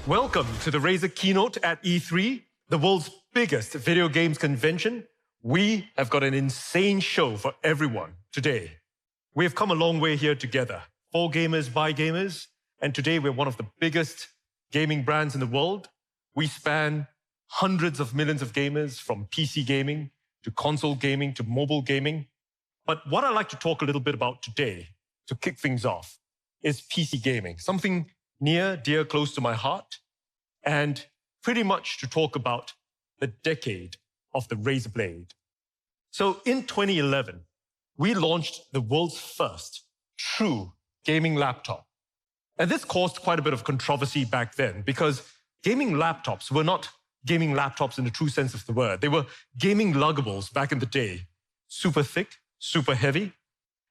Welcome to the Razer Keynote at E3, the world's biggest video games convention. We have got an insane show for everyone today. We have come a long way here together, for gamers, by gamers, and today we're one of the biggest gaming brands in the world. We span hundreds of millions of gamers, from PC gaming to console gaming to mobile gaming. But what I'd like to talk a little bit about today, to kick things off, is PC gaming, something near, dear, close to my heart, and pretty much to talk about the decade of the Razer Blade. So in 2011, we launched the world's first true gaming laptop. And this caused quite a bit of controversy back then because gaming laptops were not gaming laptops in the true sense of the word. They were gaming luggables back in the day, super thick, super heavy.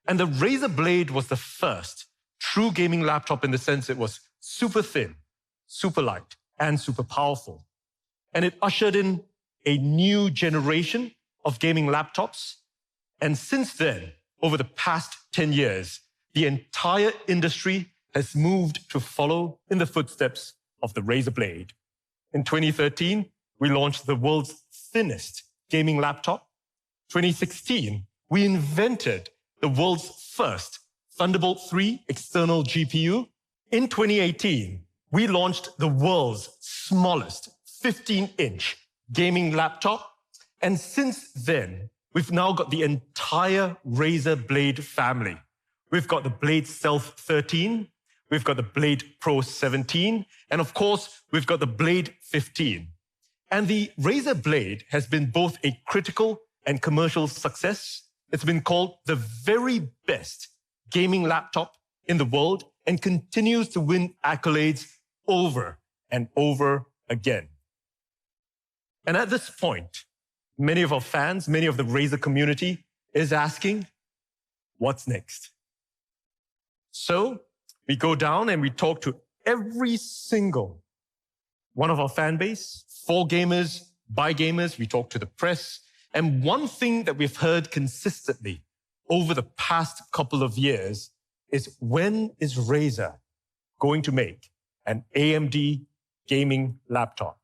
And the Razer Blade was the first true gaming laptop in the sense it was super thin, super light, and super powerful. And it ushered in a new generation of gaming laptops. And since then, over the past 10 years, the entire industry has moved to follow in the footsteps of the Razer Blade. In 2013, we launched the world's thinnest gaming laptop. 2016, we invented the world's first Thunderbolt 3 external GPU. In 2018, we launched the world's smallest 15-inch gaming laptop. And since then, we've now got the entire Razer Blade family. We've got the Blade Stealth 13, we've got the Blade Pro 17, and of course, we've got the Blade 15. And the Razer Blade has been both a critical and commercial success. It's been called the very best gaming laptop in the world and continues to win accolades over and over again. And at this point, many of our fans, many of the Razer community is asking, what's next? So we go down and we talk to every single one of our fan base, for gamers, by gamers. We talk to the press. And one thing that we've heard consistently over the past couple of years is, when is Razer going to make an AMD gaming laptop?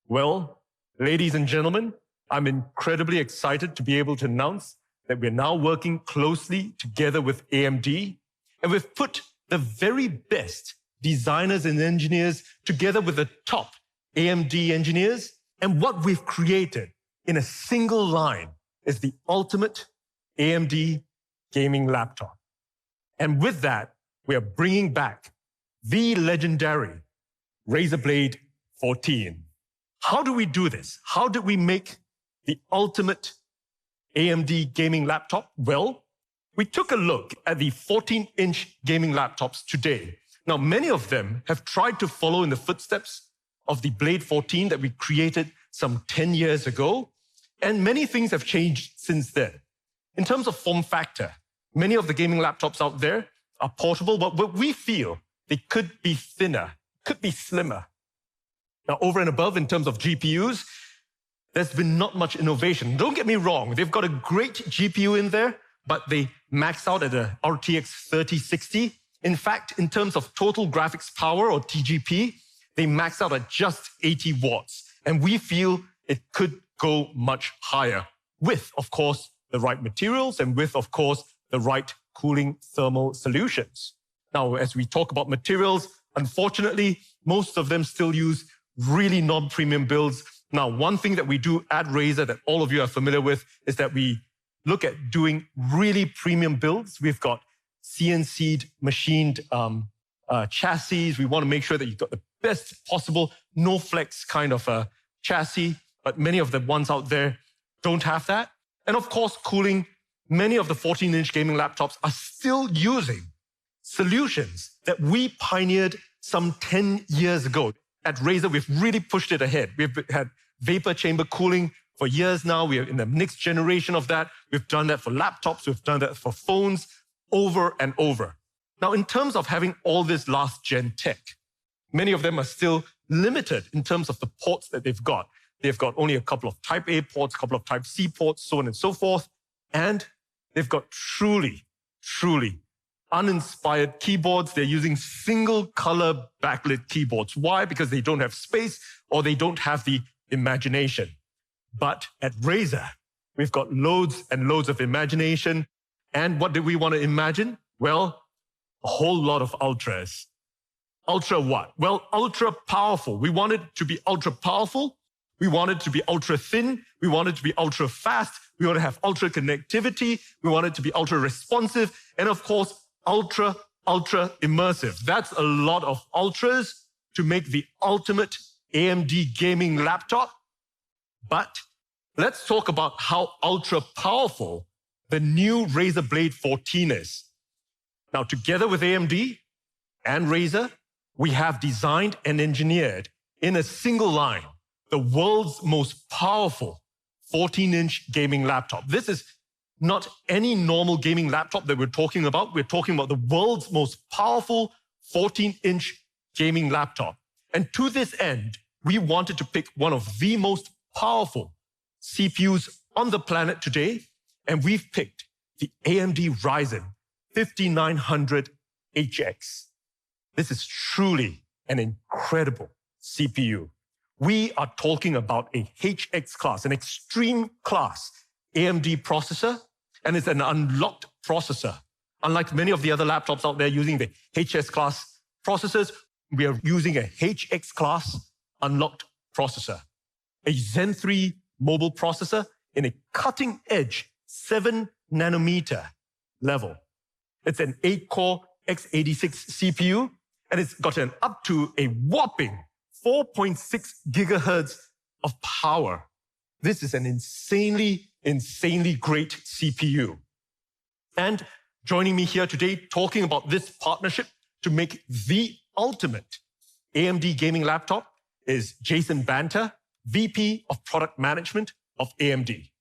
Well, ladies and gentlemen, I'm incredibly excited to be able to announce that we're now working closely together with AMD, and we've put the very best designers and engineers together with the top AMD engineers, and what we've created in a single line is the ultimate AMD gaming laptop. And with that, we are bringing back the legendary Razer Blade 14. How do we do this? How did we make the ultimate AMD gaming laptop? Well, we took a look at the 14-inch gaming laptops today. Now, many of them have tried to follow in the footsteps of the Blade 14 that we created some 10 years ago, and many things have changed since then. In terms of form factor, many of the gaming laptops out there are portable, but we feel they could be thinner, could be slimmer. Now, over and above, in terms of GPUs, there's been not much innovation. Don't get me wrong, they've got a great GPU in there, but they max out at a RTX 3060. In fact, in terms of total graphics power, or TGP, they max out at just 80 watts. And we feel it could go much higher with, of course, the right materials and with, of course, the right cooling thermal solutions. Now, as we talk about materials, unfortunately, most of them still use really non-premium builds. Now, one thing that we do at Razer that all of you are familiar with is that we look at doing really premium builds. We've got CNC'd machined chassis. We want to make sure that you've got the best possible no-flex kind of chassis, but many of the ones out there don't have that. And of course, cooling. Many of the 14-inch gaming laptops are still using solutions that we pioneered some 10 years ago. At Razer, we've really pushed it ahead. We've had vapor chamber cooling for years now. We are in the next generation of that. We've done that for laptops. We've done that for phones, over and over. Now, in terms of having all this last-gen tech, many of them are still limited in terms of the ports that they've got. They've got only a couple of Type A ports, a couple of Type C ports, so on and so forth. And they've got truly uninspired keyboards. They're using single color backlit keyboards. Why? Because they don't have space or they don't have the imagination. But at Razer, we've got loads and loads of imagination. And what did we want to imagine? Well, a whole lot of ultras. Ultra what? Well, ultra powerful. We want it to be ultra powerful. We want it to be ultra thin. We want it to be ultra fast. We want to have ultra connectivity. We want it to be ultra responsive. And of course, ultra immersive. That's a lot of ultras to make the ultimate AMD gaming laptop. But let's talk about how ultra powerful the new Razer Blade 14 is. Now, together with AMD and Razer, we have designed and engineered in a single line the world's most powerful 14-inch gaming laptop. This is not any normal gaming laptop that we're talking about. We're talking about the world's most powerful 14-inch gaming laptop. And to this end, we wanted to pick one of the most powerful CPUs on the planet today, and we've picked the AMD Ryzen 5900HX. This is truly an incredible CPU. We are talking about a HX class, an extreme class AMD processor, and it's an unlocked processor. Unlike many of the other laptops out there using the HS class processors, we are using a HX class unlocked processor, a Zen 3 mobile processor in a cutting edge 7 nanometer level. It's an 8-core x86 CPU, and it's got an up to a whopping 4.6 gigahertz of power. This is an insanely great CPU. And joining me here today talking about this partnership to make the ultimate AMD gaming laptop is Jason Banter, VP of Product Management of AMD.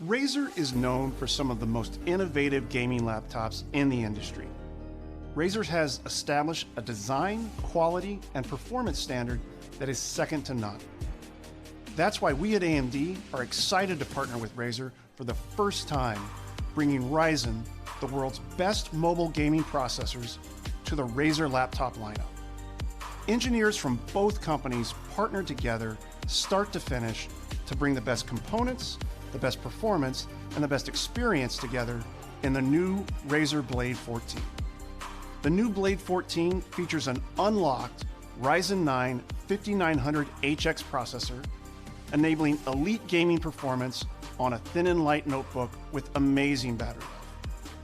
Razer is known for some of the most innovative gaming laptops in the industry. Razer has established a design, quality, and performance standard that is second to none. That's why we at AMD are excited to partner with Razer for the first time, bringing Ryzen, the world's best mobile gaming processors, to the Razer laptop lineup. Engineers from both companies partnered together, start to finish, to bring the best components, the best performance, and the best experience together in the new Razer Blade 14. The new Blade 14 features an unlocked Ryzen 9 5900HX processor, enabling elite gaming performance on a thin and light notebook with amazing battery life.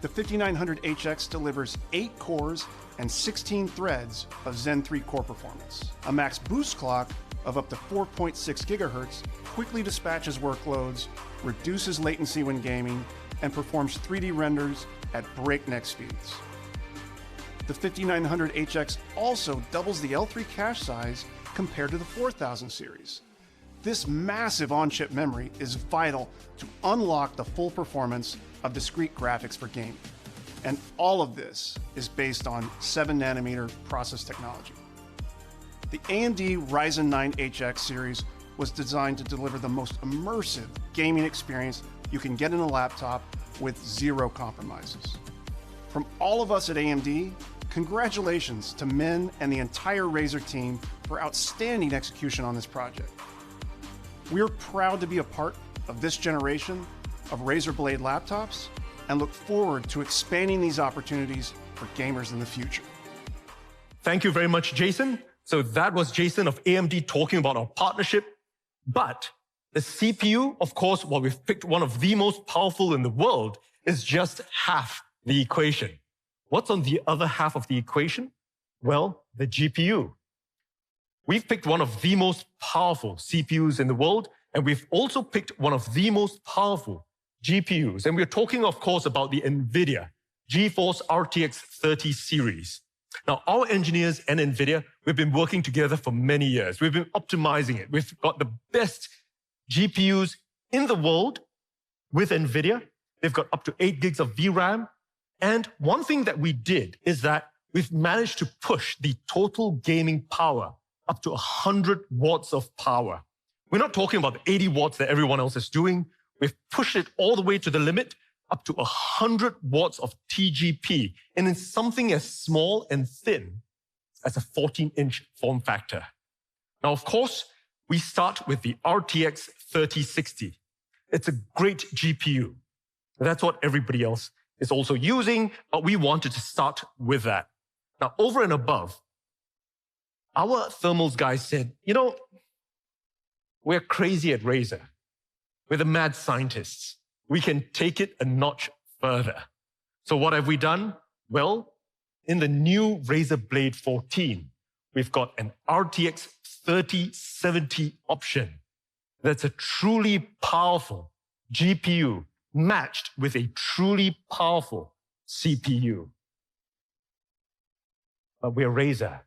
The 5900HX delivers 8 cores and 16 threads of Zen 3 core performance. A max boost clock of up to 4.6 gigahertz quickly dispatches workloads, reduces latency when gaming, and performs 3D renders at breakneck speeds. The 5900HX also doubles the L3 cache size compared to the 4000 series. This massive on-chip memory is vital to unlock the full performance of discrete graphics for gaming. And all of this is based on 7 nanometer process technology. The AMD Ryzen 9 HX series was designed to deliver the most immersive gaming experience you can get in a laptop with zero compromises. From all of us at AMD, congratulations to Min and the entire Razer team for outstanding execution on this project. We're proud to be a part of this generation of Razer Blade laptops and look forward to expanding these opportunities for gamers in the future. Thank you very much, Jason. So that was Jason of AMD talking about our partnership. But the CPU, of course, while we've picked one of the most powerful in the world, is just half the equation. What's on the other half of the equation? Well, the GPU. We've picked one of the most powerful CPUs in the world, and we've also picked one of the most powerful GPUs. And we're talking, of course, about the NVIDIA GeForce RTX 30 series. Now, our engineers and NVIDIA, we've been working together for many years. We've been optimizing it. We've got the best GPUs in the world with NVIDIA. They've got up to 8 gigs of VRAM. And one thing that we did is that we've managed to push the total gaming power up to 100 watts of power. We're not talking about the 80 watts that everyone else is doing. We've pushed it all the way to the limit up to 100 watts of TGP, and in something as small and thin as a 14-inch form factor. Now, of course, we start with the RTX 3060. It's a great GPU. That's what everybody else is also using, but we wanted to start with that. Now, over and above, our thermals guys said, we're crazy at Razer. We're the mad scientists. We can take it a notch further. So what have we done? Well, in the new Razer Blade 14, we've got an RTX 3070 option. That's a truly powerful GPU matched with a truly powerful CPU. But we're Razer.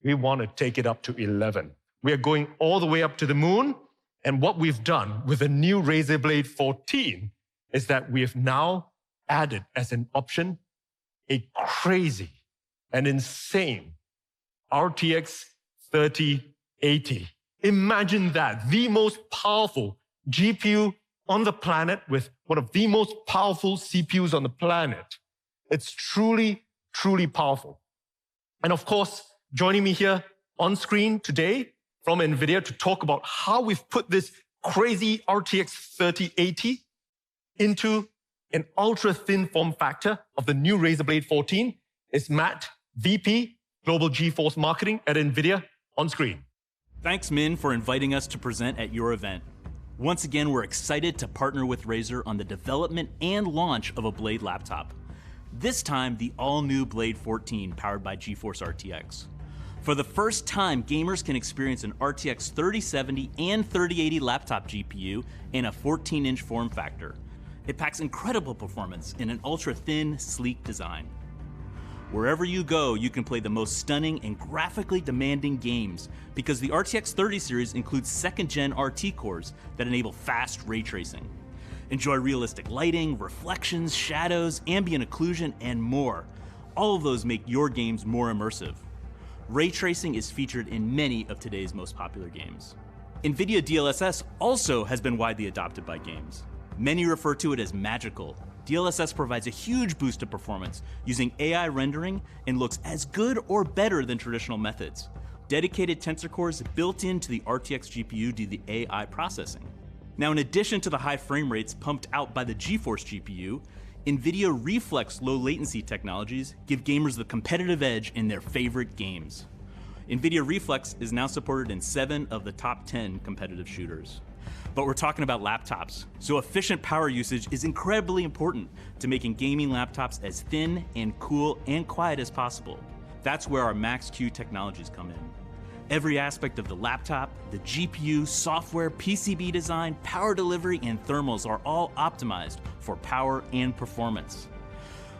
We want to take it up to 11. We are going all the way up to the moon. And what we've done with the new Razer Blade 14 is that we have now added as an option a crazy and insane RTX 3080. Imagine that, the most powerful GPU on the planet with one of the most powerful CPUs on the planet. It's truly, truly powerful. And of course, joining me here on screen today from NVIDIA to talk about how we've put this crazy RTX 3080 into an ultra-thin form factor of the new Razer Blade 14 is Matt, VP, Global GeForce Marketing at NVIDIA, on screen. Thanks, Min, for inviting us to present at your event. Once again, we're excited to partner with Razer on the development and launch of a Blade laptop. This time, the all-new Blade 14 powered by GeForce RTX. For the first time, gamers can experience an RTX 3070 and 3080 laptop GPU in a 14-inch form factor. It packs incredible performance in an ultra-thin, sleek design. Wherever you go, you can play the most stunning and graphically demanding games because the RTX 30 series includes second-gen RT cores that enable fast ray tracing. Enjoy realistic lighting, reflections, shadows, ambient occlusion, and more. All of those make your games more immersive. Ray tracing is featured in many of today's most popular games. NVIDIA DLSS also has been widely adopted by games. Many refer to it as magical. DLSS provides a huge boost to performance using AI rendering and looks as good or better than traditional methods. Dedicated tensor cores built into the RTX GPU do the AI processing. Now, in addition to the high frame rates pumped out by the GeForce GPU, NVIDIA Reflex low latency technologies give gamers the competitive edge in their favorite games. NVIDIA Reflex is now supported in 7 of the top 10 competitive shooters. But we're talking about laptops, so efficient power usage is incredibly important to making gaming laptops as thin and cool and quiet as possible. That's where our Max-Q technologies come in. Every aspect of the laptop, the GPU, software, PCB design, power delivery, and thermals are all optimized for power and performance.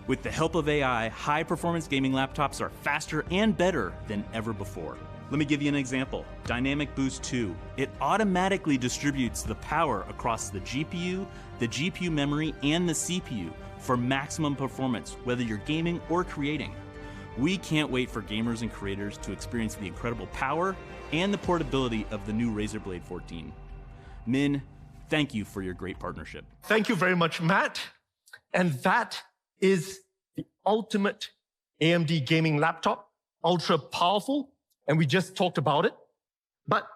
With the help of AI, high-performance gaming laptops are faster and better than ever before. Let me give you an example. Dynamic Boost 2. It automatically distributes the power across the GPU memory, and the CPU for maximum performance, whether you're gaming or creating. We can't wait for gamers and creators to experience the incredible power and the portability of the new Razer Blade 14. Min, thank you for your great partnership. Thank you very much, Matt. And that is the ultimate AMD gaming laptop, ultra powerful, and we just talked about it. But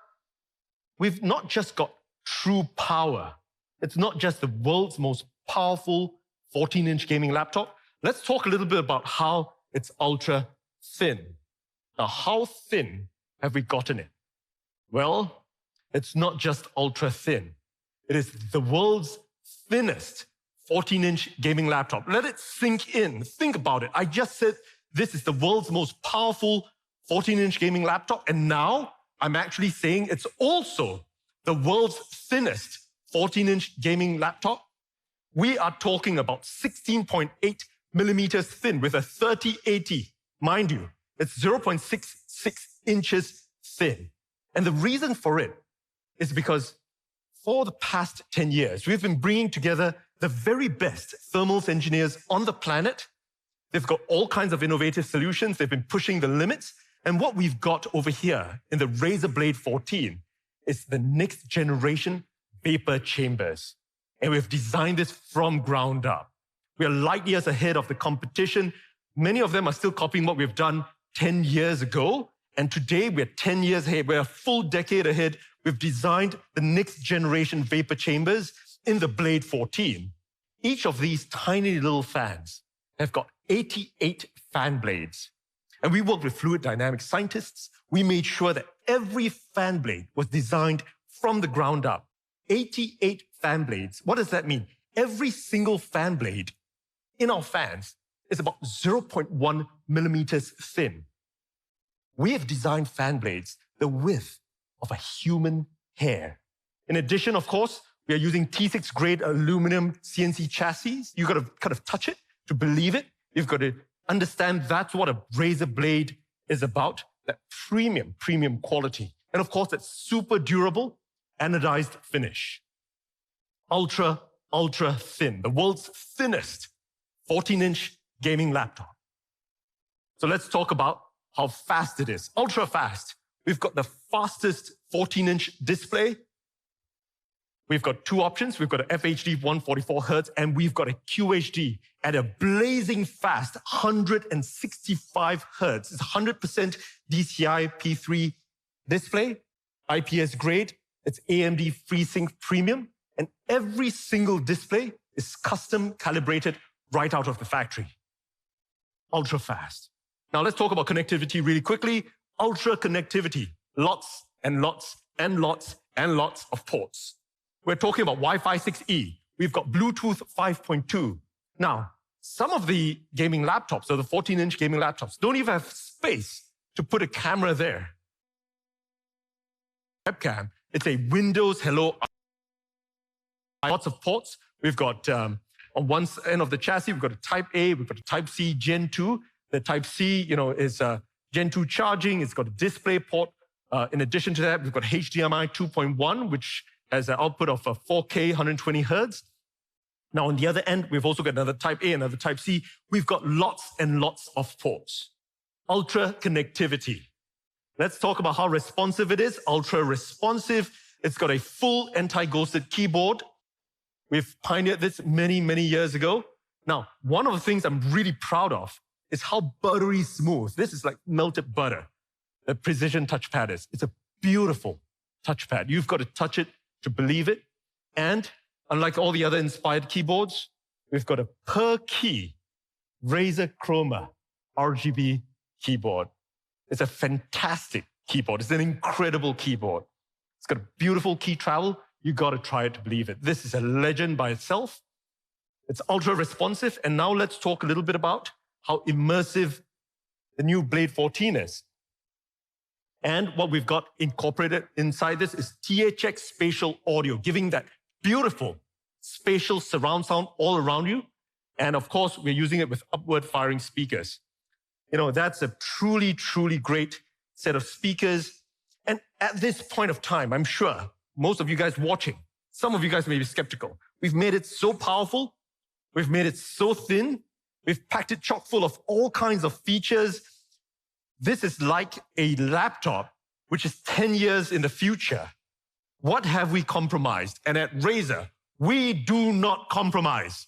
we've not just got true power. It's not just the world's most powerful 14-inch gaming laptop. Let's talk a little bit about how it's ultra thin. Now, how thin have we gotten it? Well, it's not just ultra thin. It is the world's thinnest 14-inch gaming laptop. Let it sink in. Think about it. I just said this is the world's most powerful 14-inch gaming laptop, and now I'm actually saying it's also the world's thinnest 14-inch gaming laptop. We are talking about 16.8 millimeters thin with a 3080. Mind you, it's 0.66 inches thin. And the reason for it is because for the past 10 years, we've been bringing together the very best thermals engineers on the planet. They've got all kinds of innovative solutions. They've been pushing the limits. And what we've got over here in the Razer Blade 14 is the next generation vapor chambers. and we've designed this from ground up. We are light years ahead of the competition. Many of them are still copying what we've done 10 years ago, and today we're 10 years ahead. We're a full decade ahead. We've designed the next generation vapor chambers in the Blade 14. Each of these tiny little fans have got 88 fan blades. And we worked with fluid dynamics scientists. We made sure that every fan blade was designed from the ground up. 88 fan blades. What does that mean? Every single fan blade in our fans is about 0.1 millimeters thin. We have designed fan blades the width of a human hair. In addition, of course, we are using T6 grade aluminum CNC chassis. You've got to kind of touch it to believe it. You've got to understand that's what a Razer blade is about, that premium quality. And of course, that super durable anodized finish. Ultra thin, the world's thinnest 14-inch gaming laptop. So let's talk about how fast it is. Ultra fast. We've got the fastest 14-inch display. We've got two options. We've got a FHD 144 Hertz, and we've got a QHD at a blazing fast 165 Hertz. It's 100% DCI P3 display, IPS grade. It's AMD FreeSync Premium, and every single display is custom calibrated right out of the factory. Ultra fast. Now let's talk about connectivity really quickly. Ultra connectivity. Lots and lots and lots and lots of ports. We're talking about Wi-Fi 6E. We've got Bluetooth 5.2. Now, some of the gaming laptops, or the 14-inch gaming laptops, don't even have space to put a camera there. Webcam, it's a Windows Hello. Lots of ports. We've got, on one end of the chassis, we've got a Type A, we've got a Type C Gen 2. The Type C, is Gen 2 charging. It's got a display port. In addition to that, we've got HDMI 2.1, which has an output of 4K, 120 Hertz. Now, on the other end, we've also got another Type A, another Type C. We've got lots and lots of ports. Ultra connectivity. Let's talk about how responsive it is. Ultra responsive. It's got a full anti-ghosted keyboard. We've pioneered this many, many years ago. Now, one of the things I'm really proud of is how buttery smooth. This is like melted butter. The precision touchpad is. It's a beautiful touchpad. You've got to touch it to believe it. And unlike all the other inspired keyboards, we've got a per key Razer Chroma RGB keyboard. It's a fantastic keyboard. It's an incredible keyboard. It's got a beautiful key travel. You got to try it to believe it. This is a legend by itself. It's ultra responsive. And now let's talk a little bit about how immersive the new Blade 14 is. And what we've got incorporated inside this is THX spatial audio, giving that beautiful spatial surround sound all around you. And of course, we're using it with upward firing speakers. That's a truly, truly great set of speakers. And at this point of time, I'm sure most of you guys watching, some of you guys may be skeptical. We've made it so powerful. We've made it so thin. We've packed it chock full of all kinds of features. This is like a laptop, which is 10 years in the future. What have we compromised? And at Razer, we do not compromise.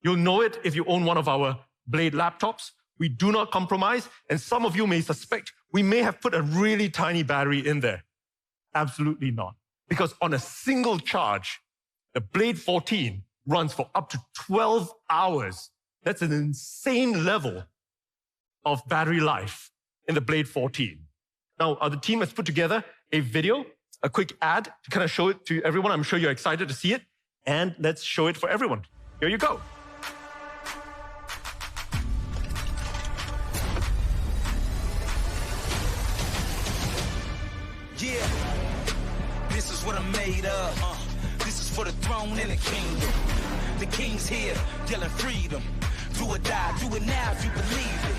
You'll know it if you own one of our Blade laptops. We do not compromise. And some of you may suspect we may have put a really tiny battery in there. Absolutely not. Because on a single charge, the Blade 14 runs for up to 12 hours. That's an insane level of battery life in the Blade 14. Now, the team has put together a video, a quick ad to kind of show it to everyone. I'm sure you're excited to see it. And let's show it for everyone. Here you go. Yeah, this is what I'm made of. This is for the throne and the kingdom. The king's here, yelling freedom. Do or die, do it now if you believe it.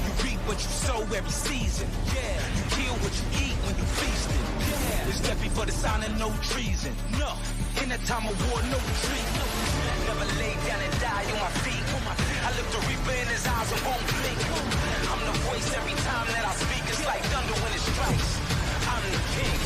You reap what you sow every season. Yeah, you kill what you eat when you feasting. Yeah, it's death before the sign of no treason. No, in that time of war, no retreat. Never lay down and die on my feet. I lift the reaper in his eyes and won't blink. I'm the voice every time that I speak. It's like thunder when it strikes. I'm the king.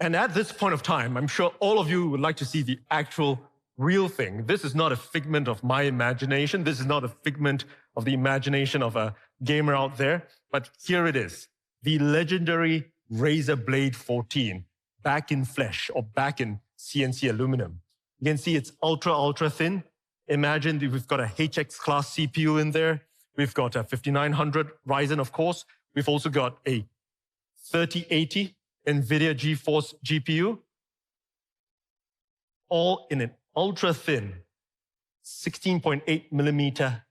And at this point of time, I'm sure all of you would like to see the actual real thing. This is not a figment of my imagination. This is not a figment of the imagination of a gamer out there. But here it is, the legendary Razer Blade 14, back in flesh or back in CNC aluminum. You can see it's ultra thin. Imagine that we've got a HX class CPU in there. We've got a 5900 Ryzen, of course. We've also got a 3080 NVIDIA GeForce GPU, all in an ultra thin 16.8 millimeter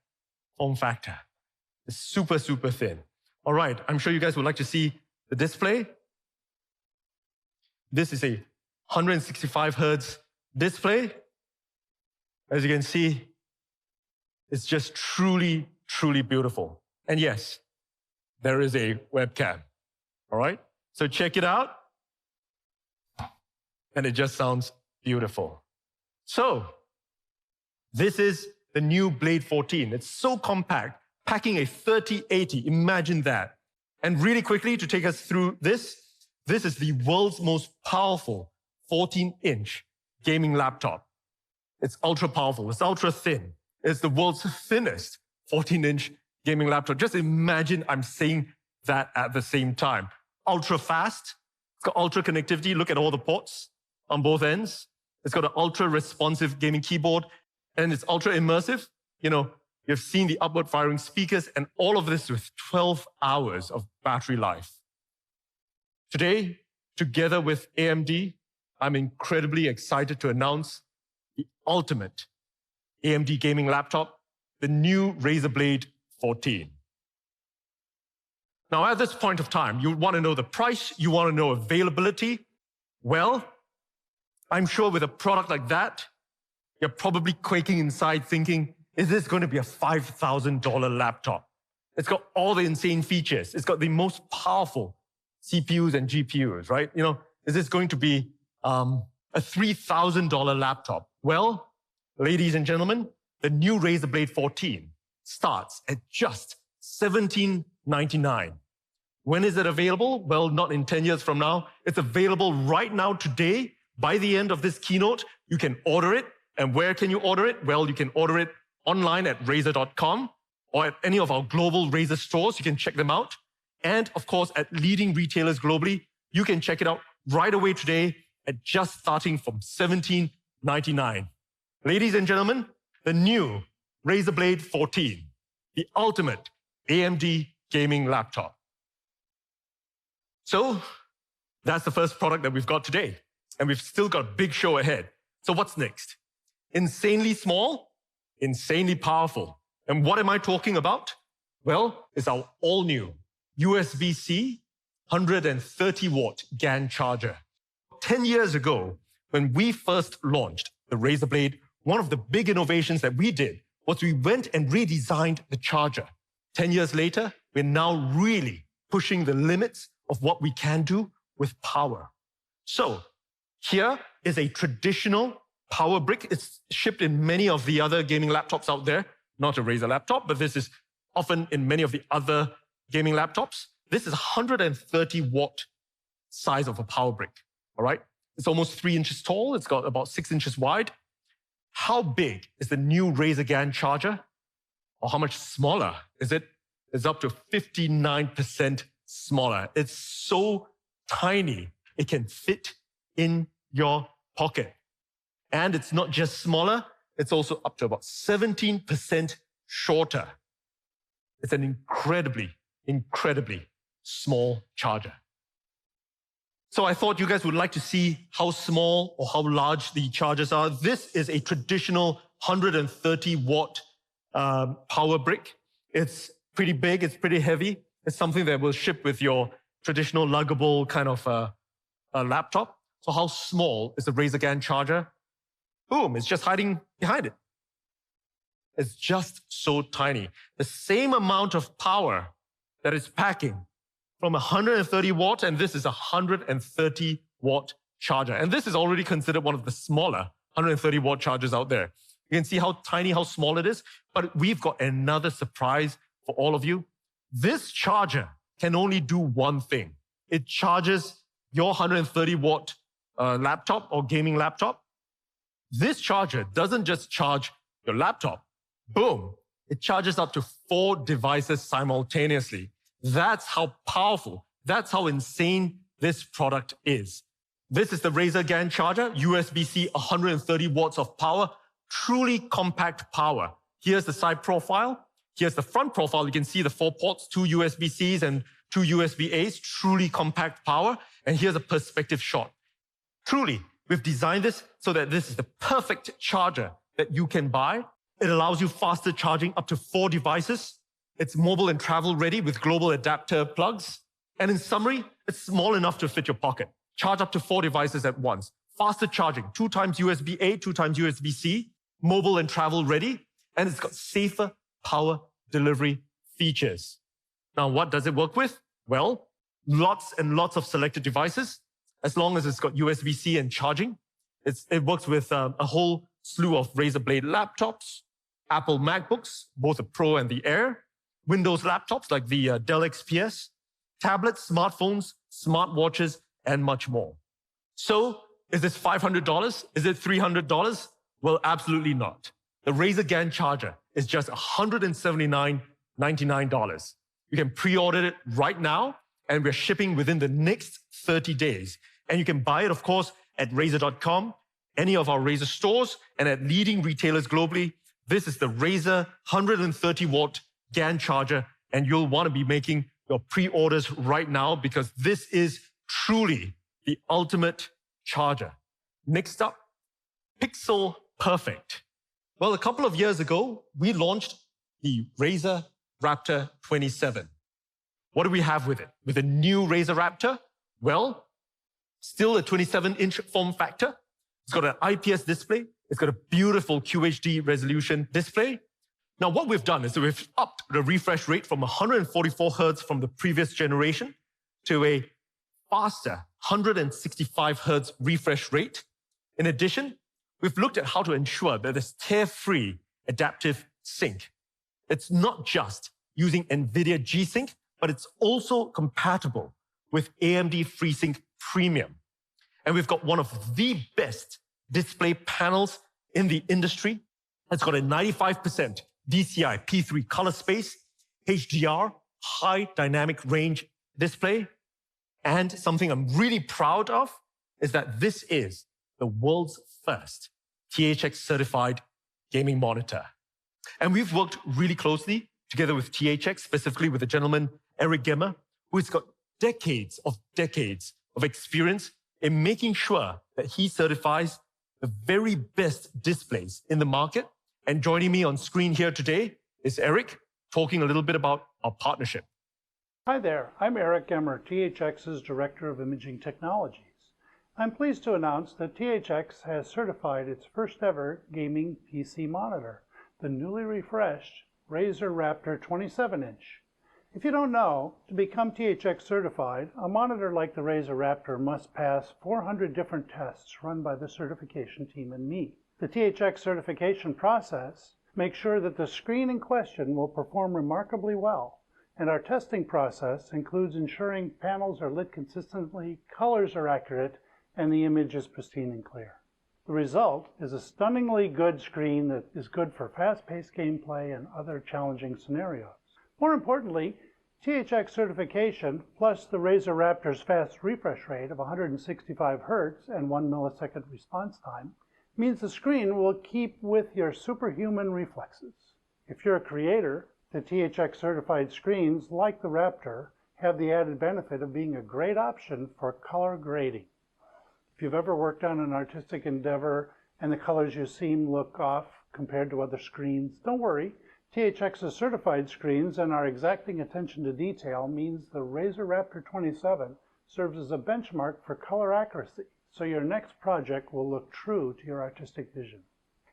form factor. It's super thin. All right, I'm sure you guys would like to see the display. This is a 165 Hertz display. As you can see, it's just truly beautiful. And yes, there is a webcam. All right, so check it out. And it just sounds beautiful. So, this is the new Blade 14. It's so compact, packing a 3080. Imagine that. And really quickly, to take us through this is the world's most powerful 14-inch gaming laptop. It's ultra powerful. It's ultra thin. It's the world's thinnest 14-inch gaming laptop. Just imagine I'm saying that at the same time. Ultra fast. It's got ultra connectivity. Look at all the ports on both ends. It's got an ultra responsive gaming keyboard, and it's ultra immersive. You know, you've seen the upward firing speakers, and all of this with 12 hours of battery life. Today, together with AMD, I'm incredibly excited to announce the ultimate AMD gaming laptop, the new Razer Blade 14. Now, at this point of time, you want to know the price, you want to know availability. Well, I'm sure with a product like that, you're probably quaking inside thinking, is this going to be a $5,000 laptop? It's got all the insane features. It's got the most powerful CPUs and GPUs, right? You know, is this going to be a $3,000 laptop? Well, ladies and gentlemen, the new Razer Blade 14 starts at just $1,799. When is it available? Well, not in 10 years from now. It's available right now today. By the end of this keynote, you can order it. And where can you order it? Well, you can order it online at Razer.com or at any of our global Razer stores. You can check them out. And of course, at leading retailers globally, you can check it out right away today at just starting from $1,799. Ladies and gentlemen, the new Razer Blade 14, the ultimate AMD gaming laptop. So that's the first product that we've got today. And we've still got a big show ahead. So what's next? Insanely small, insanely powerful. And what am I talking about? Well, it's our all-new USB-C 130-watt GAN charger. 10 years ago, when we first launched the Razer Blade, one of the big innovations that we did was we went and redesigned the charger. 10 years later, we're now really pushing the limits of what we can do with power. So here is a traditional power brick. It's shipped in many of the other gaming laptops out there. Not a Razer laptop, but this is often in many of the other gaming laptops. This is 130-watt size of a power brick, all right? It's almost 3 inches tall. It's got about 6 inches wide. How big is the new Razer GAN charger? Or how much smaller is it? It's up to 59% smaller. It's so tiny, it can fit in your pocket. And it's not just smaller, it's also up to about 17% shorter. It's an incredibly small charger. So I thought you guys would like to see how small or how large the chargers are. This is a traditional 130-watt power brick. It's pretty big, it's pretty heavy. It's something that will ship with your traditional luggable kind of laptop. So how small is the Razer GAN charger? Boom, it's just hiding behind it. It's just so tiny. The same amount of power that it's packing from 130 watt, and this is a 130 watt charger. And this is already considered one of the smaller 130 watt chargers out there. You can see how tiny, how small it is, but we've got another surprise for all of you. This charger can only do one thing. It charges your 130 watt laptop or gaming laptop, this charger doesn't just charge your laptop. Boom. It charges up to 4 devices simultaneously. That's how powerful, that's how insane this product is. This is the Razer GAN charger, USB-C 130 watts of power, truly compact power. Here's the side profile. Here's the front profile. You can see the 4 ports, 2 USB-Cs and 2 USB-As, truly compact power. And here's a perspective shot. Truly, we've designed this so that this is the perfect charger that you can buy. It allows you faster charging up to 4 devices. It's mobile and travel ready with global adapter plugs. And in summary, it's small enough to fit your pocket. Charge up to 4 devices at once. Faster charging, 2 times USB-A, 2 times USB-C, mobile and travel ready. And it's got safer power delivery features. Now, what does it work with? Well, lots and lots of selected devices. As long as it's got USB-C and charging, it works with a whole slew of Razer Blade laptops, Apple MacBooks, both the Pro and the Air, Windows laptops like the Dell XPS, tablets, smartphones, smartwatches, and much more. So, is this $500? Is it $300? Well, absolutely not. The Razer GAN charger is just $179.99. You can pre-order it right now, and we're shipping within the next 30 days. And you can buy it, of course, at Razer.com, any of our Razer stores, and at leading retailers globally. This is the Razer 130 watt GAN charger, and you'll want to be making your pre-orders right now because this is truly the ultimate charger. Next up, Pixel Perfect. Well, a couple of years ago, we launched the Razer Raptor 27. What do we have with it? With a new Razer Raptor? Well, still a 27-inch form factor. It's got an IPS display. It's got a beautiful QHD resolution display. Now, what we've done is we've upped the refresh rate from 144 Hertz from the previous generation to a faster 165 Hertz refresh rate. In addition, we've looked at how to ensure that there's tear-free adaptive sync. It's not just using NVIDIA G-Sync, but it's also compatible with AMD FreeSync Premium. And we've got one of the best display panels in the industry. It's got a 95% DCI P3 color space, HDR, high dynamic range display. And something I'm really proud of is that this is the world's first THX certified gaming monitor. And we've worked really closely together with THX, specifically with the gentleman, Eric Gemmer, who's got decades of experience in making sure that he certifies the very best displays in the market. And joining me on screen here today is Eric, talking a little bit about our partnership. Hi there, I'm Eric Gemmer, THX's Director of Imaging Technologies. I'm pleased to announce that THX has certified its first ever gaming PC monitor, the newly refreshed Razer Raptor 27-inch. If you don't know, to become THX certified, a monitor like the Razer Raptor must pass 400 different tests run by the certification team and me. The THX certification process makes sure that the screen in question will perform remarkably well, and our testing process includes ensuring panels are lit consistently, colors are accurate, and the image is pristine and clear. The result is a stunningly good screen that is good for fast-paced gameplay and other challenging scenarios. More importantly, THX certification plus the Razer Raptor's fast refresh rate of 165 Hz and 1 millisecond response time means the screen will keep with your superhuman reflexes. If you're a creator, the THX certified screens, like the Raptor, have the added benefit of being a great option for color grading. If you've ever worked on an artistic endeavor and the colors you see look off compared to other screens, don't worry. THX's certified screens and our exacting attention to detail means the Razer Raptor 27 serves as a benchmark for color accuracy, so your next project will look true to your artistic vision.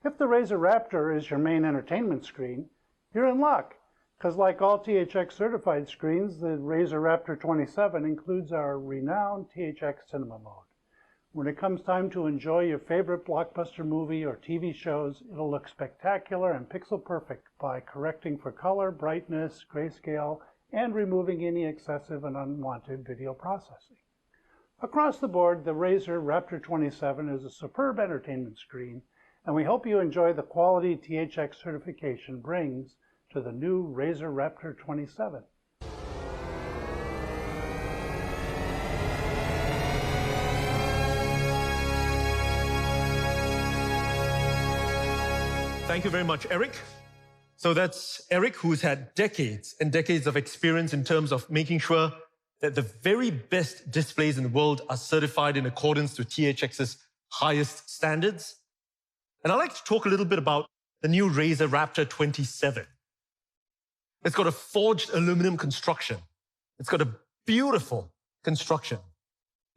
If the Razer Raptor is your main entertainment screen, you're in luck, because like all THX certified screens, the Razer Raptor 27 includes our renowned THX Cinema Mode. When it comes time to enjoy your favorite blockbuster movie or TV shows, it'll look spectacular and pixel perfect by correcting for color, brightness, grayscale, and removing any excessive and unwanted video processing. Across the board, the Razer Raptor 27 is a superb entertainment screen, and we hope you enjoy the quality THX certification brings to the new Razer Raptor 27. Thank you very much, Eric. So that's Eric, who's had decades and decades of experience in terms of making sure that the very best displays in the world are certified in accordance to THX's highest standards. And I'd like to talk a little bit about the new Razer Raptor 27. It's got a forged aluminum construction. It's got a beautiful construction.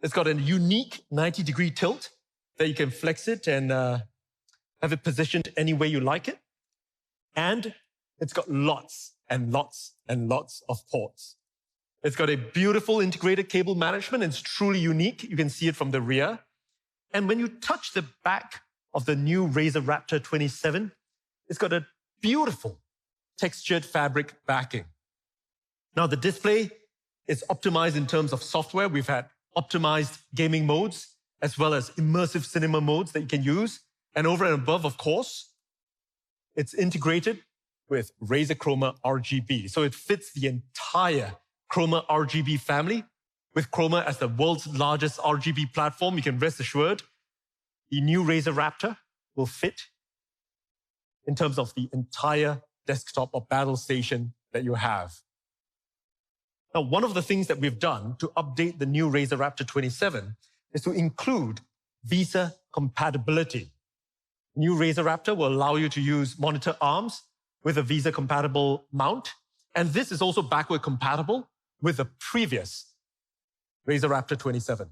It's got a unique 90-degree tilt that you can flex it and have it positioned any way you like it. And it's got lots and lots and lots of ports. It's got a beautiful integrated cable management. It's truly unique. You can see it from the rear. And when you touch the back of the new Razer Raptor 27, it's got a beautiful textured fabric backing. Now, the display is optimized in terms of software. We've had optimized gaming modes, as well as immersive cinema modes that you can use. And over and above, of course, it's integrated with Razer Chroma RGB. So it fits the entire Chroma RGB family. With Chroma as the world's largest RGB platform, you can rest assured the new Razer Raptor will fit in terms of the entire desktop or battle station that you have. Now, one of the things that we've done to update the new Razer Raptor 27 is to include VESA compatibility. New Razer Raptor will allow you to use monitor arms with a VESA-compatible mount, and this is also backward compatible with the previous Razer Raptor 27.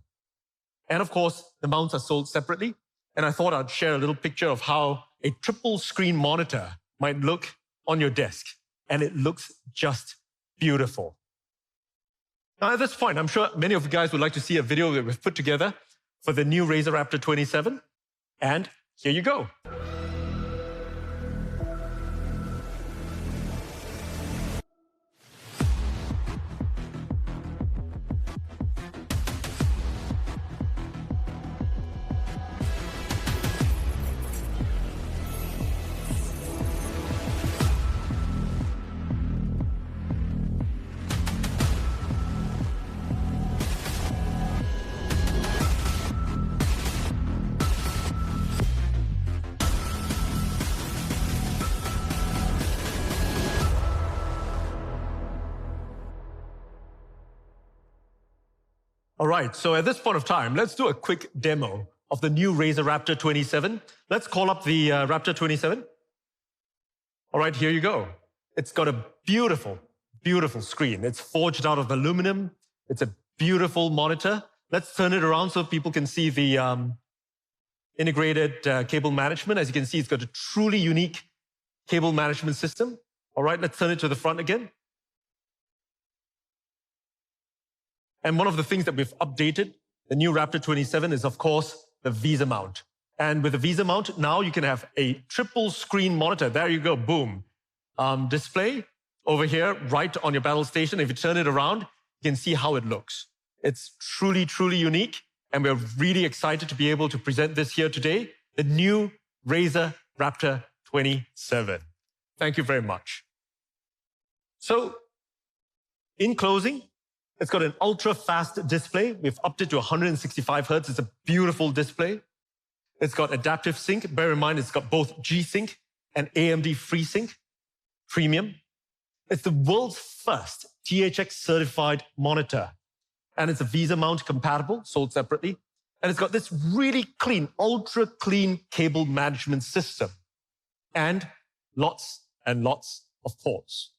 And of course, the mounts are sold separately, and I thought I'd share a little picture of how a triple screen monitor might look on your desk, and it looks just beautiful. Now, at this point, I'm sure many of you guys would like to see a video that we've put together for the new Razer Raptor 27, and here you go. All right, so at this point of time, let's do a quick demo of the new Razer Raptor 27. Let's call up the Raptor 27. All right, here you go. It's got a beautiful, beautiful screen. It's forged out of aluminum. It's a beautiful monitor. Let's turn it around so people can see the integrated cable management. As you can see, it's got a truly unique cable management system. All right, let's turn it to the front again. And one of the things that we've updated, the new Raptor 27, is, of course, the VESA mount. And with the VESA mount, now you can have a triple screen monitor. There you go, boom. Display over here, right on your battle station. If you turn it around, you can see how it looks. It's truly, truly unique. And we're really excited to be able to present this here today, the new Razer Raptor 27. Thank you very much. So, in closing, it's got an ultra-fast display. We've upped it to 165 Hertz. It's a beautiful display. It's got adaptive sync. Bear in mind, it's got both G-Sync and AMD FreeSync Premium. It's the world's first THX-certified monitor. And it's a VESA mount compatible, sold separately. And it's got this really clean, ultra-clean cable management system. And lots and lots of ports.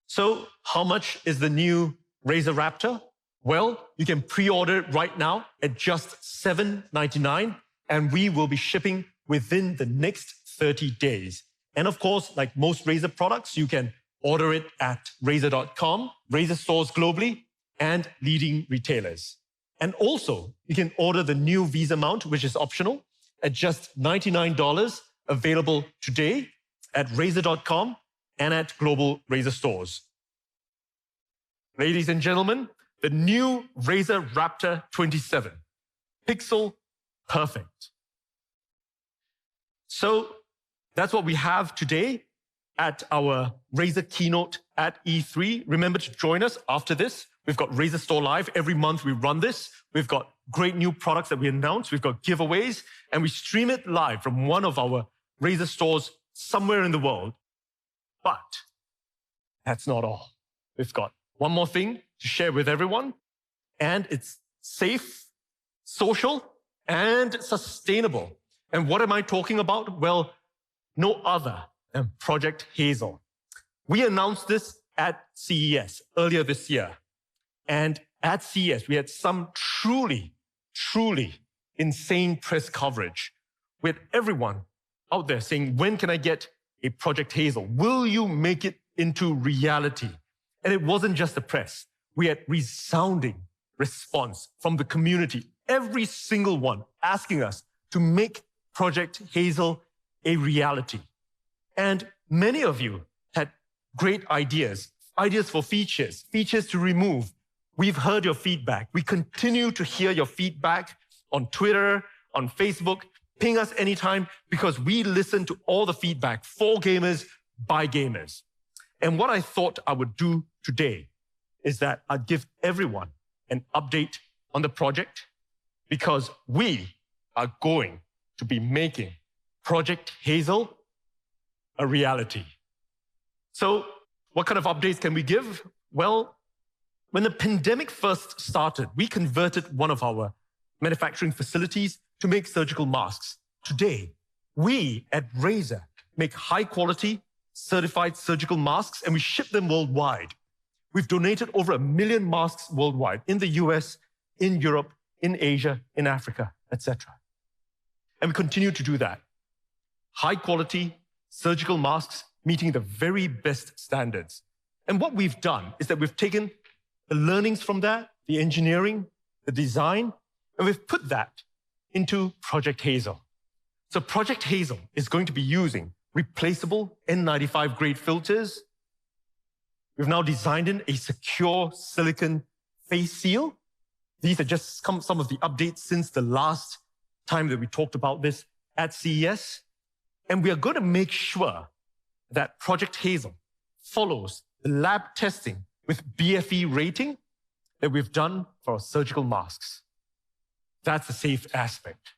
So how much is the new Razer Raptor? Well, you can pre-order it right now at just $799, and we will be shipping within the next 30 days. And of course, like most Razer products, you can order it at Razer.com, Razer stores globally, and leading retailers. And also, you can order the new VESA mount, which is optional, at just $99, available today at Razer.com and at global Razer stores. Ladies and gentlemen, the new Razer Raptor 27. Pixel perfect. So that's what we have today at our Razer Keynote at E3. Remember to join us after this. We've got RazerStore Live. Every month we run this. We've got great new products that we announce. We've got giveaways, and we stream it live from one of our Razer stores somewhere in the world. But that's not all. We've got one more thing to share with everyone, and it's safe, social, and sustainable. And what am I talking about? Well, no other than Project Hazel. We announced this at CES earlier this year. And at CES, we had some truly insane press coverage with everyone out there saying, when can I get a Project Hazel? Will you make it into reality? And it wasn't just the press. We had resounding response from the community, every single one asking us to make Project Hazel a reality. And many of you had great ideas for features to remove. We've heard your feedback. We continue to hear your feedback on Twitter, on Facebook. Ping us anytime because we listen to all the feedback for gamers, by gamers. And what I thought I would do today is that I'd give everyone an update on the project because we are going to be making Project Hazel a reality. So what kind of updates can we give? Well, when the pandemic first started, we converted one of our manufacturing facilities to make surgical masks. Today, we at Razer make high quality, certified surgical masks, and we ship them worldwide. We've donated over 1 million masks worldwide in the US, in Europe, in Asia, in Africa, etc. And we continue to do that. High quality surgical masks meeting the very best standards. And what we've done is that we've taken the learnings from that, the engineering, the design, and we've put that into Project Hazel. So Project Hazel is going to be using replaceable N95 grade filters. We've now designed in a secure silicon face seal. These are just some of the updates since the last time that we talked about this at CES. And we are going to make sure that Project Hazel follows the lab testing with BFE rating that we've done for our surgical masks. That's the safe aspect.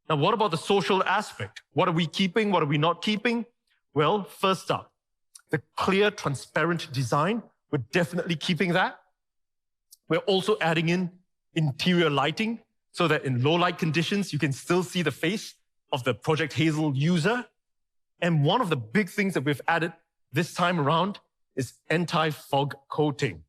Now, what about the social aspect? What are we keeping? What are we not keeping? Well, first up, the clear, transparent design. We're definitely keeping that. We're also adding in interior lighting so that in low light conditions, you can still see the face of the Project Hazel user. And one of the big things that we've added this time around is anti-fog coating.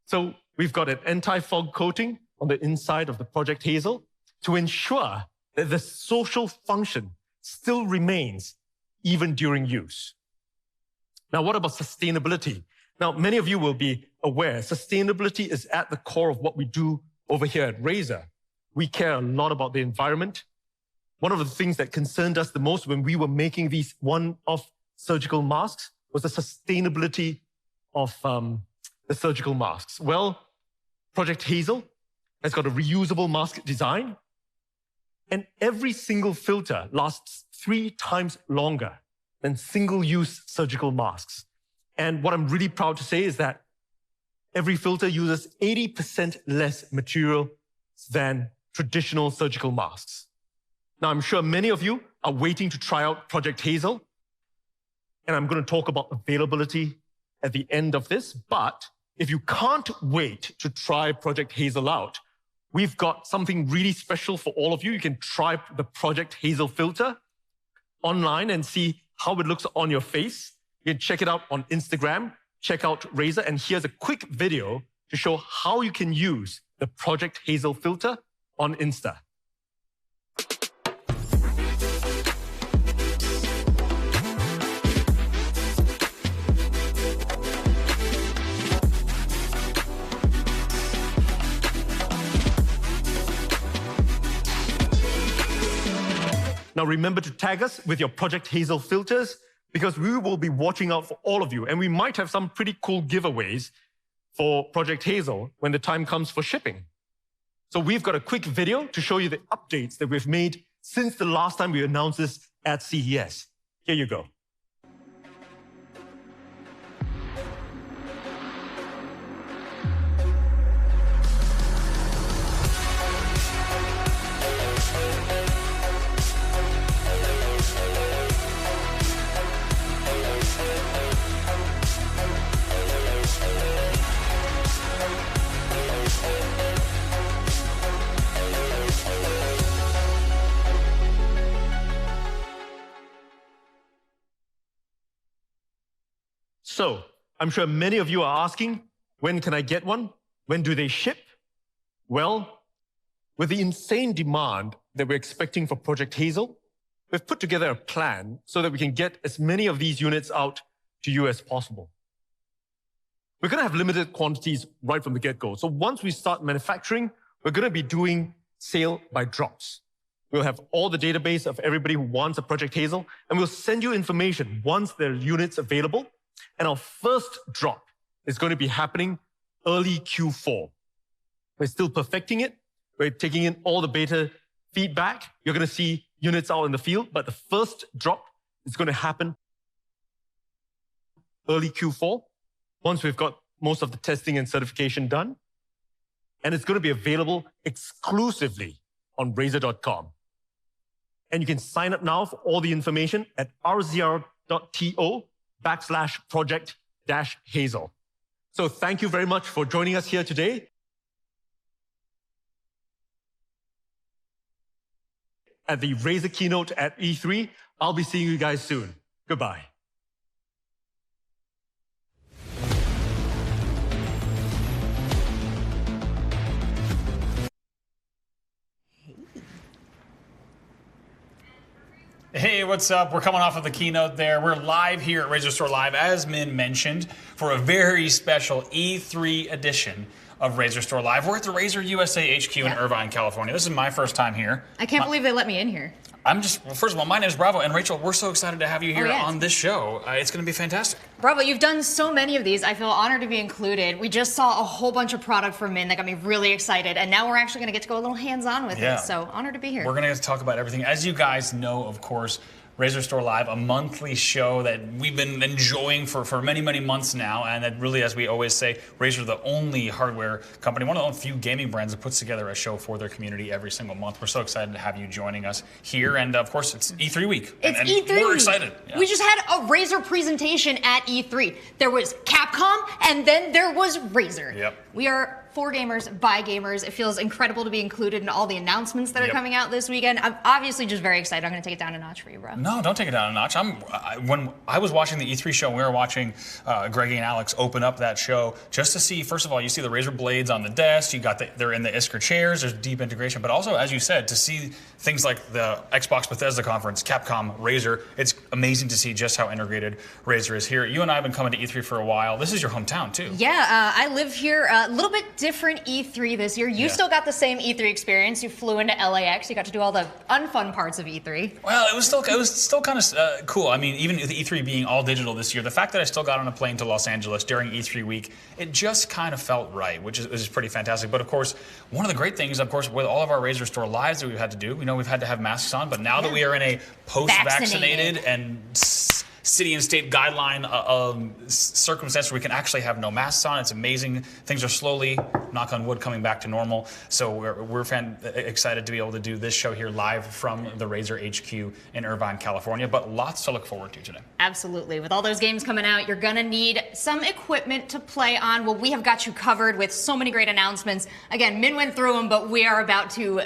So we've got an anti-fog coating on the inside of the Project Hazel to ensure that the social function still remains even during use. Now, what about sustainability? Now, many of you will be aware sustainability is at the core of what we do over here at Razer. We care a lot about the environment. One of the things that concerned us the most when we were making these one-off surgical masks was the sustainability of the surgical masks. Well, Project Hazel has got a reusable mask design, and every single filter lasts 3 times longer than single-use surgical masks. And what I'm really proud to say is that every filter uses 80% less material than traditional surgical masks. Now, I'm sure many of you are waiting to try out Project Hazel, and I'm going to talk about availability at the end of this. But if you can't wait to try Project Hazel out, we've got something really special for all of you. You can try the Project Hazel filter online and see how it looks on your face. You can check it out on Instagram, check out Razer, and here's a quick video to show how you can use the Project Hazel filter on Insta. Now remember to tag us with your Project Hazel filters because we will be watching out for all of you, and we might have some pretty cool giveaways for Project Hazel when the time comes for shipping. So we've got a quick video to show you the updates that we've made since the last time we announced this at CES. Here you go. So, I'm sure many of you are asking, when can I get one? When do they ship? Well, with the insane demand that we're expecting for Project Hazel, we've put together a plan so that we can get as many of these units out to you as possible. We're going to have limited quantities right from the get-go. So once we start manufacturing, we're going to be doing sale by drops. We'll have all the database of everybody who wants a Project Hazel, and we'll send you information once there are units available. And our first drop is going to be happening early Q4. We're still perfecting it. We're taking in all the beta feedback. You're going to see units out in the field, but the first drop is going to happen early Q4, once we've got most of the testing and certification done. And it's going to be available exclusively on Razer.com. And you can sign up now for all the information at rzr.to/project-hazel. So thank you very much for joining us here today at the Razer Keynote at E3. I'll be seeing you guys soon. Goodbye. Hey, what's up? We're coming off of the keynote there. We're live here at RazerStore Live, as Min mentioned, for a very special E3 edition of RazerStore Live. We're at the Razer USA HQ in Irvine, California. This is my first time here. I can't believe they let me in here. Well, first of all, my name is Bravo, and Rachel, we're so excited to have you here on this show. It's going to be fantastic. Bravo, you've done so many of these. I feel honored to be included. We just saw a whole bunch of product from Min that got me really excited, and now we're actually going to get to go a little hands-on with it. So honored to be here. We're going to get to talk about everything. As you guys know, of course, RazerStore Live, a monthly show that we've been enjoying for many, many months now, and that really, as we always say, Razer, the only hardware company, one of the only few gaming brands that puts together a show for their community every single month. We're so excited to have you joining us here, and of course, it's E3 week. It's E3 We're week. excited. Yeah. We just had a Razer presentation at E3. There was Capcom, and then there was Razer. Yep. We are for gamers, by gamers. It feels incredible to be included in all the announcements that are coming out this weekend. I'm obviously just very excited. I'm going to take it down a notch for you, bro. No, don't take it down a notch. When I was watching the E3 show, we were watching Greggy and Alex open up that show just to see, first of all, you see the Razer blades on the desk. You got they're in the Isker chairs. There's deep integration. But also, as you said, to see things like the Xbox Bethesda conference, Capcom, Razer, it's amazing to see just how integrated Razer is here. You and I have been coming to E3 for a while. This is your hometown, too. Yeah, I live here. A little bit different E3 this year. You still got the same E3 experience. You flew into LAX. You got to do all the unfun parts of E3. Well, it was still kind of cool. I mean, even with E3 being all digital this year, the fact that I still got on a plane to Los Angeles during E3 week, it just kind of felt right, which is pretty fantastic. But of course, one of the great things, of course, with all of our RazerStore Lives that we've had to do, we know we've had to have masks on, but now that we are in a post-vaccinated and city and state guideline circumstance where we can actually have no masks on. It's amazing. Things are slowly, knock on wood, coming back to normal. So we're excited to be able to do this show here live from the Razer HQ in Irvine, California. But lots to look forward to today. Absolutely. With all those games coming out, you're going to need some equipment to play on. Well, we have got you covered with so many great announcements. Again, Min went through them, but we are about to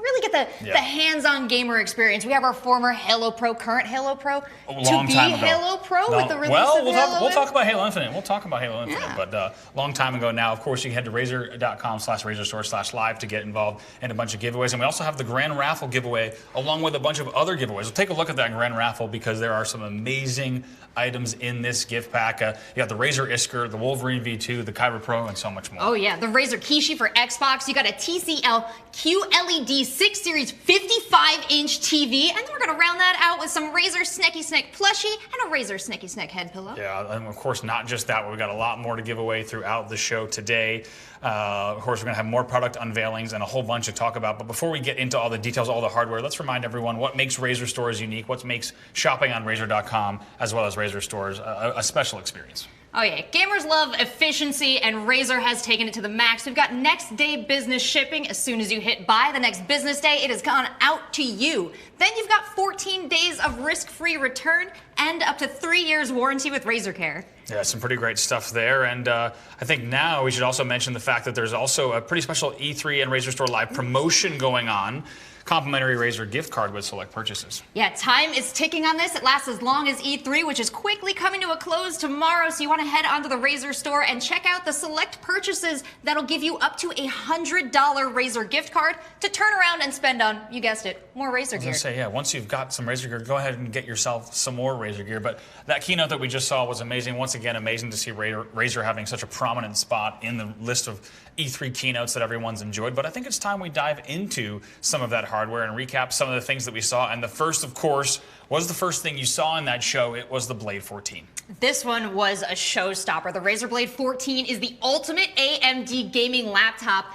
really get the hands-on gamer experience. We have our former Halo Pro, current Halo Pro, long to be time ago. Halo Pro with the release of we'll talk about Halo Infinite. We'll talk about Halo Infinite, but long time ago now. Of course, you can head to razer.com/RazerStore/live to get involved in a bunch of giveaways, and we also have the Grand Raffle giveaway along with a bunch of other giveaways. We'll take a look at that Grand Raffle because there are some amazing items in this gift pack. You got the Razer Isker, the Wolverine V2, the Kyber Pro, and so much more. Oh yeah, the Razer Kishi for Xbox. You got a TCL QLED 6 Series 55-inch TV, and then we're going to round that out with some Razer Sneaky Snack plushie and a Razer Sneaky Snack head pillow. Yeah, and of course, not just that, but we've got a lot more to give away throughout the show today. Of course, we're going to have more product unveilings and a whole bunch to talk about. But before we get into all the details, all the hardware, let's remind everyone what makes Razer Stores unique, what makes shopping on Razer.com as well as Razer Stores a special experience. Oh yeah, gamers love efficiency, and Razer has taken it to the max. We've got next day business shipping. As soon as you hit buy the next business day, it has gone out to you. Then you've got 14 days of risk-free return and up to 3 years warranty with Razer Care. Yeah, some pretty great stuff there. And I think now we should also mention the fact that there's also a pretty special E3 and Razer Store Live promotion going on. Complimentary Razer gift card with select purchases. Yeah, time is ticking on this. It lasts as long as E3, which is quickly coming to a close tomorrow. So you want to head onto the Razer Store and check out the select purchases that'll give you up to $100 Razer gift card to turn around and spend on, you guessed it, more Razer gear. I was going to say, yeah, once you've got some Razer gear, go ahead and get yourself some more Razer gear. But that keynote that we just saw was amazing. Once again, amazing to see Razer having such a prominent spot in the list of E3 keynotes that everyone's enjoyed. But I think it's time we dive into some of that hardware and recap some of the things that we saw. And the first, of course, was the first thing you saw in that show. It was the Blade 14. This one was a showstopper. The Razer Blade 14 is the ultimate AMD gaming laptop.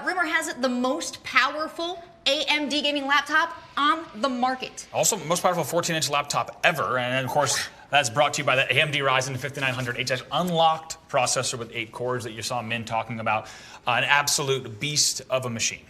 Rumor has it the most powerful AMD gaming laptop on the market. Also, most powerful 14-inch laptop ever. And of course, that's brought to you by the AMD Ryzen 5900HX unlocked processor with 8 cores that you saw Min talking about. An absolute beast of a machine.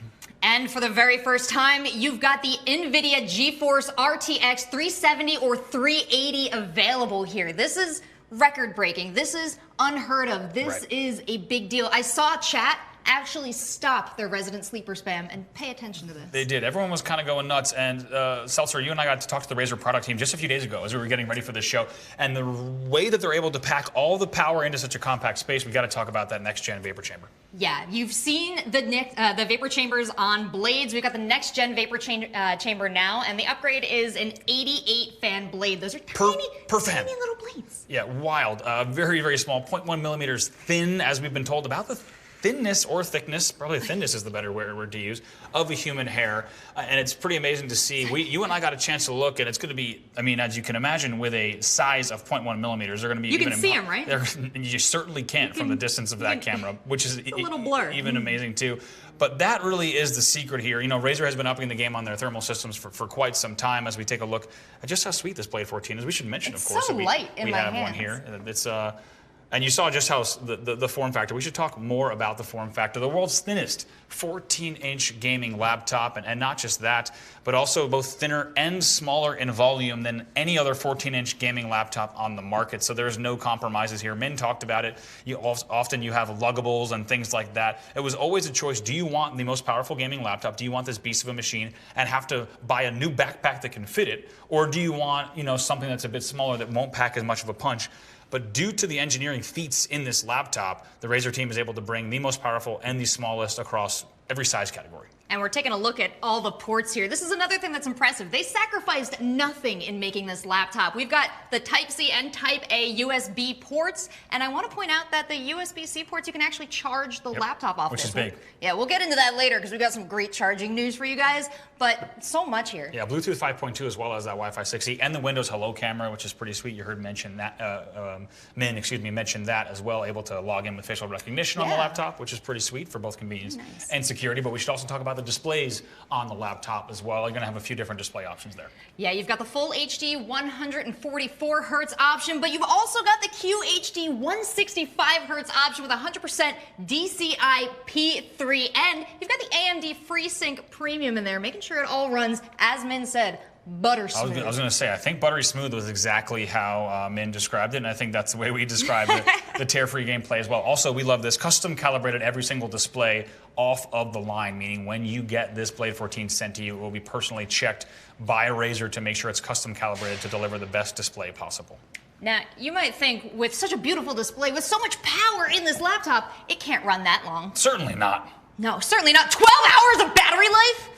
And for the very first time, you've got the NVIDIA GeForce RTX 370 or 380 available here. This is record-breaking. This is unheard of. This is a big deal. I saw chat actually stop their resident sleeper spam and pay attention to this. They did. Everyone was kind of going nuts. And Seltzer, you and I got to talk to the Razer product team just a few days ago as we were getting ready for this show. And the way that they're able to pack all the power into such a compact space, we got to talk about that next-gen Vapor Chamber. Yeah, you've seen the Vapor Chambers on Blades. We've got the next-gen Vapor Chamber now, and the upgrade is an 88-fan blade. Those are tiny little blades. Yeah, wild. Very, very small, 0.1 millimeters thin, as we've been told, about the thinness or thickness, probably thinness is the better word to use, of a human hair. And it's pretty amazing to see. You and I got a chance to look, and it's going to be, I mean, as you can imagine, with a size of 0.1 millimeters, they're going to be You can see them, right? You certainly can't from the distance of that camera, which is a little blur. Even amazing, too. But that really is the secret here. You know, Razer has been upping the game on their thermal systems for quite some time. As we take a look at just how sweet this Blade 14 is, we should mention, It's of course, so that light in we my have hands. one here. It's and you saw just how the form factor. We should talk more about the form factor. The world's thinnest 14-inch gaming laptop, and not just that, but also both thinner and smaller in volume than any other 14-inch gaming laptop on the market. So there's no compromises here. Min talked about it. Often you have luggables and things like that. It was always a choice. Do you want the most powerful gaming laptop? Do you want this beast of a machine and have to buy a new backpack that can fit it? Or do you want, something that's a bit smaller that won't pack as much of a punch? But due to the engineering feats in this laptop, the Razer team is able to bring the most powerful and the smallest across every size category. And we're taking a look at all the ports here. This is another thing that's impressive. They sacrificed nothing in making this laptop. We've got the Type-C and Type-A USB ports, and I want to point out that the USB-C ports, you can actually charge the laptop off. Which is big. Yeah, we'll get into that later because we've got some great charging news for you guys, but so much here. Yeah, Bluetooth 5.2 as well as that Wi-Fi 6E and the Windows Hello camera, which is pretty sweet. You heard mention that, Min mentioned that as well, able to log in with facial recognition on the laptop, which is pretty sweet for both convenience and security. But we should also talk about the displays on the laptop as well. You're going to have a few different display options there. Yeah, you've got the full HD 144 hertz option, but you've also got the QHD 165 hertz option with 100% DCI P3, and you've got the AMD FreeSync Premium in there, making sure it all runs, as Min said, butter smooth. I was going to say, I think buttery smooth was exactly how Min described it, and I think that's the way we described it, the tear-free gameplay as well. Also, we love this custom calibrated every single display off of the line, meaning when you get this Blade 14 sent to you, it will be personally checked by Razer to make sure it's custom calibrated to deliver the best display possible. Now, you might think with such a beautiful display, with so much power in this laptop, it can't run that long. Certainly not. No, certainly not. 12 hours of battery life?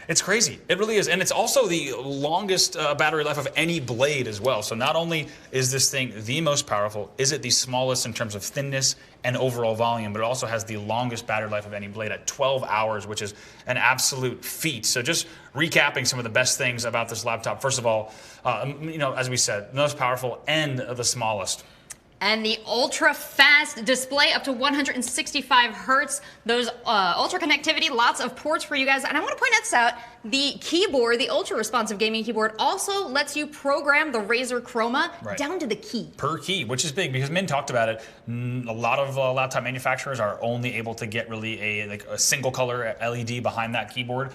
It's crazy. It really is. And it's also the longest battery life of any blade as well. So not only is this thing the most powerful, is it the smallest in terms of thinness and overall volume, but it also has the longest battery life of any blade at 12 hours, which is an absolute feat. So just recapping some of the best things about this laptop. First of all, as we said, the most powerful and the smallest. And the ultra-fast display up to 165 hertz. Those ultra connectivity, lots of ports for you guys. And I want to point this out. The keyboard, the ultra-responsive gaming keyboard, also lets you program the Razer Chroma down to the key. Per key, which is big because Min talked about it. A lot of laptop manufacturers are only able to get really a single color LED behind that keyboard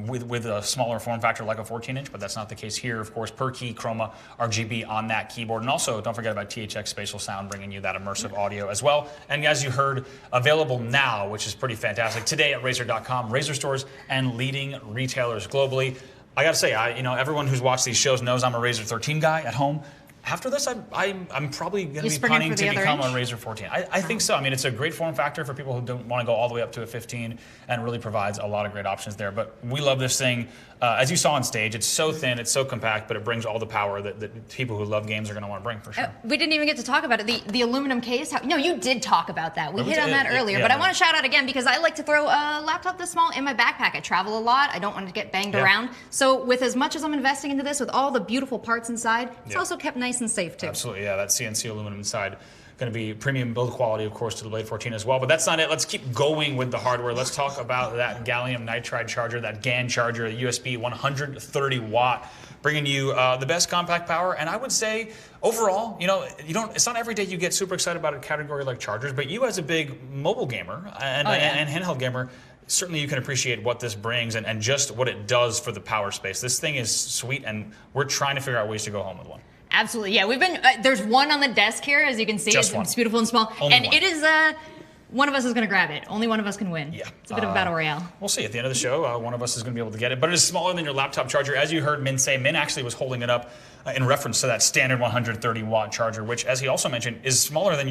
with a smaller form factor like a 14-inch, but that's not the case here. Of course, per key Chroma RGB on that keyboard. And also, don't forget about THX Spatial Sound bringing you that immersive audio as well. And as you heard, available now, which is pretty fantastic, today at Razer.com, Razer stores, and leading retailers globally. I gotta say, everyone who's watched these shows knows I'm a Razer 13 guy at home. After this, I'm probably going to be planning to become a Razer 14. I think so. I mean, it's a great form factor for people who don't want to go all the way up to a 15, and really provides a lot of great options there. But we love this thing. As you saw on stage, it's so thin, it's so compact, but it brings all the power that people who love games are going to want to bring, for sure. We didn't even get to talk about it. The aluminum case. No, you did talk about that. We hit on that earlier, but I want to shout out again because I like to throw a laptop this small in my backpack. I travel a lot. I don't want to get banged around. So with as much as I'm investing into this, with all the beautiful parts inside, it's also kept nice and safe too. Absolutely, yeah. That CNC aluminum inside. Going to be premium build quality, of course, to the Blade 14 as well. But that's not it. Let's keep going with the hardware. Let's talk about that gallium nitride charger, that GaN charger, the USB 130 watt, bringing you the best compact power. And I would say, overall, it's not every day you get super excited about a category like chargers, but you as a big mobile gamer and handheld gamer, certainly you can appreciate what this brings and just what it does for the power space. This thing is sweet, and we're trying to figure out ways to go home with one. Absolutely, yeah. We've been there's one on the desk here, as you can see. It's beautiful and small, Only and one. it is one of us is going to grab it. Only one of us can win. Yeah, it's a bit of a battle royale. We'll see at the end of the show. One of us is going to be able to get it, but it is smaller than your laptop charger, as you heard Min say. Min actually was holding it up in reference to that standard 130 watt charger, which, as he also mentioned, is smaller than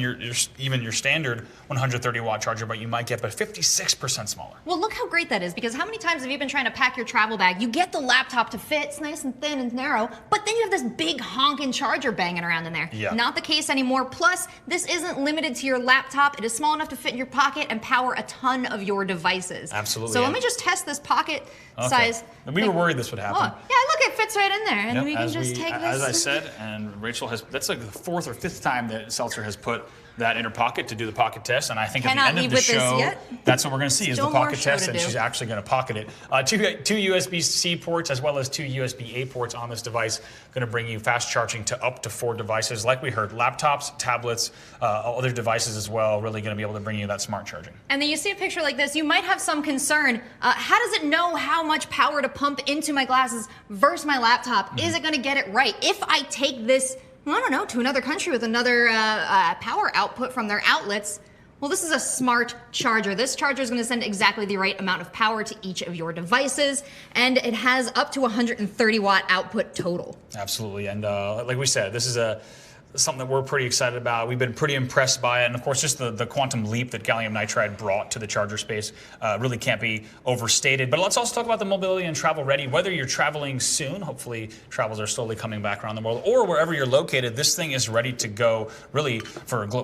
even your standard 130 watt charger, but you might get but 56% smaller. Well, look how great that is, because how many times have you been trying to pack your travel bag? You get the laptop to fit, it's nice and thin and narrow, but then you have this big honking charger banging around in there. Yeah. Not the case anymore. Plus, this isn't limited to your laptop. It is small enough to fit in your pocket and power a ton of your devices. Absolutely. So let me just test this pocket size. We were worried this would happen. Oh, yeah, look, it fits right in there, and we can just take this. As I said, and Rachel that's like the fourth or fifth time that Seltzer has put that in her pocket to do the pocket test, and I think at the end of the show, that's what we're going to see is the pocket test, and she's actually going to pocket it. Two USB-C ports as well as two USB-A ports on this device, going to bring you fast charging to up to 4 devices. Like we heard, laptops, tablets, other devices as well, really going to be able to bring you that smart charging. And then you see a picture like this, you might have some concern. How does it know how much power to pump into my glasses versus my laptop? Is it going to get it right? If I take this, I don't know, to another country with another power output from their outlets, well, this is a smart charger. This charger is going to send exactly the right amount of power to each of your devices, and it has up to 130 watt output total. Absolutely, and like we said, this is something that we're pretty excited about. We've been pretty impressed by it, and of course just the quantum leap that gallium nitride brought to the charger space really can't be overstated. But let's also talk about the mobility and travel ready. Whether you're traveling soon, hopefully travels are slowly coming back around the world, or wherever you're located, this thing is ready to go really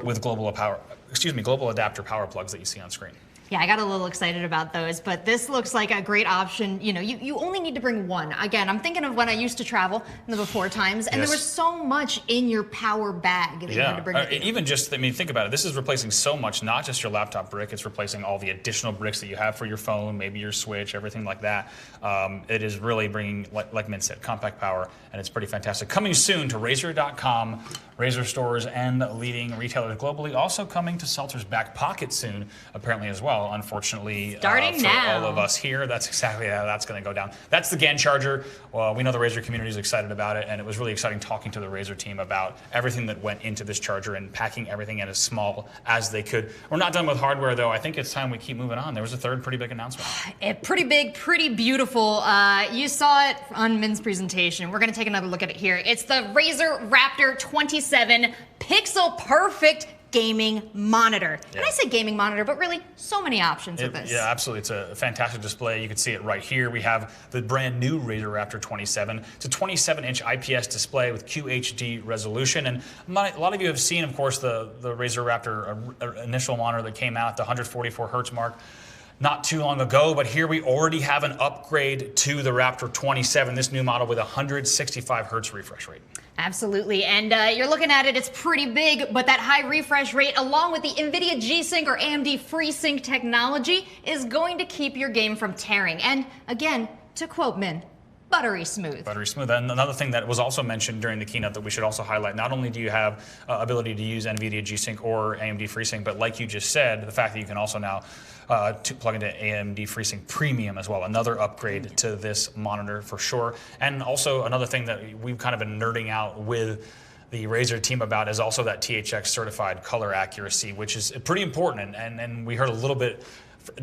with global adapter power plugs that you see on screen. Yeah, I got a little excited about those, but this looks like a great option. You only need to bring one. Again, I'm thinking of when I used to travel in the before times, and there was so much in your power bag that you had to bring with you. Even just, think about it. This is replacing so much, not just your laptop brick. It's replacing all the additional bricks that you have for your phone, maybe your Switch, everything like that. It is really bringing, like Min said, compact power, and it's pretty fantastic. Coming soon to Razer.com, Razer stores, and leading retailers globally. Also coming to Seltzer's back pocket soon, apparently as well. Unfortunately, starting for now. all of us here, that's exactly how that's going to go down. That's the GaN charger. Well, we know the Razer community is excited about it, and it was really exciting talking to the Razer team about everything that went into this charger and packing everything in as small as they could. We're not done with hardware, though. I think it's time we keep moving on. There was a third pretty big announcement. Pretty big, pretty beautiful. You saw it on Min's presentation. We're going to take another look at it here. It's the Razer Raptor 27 Pixel Perfect gaming monitor. And I say gaming monitor, but really so many options with this. Yeah, absolutely. It's a fantastic display. You can see it right here. We have the brand new Razer Raptor 27. It's a 27-inch IPS display with QHD resolution. And a lot of you have seen, of course, the Razer Raptor initial monitor that came out at the 144 hertz mark not too long ago, but here we already have an upgrade to the Raptor 27, this new model with 165 hertz refresh rate. Absolutely, and you're looking at it, it's pretty big, but that high refresh rate, along with the NVIDIA G-Sync or AMD FreeSync technology, is going to keep your game from tearing. And again, to quote Min, buttery smooth. Buttery smooth. And another thing that was also mentioned during the keynote that we should also highlight, not only do you have ability to use NVIDIA G-Sync or AMD FreeSync, but like you just said, the fact that you can also now plug into AMD FreeSync Premium as well, another upgrade to this monitor for sure. And also another thing that we've kind of been nerding out with the Razer team about is also that THX certified color accuracy, which is pretty important. And we heard a little bit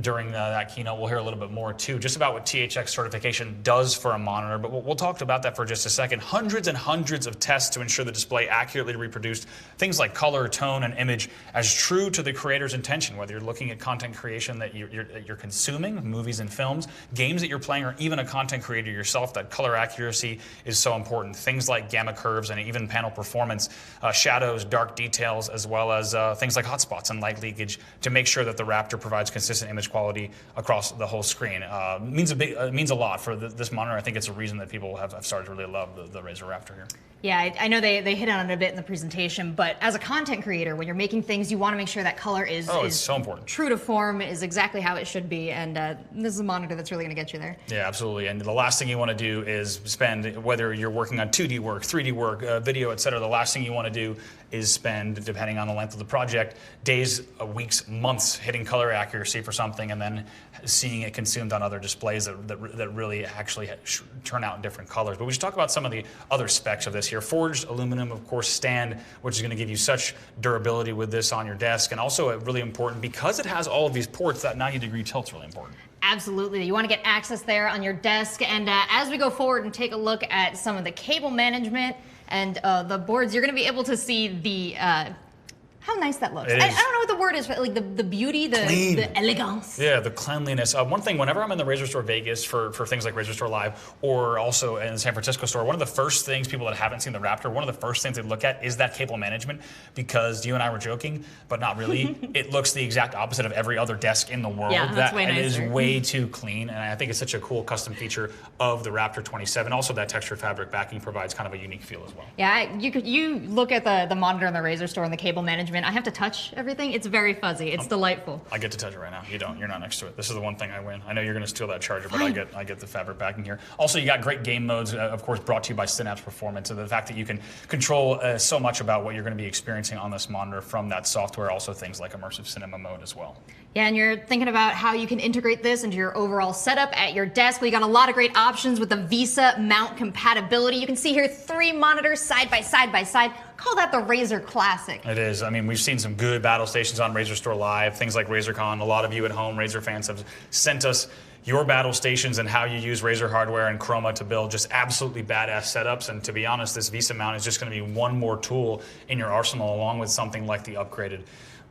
during that keynote. We'll hear a little bit more too, just about what THX certification does for a monitor, but we'll talk about that for just a second. Hundreds and hundreds of tests to ensure the display accurately reproduced things like color, tone, and image as true to the creator's intention, whether you're looking at content creation that you're consuming, movies and films, games that you're playing, or even a content creator yourself. That color accuracy is so important. Things like gamma curves and even panel performance, shadows, dark details, as well as things like hotspots and light leakage to make sure that the Raptor provides consistent image quality across the whole screen. Means a lot for this monitor. I think it's a reason that people have started to really love the Razer Raptor here. Yeah, I know they hit on it a bit in the presentation, but as a content creator, when you're making things, you want to make sure that color is it's so important. True to form, is exactly how it should be, and this is a monitor that's really going to get you there. Yeah, absolutely. And the last thing you want to do is spend, whether you're working on 2D work, 3D work, video, etc., the last thing you want to do is spend, depending on the length of the project, days, weeks, months hitting color accuracy for something and then seeing it consumed on other displays that really actually turn out in different colors. But we should talk about some of the other specs of this here. Forged aluminum, of course, stand, which is going to give you such durability with this on your desk, and also really important because it has all of these ports, that 90-degree tilt's really important. Absolutely. You want to get access there on your desk, and as we go forward and take a look at some of the cable management and the boards, you're going to be able to see the how nice that looks. I don't know what the word is, but like the beauty, the elegance. Yeah, the cleanliness. One thing, whenever I'm in the RazerStore Vegas for things like RazerStore Live, or also in the San Francisco store, one of the first things people that haven't seen the Raptor, one of the first things they look at is that cable management, because you and I were joking, but not really. It looks the exact opposite of every other desk in the world. Yeah, that's way nicer. It is way too clean, and I think it's such a cool custom feature of the Raptor 27. Also, that textured fabric backing provides kind of a unique feel as well. Yeah, you look at the monitor in the RazerStore and the cable management. I have to touch everything. It's very fuzzy. It's delightful. I get to touch it right now. You don't. You're not next to it. This is the one thing I win. I know you're going to steal that charger, but I get the fabric backing here. Also, you got great game modes, of course, brought to you by Synapse Performance. And the fact that you can control so much about what you're going to be experiencing on this monitor from that software. Also, things like immersive cinema mode as well. Yeah, and you're thinking about how you can integrate this into your overall setup at your desk. We got a lot of great options with the VESA mount compatibility. You can see here 3 monitors side by side by side. Call that the Razer Classic. It is. I mean, we've seen some good battle stations on RazerStore Live, things like RazerCon. A lot of you at home, Razer fans, have sent us your battle stations and how you use Razer hardware and Chroma to build just absolutely badass setups. And to be honest, this VESA mount is just going to be one more tool in your arsenal, along with something like the upgraded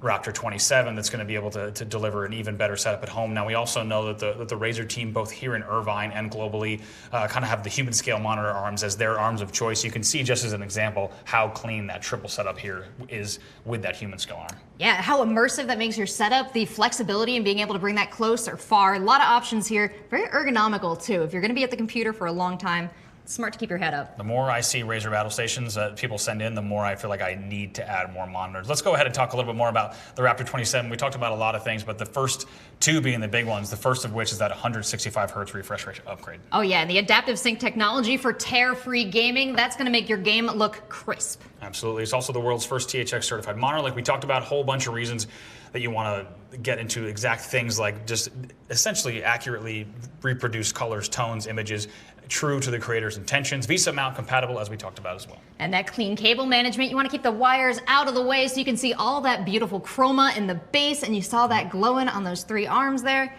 Raptor 27 that's going to be able to deliver an even better setup at home. Now, we also know that the Razer team, both here in Irvine and globally, kind of have the human scale monitor arms as their arms of choice. You can see, just as an example, how clean that triple setup here is with that human scale arm. Yeah, how immersive that makes your setup, the flexibility and being able to bring that close or far. A lot of options here. Very ergonomical, too. If you're going to be at the computer for a long time, it's smart to keep your head up. The more I see Razer battle stations that people send in, the more I feel like I need to add more monitors. Let's go ahead and talk a little bit more about the Raptor 27. We talked about a lot of things, but the first 2 being the big ones, the first of which is that 165 hertz refresh rate upgrade. Oh yeah, and the adaptive sync technology for tear-free gaming, that's going to make your game look crisp. Absolutely. It's also the world's first THX certified monitor. Like we talked about, a whole bunch of reasons that you want to get into exact things like just essentially accurately reproduce colors, tones, images, true to the creator's intentions. VESA mount compatible, as we talked about as well. And that clean cable management, you want to keep the wires out of the way so you can see all that beautiful chroma in the base, and you saw that glowing on those 3 arms there.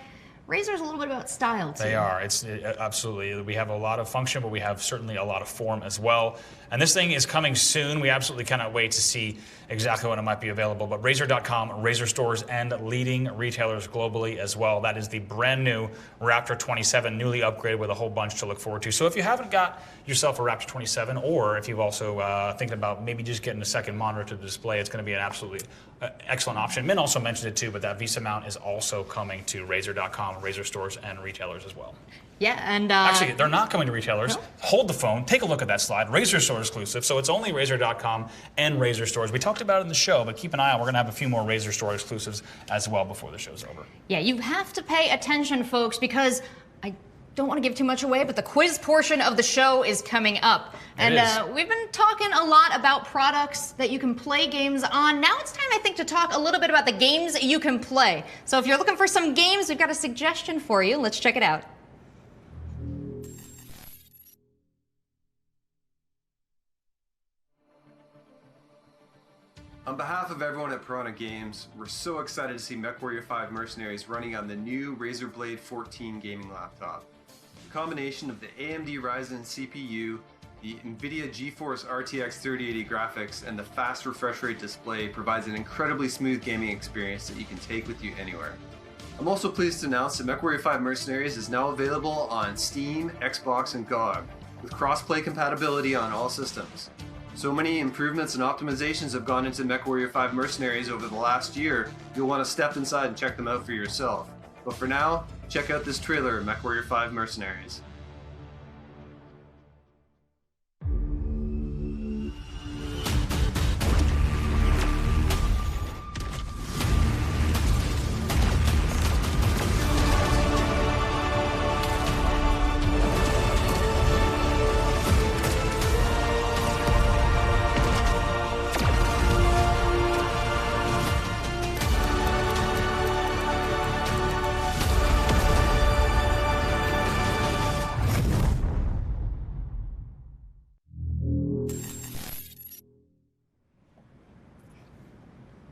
Razer's a little bit about style, too. They are. It's absolutely. We have a lot of function, but we have certainly a lot of form as well. And this thing is coming soon. We absolutely cannot wait to see exactly when it might be available. But Razer.com, Razer stores, and leading retailers globally as well. That is the brand new Raptor 27, newly upgraded with a whole bunch to look forward to. So if you haven't got yourself a Raptor 27, or if you've also thinking about maybe just getting a second monitor to display, it's going to be an absolutely excellent option. Min also mentioned it too, but that VESA mount is also coming to Razer.com, Razer stores, and retailers as well. Yeah, and actually, they're not coming to retailers. No. Hold the phone. Take a look at that slide. Razer Store exclusive. So it's only Razer.com and Razer stores. We talked about it in the show, but keep an eye out. We're going to have a few more Razer Store exclusives as well before the show's over. Yeah, you have to pay attention, folks, because I don't want to give too much away, but the quiz portion of the show is coming up. And we've been talking a lot about products that you can play games on. Now it's time, I think, to talk a little bit about the games you can play. So if you're looking for some games, we've got a suggestion for you. Let's check it out. On behalf of everyone at Piranha Games, we're so excited to see MechWarrior 5 Mercenaries running on the new Razer Blade 14 gaming laptop. The combination of the AMD Ryzen CPU, the NVIDIA GeForce RTX 3080 graphics, and the fast refresh rate display provides an incredibly smooth gaming experience that you can take with you anywhere. I'm also pleased to announce that MechWarrior 5 Mercenaries is now available on Steam, Xbox, and GOG, with cross-play compatibility on all systems. So many improvements and optimizations have gone into MechWarrior 5 Mercenaries over the last year, you'll want to step inside and check them out for yourself. But for now, check out this trailer of MechWarrior 5 Mercenaries.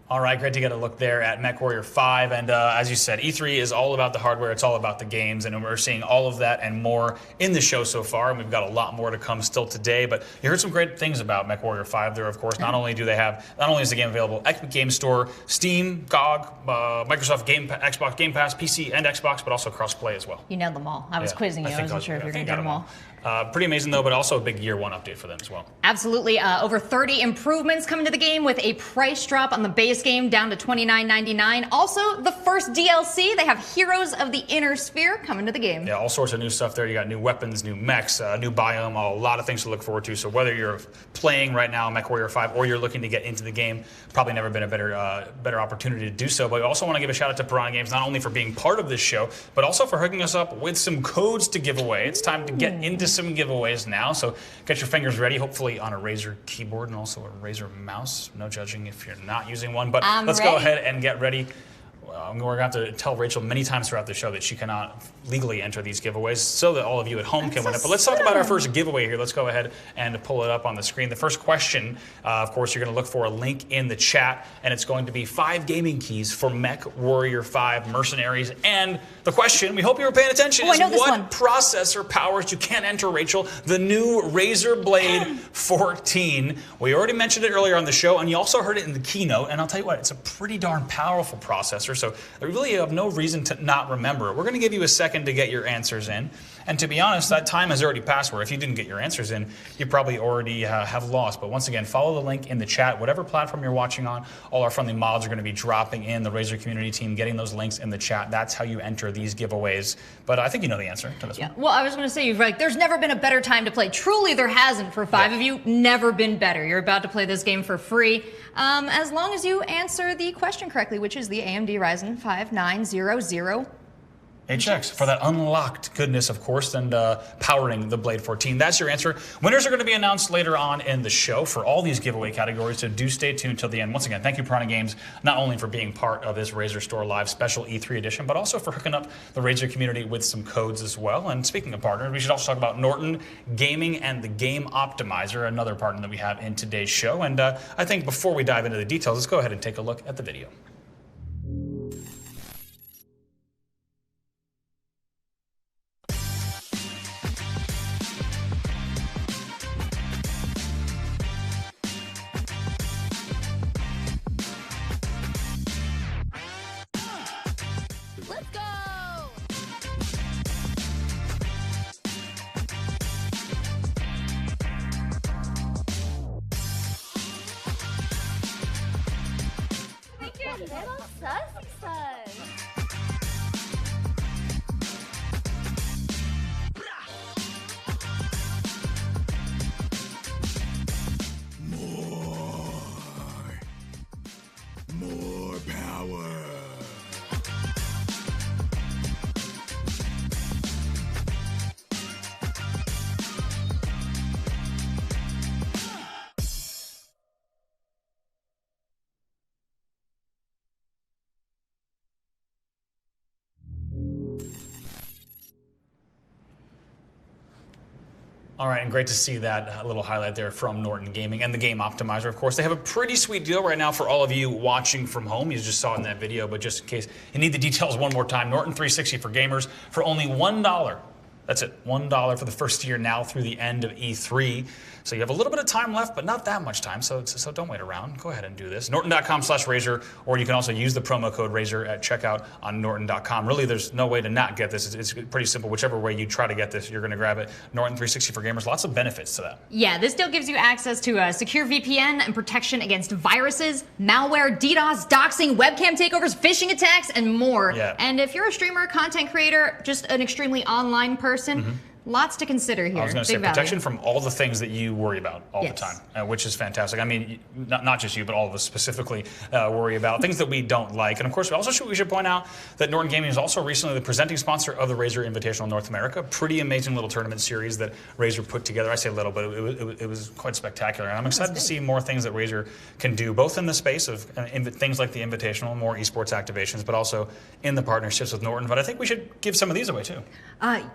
All right, great to get a look there at MechWarrior 5. And as you said, E3 is all about the hardware. It's all about the games. And we're seeing all of that and more in the show so far. And we've got a lot more to come still today. But you heard some great things about MechWarrior 5 there, of course. Not only is the game available Epic Game Store, Steam, GOG, Microsoft Xbox Game Pass, PC and Xbox, but also cross-play as well. You nailed them all. I was quizzing you. I wasn't sure if you were going to get them all. Pretty amazing, though, but also a big year one update for them as well. Absolutely. Over 30 improvements coming to the game with a price drop on the base game down to $29.99. Also, the first DLC, they have Heroes of the Inner Sphere coming to the game. Yeah, all sorts of new stuff there. You got new weapons, new mechs, new biome, a lot of things to look forward to. So whether you're playing right now MechWarrior 5 or you're looking to get into the game, probably never been a better opportunity to do so. But we also want to give a shout out to Piranha Games, not only for being part of this show, but also for hooking us up with some codes to give away. It's time to get into some giveaways now, so get your fingers ready, hopefully on a Razer keyboard and also a Razer mouse. No judging if you're not using one, but let's go ahead and get ready. We're going to have to tell Rachel many times throughout the show that she cannot legally enter these giveaways so that all of you at home can win it. But let's talk about our first giveaway here. Let's go ahead and pull it up on the screen. The first question, of course, you're going to look for a link in the chat, and it's going to be 5 gaming keys for MechWarrior 5 Mercenaries. And the question, we hope you were paying attention, is what processor powers, you can't enter, Rachel, the new Razer Blade 14. We already mentioned it earlier on the show, and you also heard it in the keynote. And I'll tell you what, it's a pretty darn powerful processor. So I really have no reason to not remember it. We're going to give you a second to get your answers in. And to be honest, that time has already passed where if you didn't get your answers in, you probably already have lost. But once again, follow the link in the chat. Whatever platform you're watching on, all our friendly mods are going to be dropping in, the Razer community team getting those links in the chat. That's how you enter these giveaways. But I think you know the answer to this one. Well, I was going to say, there's never been a better time to play. Truly, there hasn't for 5 of you. Never been better. You're about to play this game for free. As long as you answer the question correctly, which is the AMD Ryzen 5900 HX for that unlocked goodness, of course, and powering the Blade 14. That's your answer. Winners are going to be announced later on in the show for all these giveaway categories, so do stay tuned till the end. Once again, thank you, Piranha Games, not only for being part of this Razer Store Live special E3 edition, but also for hooking up the Razer community with some codes as well. And speaking of partners, we should also talk about Norton Gaming and the Game Optimizer, another partner that we have in today's show. And I think before we dive into the details, let's go ahead and take a look at the video. More power. All right, and great to see that little highlight there from Norton Gaming and the Game Optimizer, of course. They have a pretty sweet deal right now for all of you watching from home. You just saw it in that video, but just in case you need the details one more time, Norton 360 for gamers for only $1. That's it, $1 for the first year now through the end of E3. So you have a little bit of time left, but not that much time, so don't wait around. Go ahead and do this. Norton.com/Razer, or you can also use the promo code Razer at checkout on Norton.com. Really, there's no way to not get this. It's pretty simple. Whichever way you try to get this, you're going to grab it. Norton 360 for gamers, lots of benefits to that. Yeah, this deal gives you access to a secure VPN and protection against viruses, malware, DDoS, doxing, webcam takeovers, phishing attacks, and more. Yeah. And if you're a streamer, content creator, just an extremely online person, lots to consider here. I was going to say protection from all the things that you worry about all the time, which is fantastic. I mean, not just you, but all of us specifically worry about things that we don't like. And of course, we should point out that Norton Gaming is also recently the presenting sponsor of the Razer Invitational North America. Pretty amazing little tournament series that Razer put together. I say little, but it was quite spectacular. And I'm excited to see more things that Razer can do, both in the space of things like the Invitational, more esports activations, but also in the partnerships with Norton. But I think we should give some of these away too.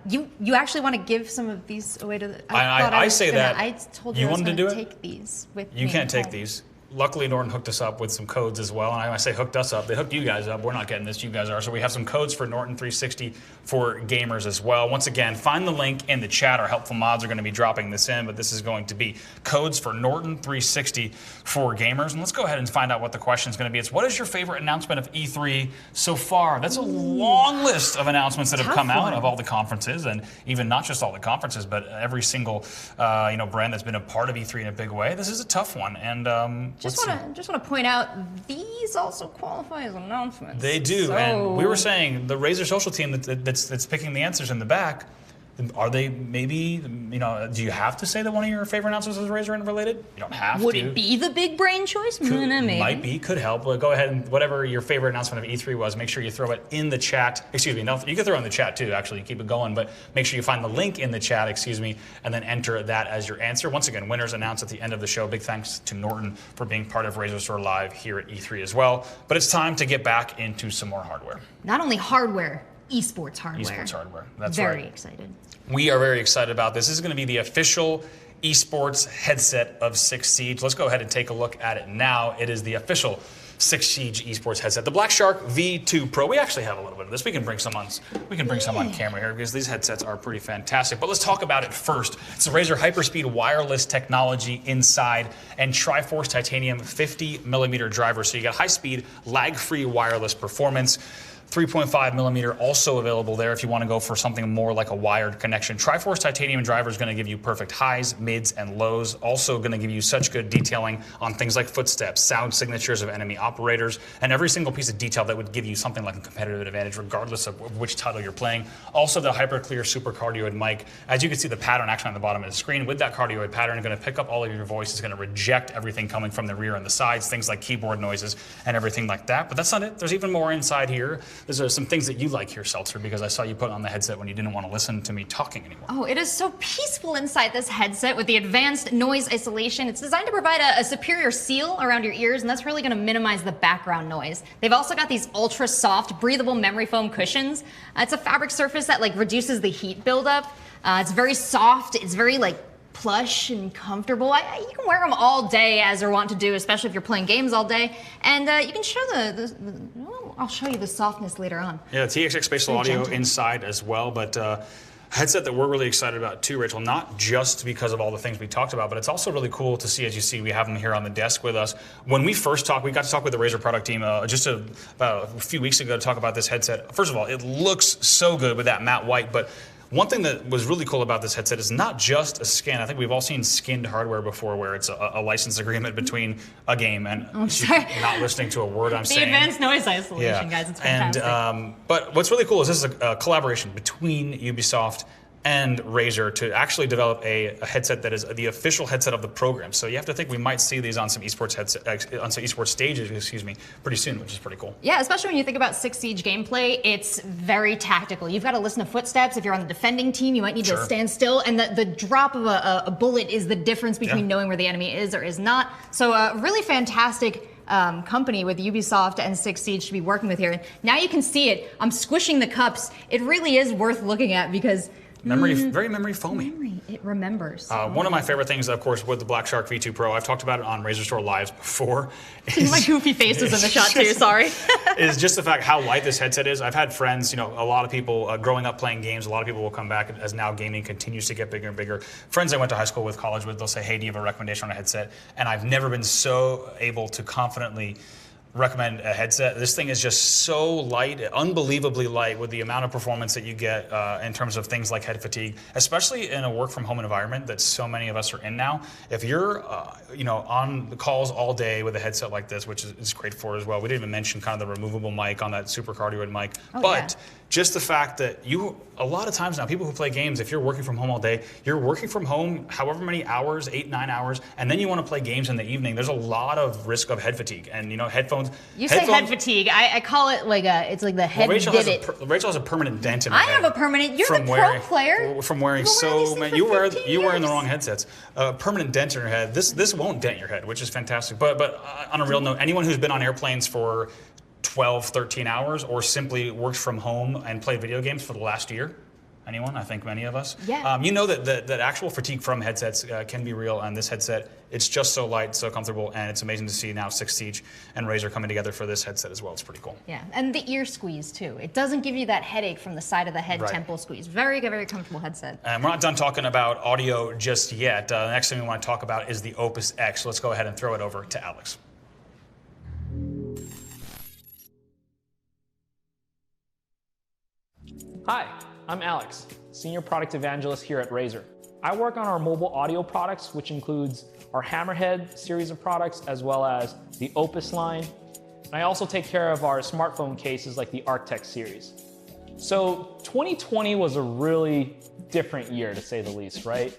You actually want to give some of these away to the... I say that. I told you I was wanted to do it. Take these with me. You can't take these. Luckily, Norton hooked us up with some codes as well. And I say hooked us up. They hooked you guys up. We're not getting this. You guys are. So we have some codes for Norton 360 for gamers as well. Once again, find the link in the chat. Our helpful mods are going to be dropping this in, but this is going to be codes for Norton 360 for gamers. And let's go ahead and find out what the question is going to be. It's what is your favorite announcement of E3 so far? That's a long list of announcements that have come out of all the conferences, and even not just all the conferences, but every single brand that's been a part of E3 in a big way. This is a tough one, and just want to point out these also qualify as announcements. They do, and we were saying the Razer social team that's picking the answers in the back. Are they maybe, do you have to say that one of your favorite announcements is Razer and related? You don't have Would to. Would it be the big brain choice? Maybe. Might be, could help. But go ahead and whatever your favorite announcement of E3 was, make sure you throw it in the chat. Excuse me, no, you can throw it in the chat too, actually, keep it going, but make sure you find the link in the chat, and then enter that as your answer. Once again, winners announced at the end of the show. Big thanks to Norton for being part of RazerStore Live here at E3 as well. But it's time to get back into some more hardware. Not only hardware, esports hardware. Esports hardware, that's Very right. excited. We are very excited about this. This is going to be the official esports headset of Six Siege. Let's go ahead and take a look at it now. It is the official Six Siege esports headset, the Black Shark V2 Pro. We actually have a little bit of this. We can bring some on camera here because these headsets are pretty fantastic. But let's talk about it first. It's the Razer Hyperspeed wireless technology inside and Triforce titanium 50mm driver. So you got high-speed, lag-free wireless performance. 3.5 millimeter also available there if you want to go for something more like a wired connection. Triforce titanium driver is going to give you perfect highs, mids, and lows. Also going to give you such good detailing on things like footsteps, sound signatures of enemy operators, and every single piece of detail that would give you something like a competitive advantage regardless of which title you're playing. Also the hyper-clear super cardioid mic. As you can see the pattern actually on the bottom of the screen, with that cardioid pattern, it's going to pick up all of your voice. It's going to reject everything coming from the rear and the sides, things like keyboard noises and everything like that. But that's not it. There's even more inside here. There's some things that you like here, Seltzer, because I saw you put on the headset when you didn't want to listen to me talking anymore. Oh, it is so peaceful inside this headset with the advanced noise isolation. It's designed to provide a superior seal around your ears, and that's really going to minimize the background noise. They've also got these ultra soft, breathable memory foam cushions. It's a fabric surface that reduces the heat buildup. It's very soft. It's very plush and comfortable. You can wear them all day as they're wont to do, especially if you're playing games all day. And you can show I'll show you the softness later on. Yeah, TXX spatial audio inside as well, but headset that we're really excited about too, Rachel, not just because of all the things we talked about, but it's also really cool to see, as you see, we have them here on the desk with us. When we first talked, we got to talk with the Razer product team just about a few weeks ago to talk about this headset. First of all, it looks so good with that matte white, but One thing that was really cool about this headset is not just a skin. I think we've all seen skinned hardware before where it's a license agreement between a game and not listening to a word I'm saying. The advanced noise isolation, guys, it's fantastic. But what's really cool is this is a collaboration between Ubisoft and Razer to actually develop a headset that is the official headset of the program. So you have to think we might see these on some esports stages, pretty soon, which is pretty cool. Yeah, especially when you think about 6 Siege gameplay, it's very tactical. You've got to listen to footsteps. If you're on the defending team, you might need to stand still, and the drop of a bullet is the difference between knowing where the enemy is or is not. So really fantastic company with Ubisoft and 6 Siege to be working with here. And now you can see it. I'm squishing the cups. It really is worth looking at because very memory foamy. It remembers. One of my favorite things, of course, with the Black Shark V2 Pro, I've talked about it on RazerStore Lives before. My goofy face was in the shot too, sorry. Is just the fact how light this headset is. I've had friends, a lot of people growing up playing games, a lot of people will come back as now gaming continues to get bigger and bigger. Friends I went to high school with, college with, they'll say, hey, do you have a recommendation on a headset? And I've never been so able to confidently recommend a headset. This thing is just so light, unbelievably light with the amount of performance that you get in terms of things like head fatigue, especially in a work from home environment that so many of us are in now. If you're on the calls all day with a headset like this, which is great for as well. We didn't even mention kind of the removable mic on that super cardioid mic, just the fact that a lot of times now, people who play games, if you're working from home all day, you're working from home however many hours, 8, 9 hours, and then you want to play games in the evening, there's a lot of risk of head fatigue. And headphones. You say head fatigue. I call it it's like the head Rachel divot. Rachel has a permanent dent in her head. I have a permanent. You're the pro player. From wearing so many. You wearing the wrong headsets. A permanent dent in her head. This won't dent your head, which is fantastic. But on a real note, anyone who's been on airplanes for 12, 13 hours or simply worked from home and played video games for the last year? Anyone? I think many of us. Yeah. You know that actual fatigue from headsets can be real, and this headset, it's just so light, so comfortable, and it's amazing to see now 6 Siege and Razer coming together for this headset as well. It's pretty cool. Yeah, and the ear squeeze too. It doesn't give you that headache from the side of the head temple squeeze. Very, very comfortable headset. And we're not done talking about audio just yet. The next thing we want to talk about is the Opus X. Let's go ahead and throw it over to Alex. Hi, I'm Alex, Senior Product Evangelist here at Razer. I work on our mobile audio products, which includes our Hammerhead series of products, as well as the Opus line. And I also take care of our smartphone cases like the Arctech series. So 2020 was a really different year, to say the least, right?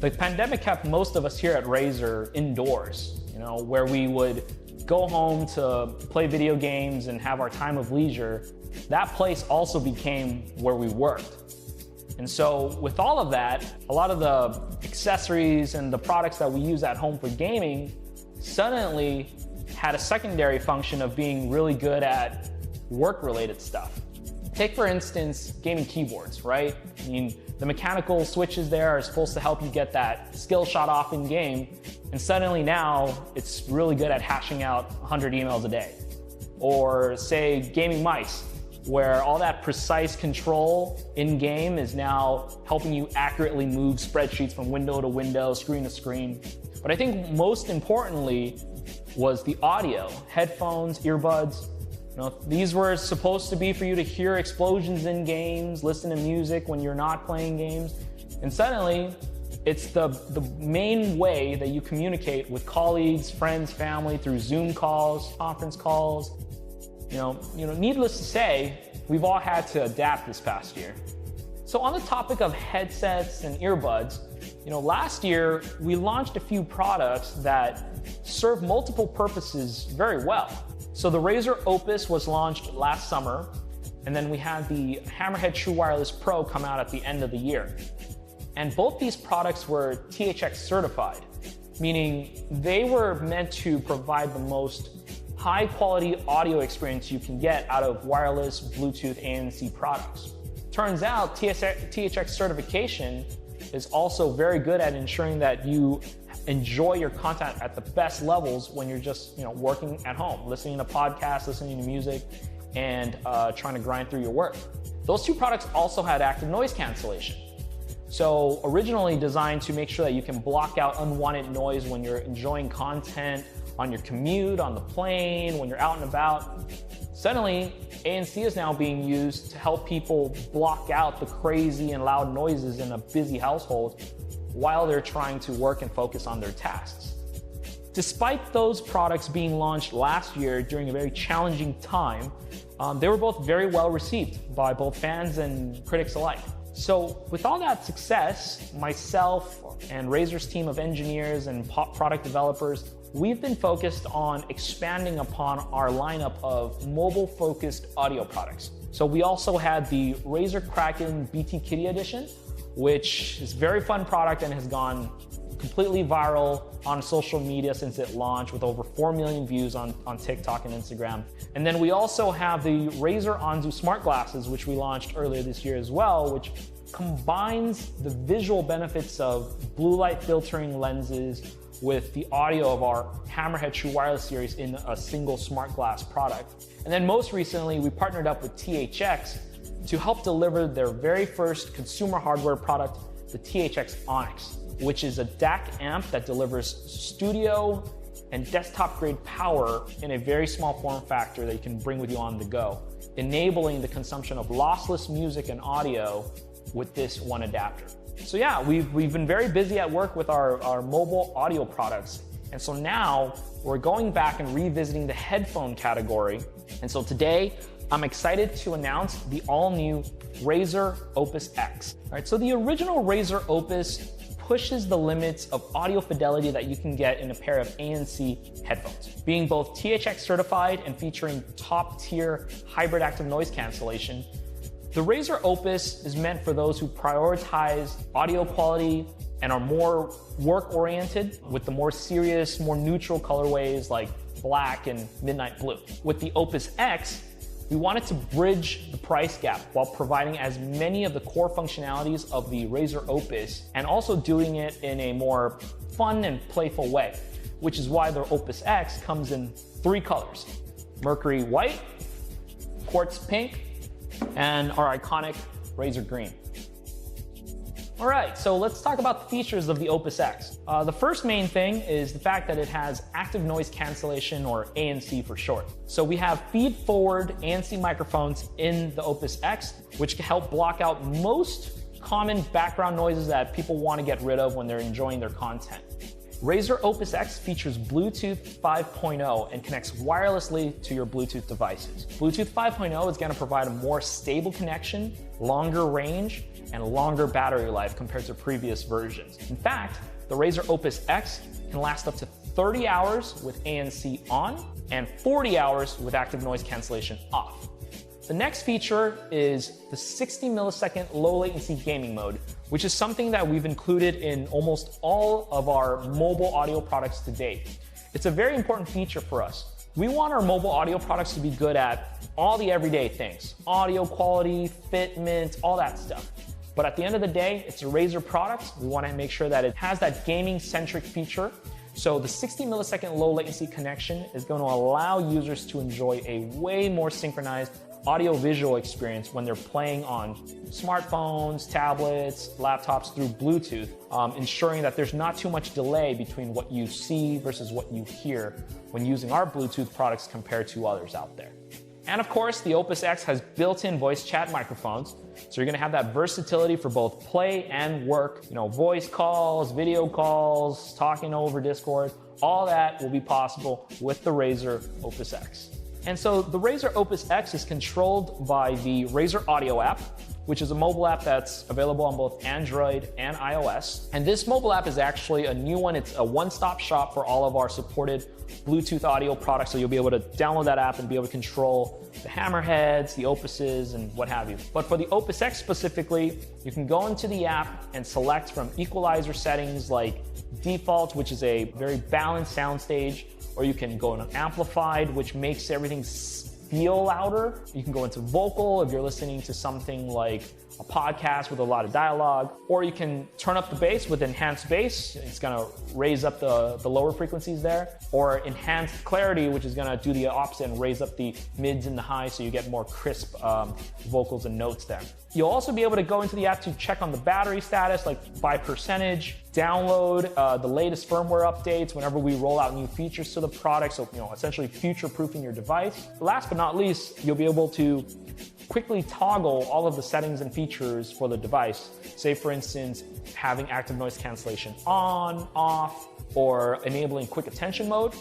The pandemic kept most of us here at Razer indoors, where we would go home to play video games and have our time of leisure. That place also became where we worked. And so with all of that, a lot of the accessories and the products that we use at home for gaming suddenly had a secondary function of being really good at work-related stuff. Take, for instance, gaming keyboards, right? I mean, the mechanical switches there are supposed to help you get that skill shot off in game, and suddenly now it's really good at hashing out 100 emails a day. Or say gaming mice, where all that precise control in-game is now helping you accurately move spreadsheets from window to window, screen to screen. But I think most importantly was the audio, headphones, earbuds. These were supposed to be for you to hear explosions in games, listen to music when you're not playing games. And suddenly, it's the main way that you communicate with colleagues, friends, family through Zoom calls, conference calls. Needless to say, we've all had to adapt this past year. So on the topic of headsets and earbuds, last year we launched a few products that serve multiple purposes very well. So the Razer Opus was launched last summer, and then we had the Hammerhead True Wireless Pro come out at the end of the year. And both these products were THX certified, meaning they were meant to provide the most high-quality audio experience you can get out of wireless Bluetooth ANC products. Turns out THX certification is also very good at ensuring that you enjoy your content at the best levels when you're just working at home, listening to podcasts, listening to music, and trying to grind through your work. Those two products also had active noise cancellation. So originally designed to make sure that you can block out unwanted noise when you're enjoying content, on your commute, on the plane, when you're out and about. Suddenly, ANC is now being used to help people block out the crazy and loud noises in a busy household while they're trying to work and focus on their tasks. Despite those products being launched last year during a very challenging time, they were both very well received by both fans and critics alike. So with all that success, myself and Razer's team of engineers and product developers, we've been focused on expanding upon our lineup of mobile-focused audio products. So we also had the Razer Kraken BT Kitty Edition, which is a very fun product and has gone completely viral on social media since it launched, with over 4 million views on TikTok and Instagram. And then we also have the Razer Anzu smart glasses, which we launched earlier this year as well, which combines the visual benefits of blue light filtering lenses with the audio of our Hammerhead True Wireless series in a single smart glass product. And then most recently, we partnered up with THX to help deliver their very first consumer hardware product, the THX Onyx, which is a DAC amp that delivers studio and desktop-grade power in a very small form factor that you can bring with you on the go, enabling the consumption of lossless music and audio with this one adapter. So yeah, we've been very busy at work with our mobile audio products. And so now we're going back and revisiting the headphone category. And so today, I'm excited to announce the all-new Razer Opus X. All right, so the original Razer Opus pushes the limits of audio fidelity that you can get in a pair of ANC headphones. Being both THX certified and featuring top-tier hybrid active noise cancellation, the Razer Opus is meant for those who prioritize audio quality and are more work-oriented with the more serious, more neutral colorways like black and midnight blue. With the Opus X, we wanted to bridge the price gap while providing as many of the core functionalities of the Razer Opus and also doing it in a more fun and playful way, which is why the Opus X comes in 3 colors: Mercury White, Quartz Pink, and our iconic Razer Green. All right, so let's talk about the features of the Opus X. The first main thing is the fact that it has active noise cancellation, or ANC for short. So we have feed-forward ANC microphones in the Opus X, which can help block out most common background noises that people want to get rid of when they're enjoying their content. Razer Opus X features Bluetooth 5.0 and connects wirelessly to your Bluetooth devices. Bluetooth 5.0 is going to provide a more stable connection, longer range, and longer battery life compared to previous versions. In fact, the Razer Opus X can last up to 30 hours with ANC on and 40 hours with active noise cancellation off. The next feature is the 60 millisecond low latency gaming mode, which is something that we've included in almost all of our mobile audio products to date. It's a very important feature for us. We want our mobile audio products to be good at all the everyday things: audio quality, fitment, all that stuff. But at the end of the day, it's a Razer product. We want to make sure that it has that gaming-centric feature. So the 60 millisecond low latency connection is going to allow users to enjoy a way more synchronized audio-visual experience when they're playing on smartphones, tablets, laptops through Bluetooth, ensuring that there's not too much delay between what you see versus what you hear when using our Bluetooth products compared to others out there. And of course, the Opus X has built-in voice chat microphones, so you're gonna have that versatility for both play and work. You know, voice calls, video calls, talking over Discord, all that will be possible with the Razer Opus X. And so the Razer Opus X is controlled by the Razer Audio app, which is a mobile app that's available on both Android and iOS. And this mobile app is actually a new one. It's a one-stop shop for all of our supported Bluetooth audio products, so you'll be able to download that app and be able to control the Hammerheads, the Opuses, and what have you. But for the Opus X specifically, you can go into the app and select from equalizer settings like default, which is a very balanced soundstage, or you can go into amplified, which makes everything feel louder. You can go into vocal if you're listening to something like a podcast with a lot of dialogue, or you can turn up the bass with enhanced bass. It's gonna raise up the lower frequencies there, or enhanced clarity, which is gonna do the opposite and raise up the mids and the highs so you get more crisp vocals and notes there. You'll also be able to go into the app to check on the battery status, like by percentage, download the latest firmware updates whenever we roll out new features to the product, so essentially future-proofing your device. Last but not least, you'll be able to quickly toggle all of the settings and features for the device. Say, for instance, having active noise cancellation on, off, or enabling quick attention mode,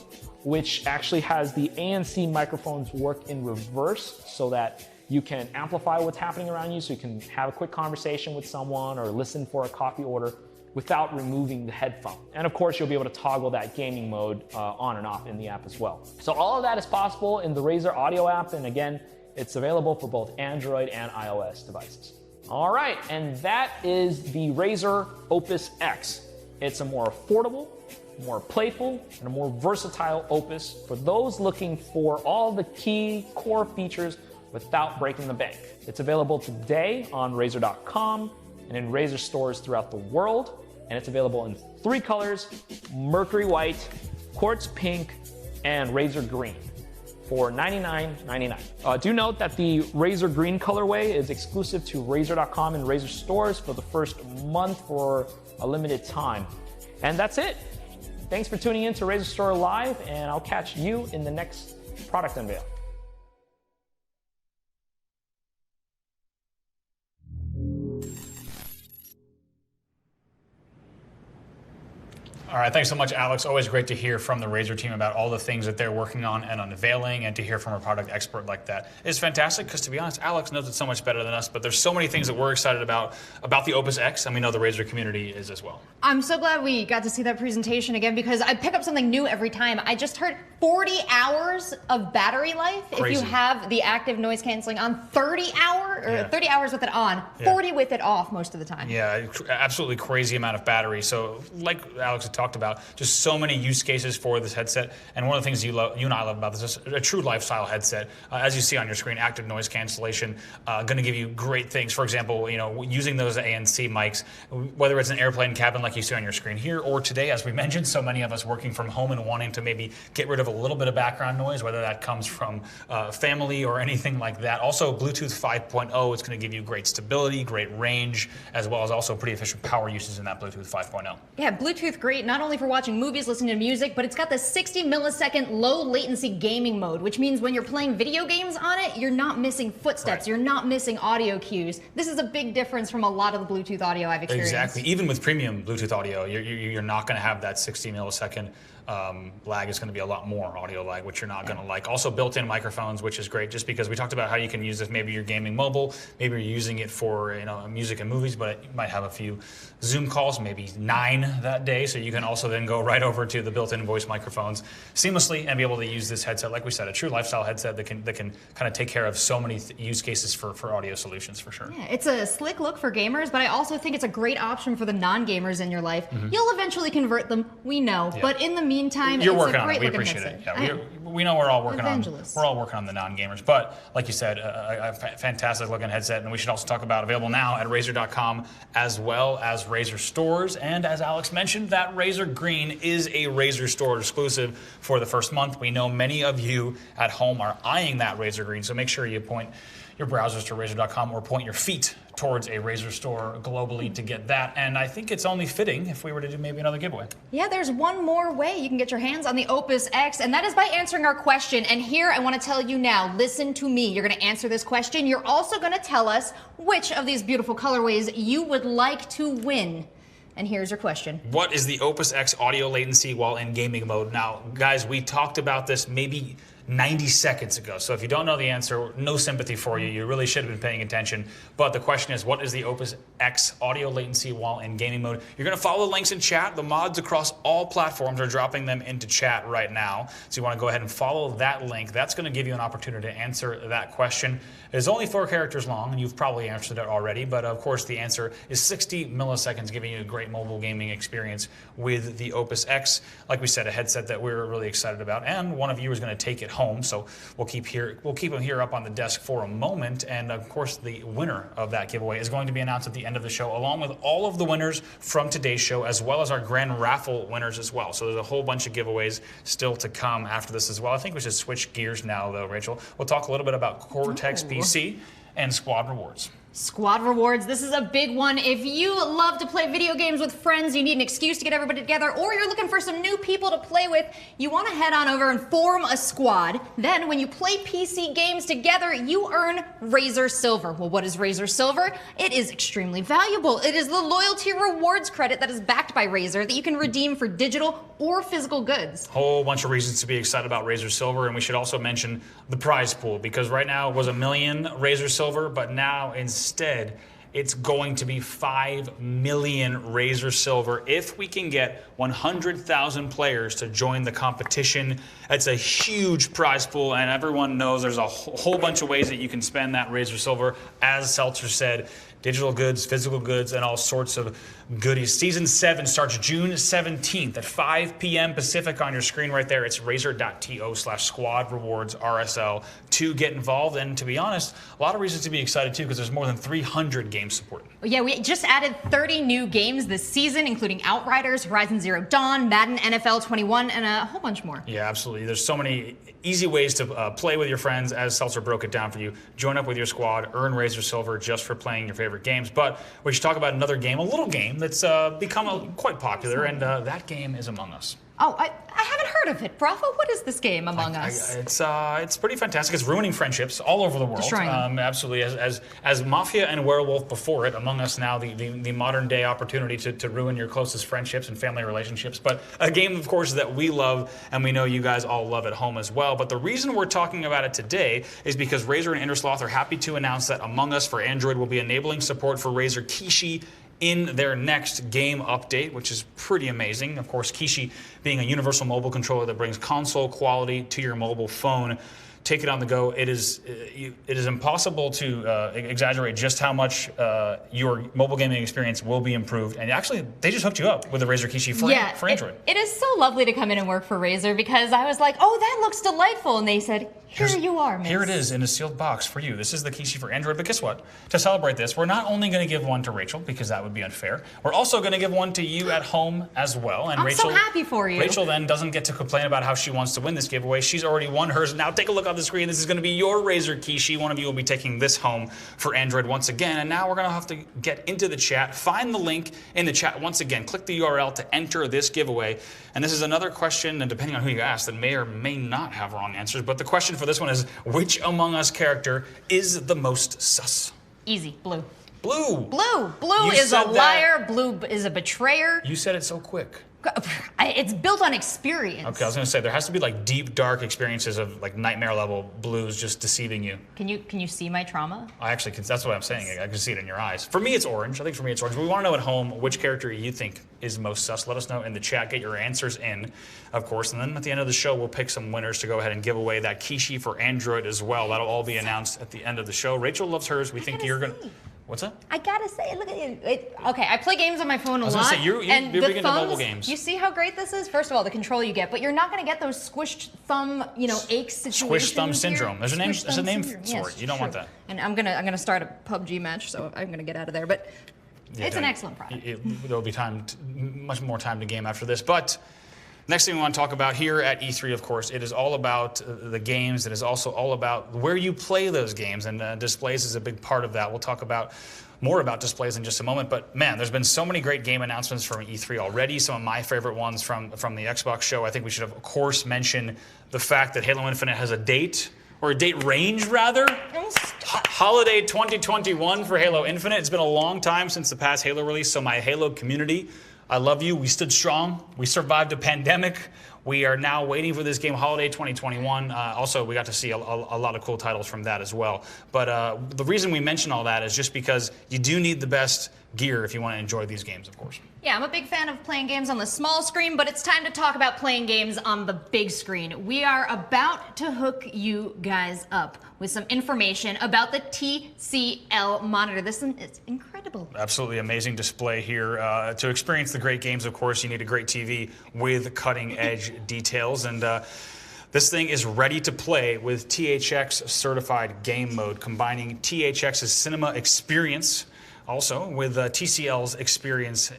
which actually has the ANC microphones work in reverse so that you can amplify what's happening around you, so you can have a quick conversation with someone or listen for a coffee order without removing the headphone. And of course, you'll be able to toggle that gaming mode on and off in the app as well. So all of that is possible in the Razer Audio app, and again, it's available for both Android and iOS devices. All right, and that is the Razer Opus X. It's a more affordable, more playful, and a more versatile Opus for those looking for all the key core features without breaking the bank. It's available today on Razer.com and in Razer stores throughout the world, and it's available in 3 colors: Mercury White, Quartz Pink, and Razer Green for $99.99. Do note that the Razer Green colorway is exclusive to Razer.com and Razer stores for the first month for a limited time. And that's it. Thanks for tuning in to RazerStore Live, and I'll catch you in the next product unveil. All right, thanks so much, Alex. Always great to hear from the Razer team about all the things that they're working on and unveiling, and to hear from a product expert like that is fantastic, because to be honest, Alex knows it so much better than us, but there's so many things that we're excited about the Opus X, and we know the Razer community is as well. I'm so glad we got to see that presentation again, because I pick up something new every time. I just heard 40 hours of battery life. Crazy. If you have the active noise canceling on, 30 hours with it on, 40 with it off most of the time. Yeah, absolutely crazy amount of battery. So like Alex had talked about, just so many use cases for this headset. And one of the things you and I love about this is a true lifestyle headset. As you see on your screen, active noise cancellation, going to give you great things. For example, using those ANC mics, whether it's an airplane cabin like you see on your screen here, or today, as we mentioned, so many of us working from home and wanting to maybe get rid of a little bit of background noise, whether that comes from family or anything like that. Also, Bluetooth 5.0, it's going to give you great stability, great range, as well as also pretty efficient power uses in that Bluetooth 5.0. Yeah, Bluetooth great, not only for watching movies, listening to music, but it's got the 60 millisecond low latency gaming mode, which means when you're playing video games on it, you're not missing footsteps, right. You're not missing audio cues. This is a big difference from a lot of the Bluetooth audio I've experienced. Exactly. Even with premium Bluetooth audio, you're not going to have that 60 millisecond lag. Is going to be a lot more audio lag, which you're not going to like. Also built-in microphones, which is great, just because we talked about how you can use this. Maybe you're gaming mobile, maybe you're using it for music and movies, but you might have a few Zoom calls, maybe 9 that day. So you can also then go right over to the built-in voice microphones seamlessly and be able to use this headset. Like we said, a true lifestyle headset that can kind of take care of so many use cases for audio solutions, for sure. Yeah, it's a slick look for gamers, but I also think it's a great option for the non-gamers in your life. Mm-hmm. You'll eventually convert them, we know, but in the meantime, you're it's working a on great it. We looking appreciate headset. it. Yeah, we know we're all working Evangelists. on the non-gamers. But like you said, a fantastic looking headset, and we should also talk about available now at Razer.com as well as Razer stores. And as Alex mentioned, that Razer Green is a Razer store exclusive for the first month. We know many of you at home are eyeing that Razer Green, so make sure you point your browsers to Razer.com or point your feet towards a Razer store globally to get that. And I think it's only fitting if we were to do maybe another giveaway. Yeah, there's one more way you can get your hands on the Opus X, and that is by answering our question. And here I want to tell you now, listen to me. You're going to answer this question. You're also going to tell us which of these beautiful colorways you would like to win. And here's your question. What is the Opus X audio latency while in gaming mode? Now, guys, we talked about this maybe 90 seconds ago. So if you don't know the answer, no sympathy for you. You really should have been paying attention. But the question is, what is the Opus X audio latency while in gaming mode? You're going to follow the links in chat. The mods across all platforms are dropping them into chat right now. So you want to go ahead and follow that link. That's going to give you an opportunity to answer that question. It's only 4 characters long, and you've probably answered it already. But of course, the answer is 60 milliseconds, giving you a great mobile gaming experience with the Opus X. Like we said, a headset that we're really excited about. And one of you is going to take it home. So we'll keep them here up on the desk for a moment. And of course, the winner of that giveaway is going to be announced at the end of the show, along with all of the winners from today's show, as well as our grand raffle winners as well. So there's a whole bunch of giveaways still to come after this as well. I think we should switch gears now, though, Rachel. We'll talk a little bit about Cortex PC and Squad Rewards. Squad rewards, this is a big one. If you love to play video games with friends, you need an excuse to get everybody together, or you're looking for some new people to play with, you want to head on over and form a squad. Then when you play PC games together, you earn Razer Silver. Well, what is Razer Silver? It is extremely valuable. It is the loyalty rewards credit that is backed by Razer that you can redeem for digital or physical goods. Whole bunch of reasons to be excited about Razer Silver, and we should also mention the prize pool, because right now it was 1 million Razer Silver, but now instead it's going to be 5 million Razer Silver if we can get 100,000 players to join the competition. It's a huge prize pool, and everyone knows there's a whole bunch of ways that you can spend that Razer Silver. As Seltzer said, digital goods, physical goods, and all sorts of goodies. Season 7 starts June 17th at 5 p.m. Pacific on your screen right there. It's razer.to/squad rewards RSL to get involved. And to be honest, a lot of reasons to be excited too, because there's more than 300 games supported. Yeah, we just added 30 new games this season, including Outriders, Horizon Zero Dawn, Madden NFL 21, and a whole bunch more. Yeah, absolutely. There's so many easy ways to play with your friends, as Seltzer broke it down for you. Join up with your squad, earn Razer Silver just for playing your favorite games. But we should talk about another game, a little game that's become quite popular, and that game is Among Us. Oh, I haven't heard of it. Bravo, what is this game, Among Us? It's pretty fantastic. It's ruining friendships all over the world. Destroying them. Absolutely. As Mafia and Werewolf before it, Among Us now the modern day opportunity to ruin your closest friendships and family relationships. But a game, of course, that we love, and we know you guys all love at home as well. But the reason we're talking about it today is because Razer and Innersloth are happy to announce that Among Us for Android will be enabling support for Razer Kishi in their next game update, which is pretty amazing. Of course, Kishi being a universal mobile controller that brings console quality to your mobile phone. Take it on the go. It is impossible to exaggerate just how much your mobile gaming experience will be improved. And actually, they just hooked you up with the Razer Kishi for Android. It is so lovely to come in and work for Razer, because I was like, oh, that looks delightful. And they said, here you are, miss. Here it is in a sealed box for you. This is the Kishi for Android. But guess what? To celebrate this, we're not only going to give one to Rachel, because that would be unfair. We're also going to give one to you at home as well. And I'm so happy for you. Rachel then doesn't get to complain about how she wants to win this giveaway. She's already won hers. Now take a look on the screen. This is going to be your Razer Kishi. One of you will be taking this home for Android once again. And now we're going to have to get into the chat. Find the link in the chat once again. Click the URL to enter this giveaway. And this is another question, and depending on who you ask, that may or may not have wrong answers. But the question for this one is, which Among Us character is the most sus? Easy. Blue. Blue. Blue is a liar. Blue is a betrayer. You said it so quick. It's built on experience. Okay, I was going to say, there has to be like deep, dark experiences of like nightmare level blues just deceiving you. Can you see my trauma? I actually can. That's what I'm saying. I can see it in your eyes. For me, it's orange. I think for me, it's orange. We want to know at home which character you think is most sus. Let us know in the chat. Get your answers in, of course. And then at the end of the show, we'll pick some winners to go ahead and give away that Kishi for Android as well. That'll all be announced at the end of the show. Rachel loves hers. We think you're going to... What's that? I gotta say, look at you. Okay, I play games on my phone a lot. I was gonna say, you're big into mobile games. You see how great this is? First of all, the control you get, but you're not gonna get those squished thumb, ache situations. Squished thumb syndrome. There's a name for it. You don't want that. And I'm gonna start a PUBG match, so I'm gonna get out of there. But it's an excellent product. There'll be much more time to game after this, but. Next thing we want to talk about here at E3, of course, it is all about the games. It is also all about where you play those games, and displays is a big part of that. We'll talk more about displays in just a moment. But man, there's been so many great game announcements from E3 already. Some of my favorite ones from the Xbox show. I think we should, of course, mention the fact that Halo Infinite has a date, or a date range, rather. Holiday 2021 for Halo Infinite. It's been a long time since the past Halo release, so my Halo community, I love you. We stood strong. We survived a pandemic. We are now waiting for this game, Holiday 2021. Also, we got to see a lot of cool titles from that as well. But the reason we mention all that is just because you do need the best gear if you want to enjoy these games, of course. Yeah, I'm a big fan of playing games on the small screen, but it's time to talk about playing games on the big screen. We are about to hook you guys up with some information about the TCL monitor. This one is incredible. Absolutely amazing display here. To experience the great games, of course, you need a great TV with cutting-edge details. And this thing is ready to play with THX certified game mode, combining THX's cinema experience Also, with TCL's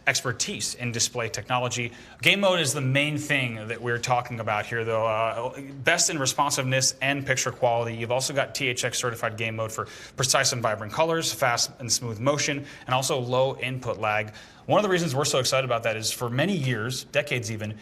expertise in display technology. Game mode is the main thing that we're talking about here, though. Best in responsiveness and picture quality. You've also got THX certified game mode for precise and vibrant colors, fast and smooth motion, and also low input lag. One of the reasons we're so excited about that is for many years, decades even,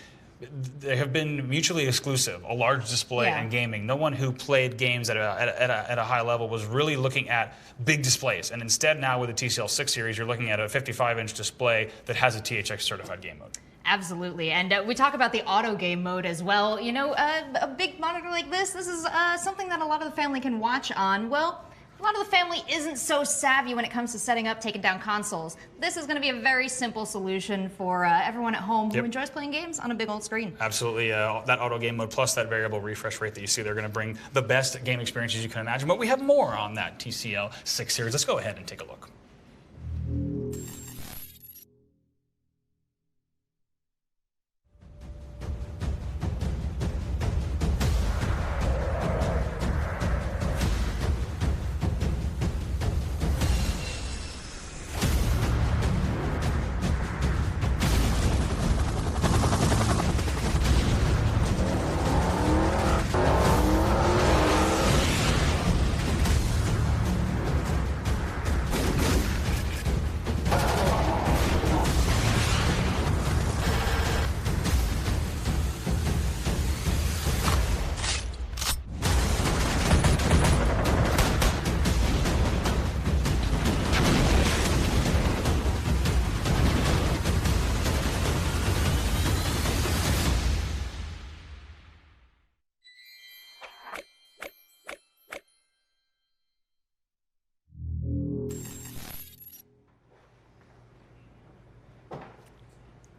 they have been mutually exclusive, a large display and gaming. No one who played games at a high level was really looking at big displays. And instead now with the TCL 6 series, you're looking at a 55-inch display that has a THX certified game mode. Absolutely, and we talk about the auto game mode as well. You know, a big monitor like this is something that a lot of the family can watch on. Well, a lot of the family isn't so savvy when it comes to setting up, taking down consoles. This is going to be a very simple solution for everyone at home who enjoys playing games on a big old screen. Absolutely. That auto game mode plus that variable refresh rate that you see, they're going to bring the best game experiences you can imagine. But we have more on that TCL 6 series. Let's go ahead and take a look.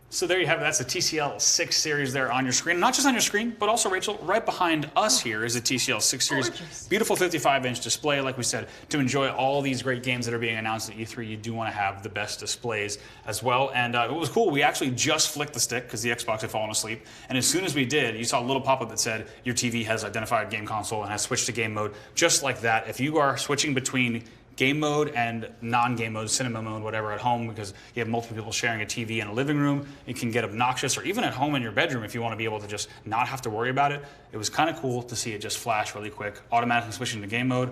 So there you have it. That's the TCL 6 series there on your screen. Not just on your screen, but also, Rachel, right behind us here is the TCL 6 series. Gorgeous. Beautiful 55-inch display. Like we said, to enjoy all these great games that are being announced at E3, you do want to have the best displays as well. And it was cool. We actually just flicked the stick because the Xbox had fallen asleep. And as soon as we did, you saw a little pop-up that said, your TV has identified game console and has switched to game mode. Just like that. If you are switching between game mode and non-game mode, cinema mode, whatever, at home, because you have multiple people sharing a TV in a living room, it can get obnoxious, or even at home in your bedroom if you want to be able to just not have to worry about it. It was kind of cool to see it just flash really quick, automatically switching to game mode.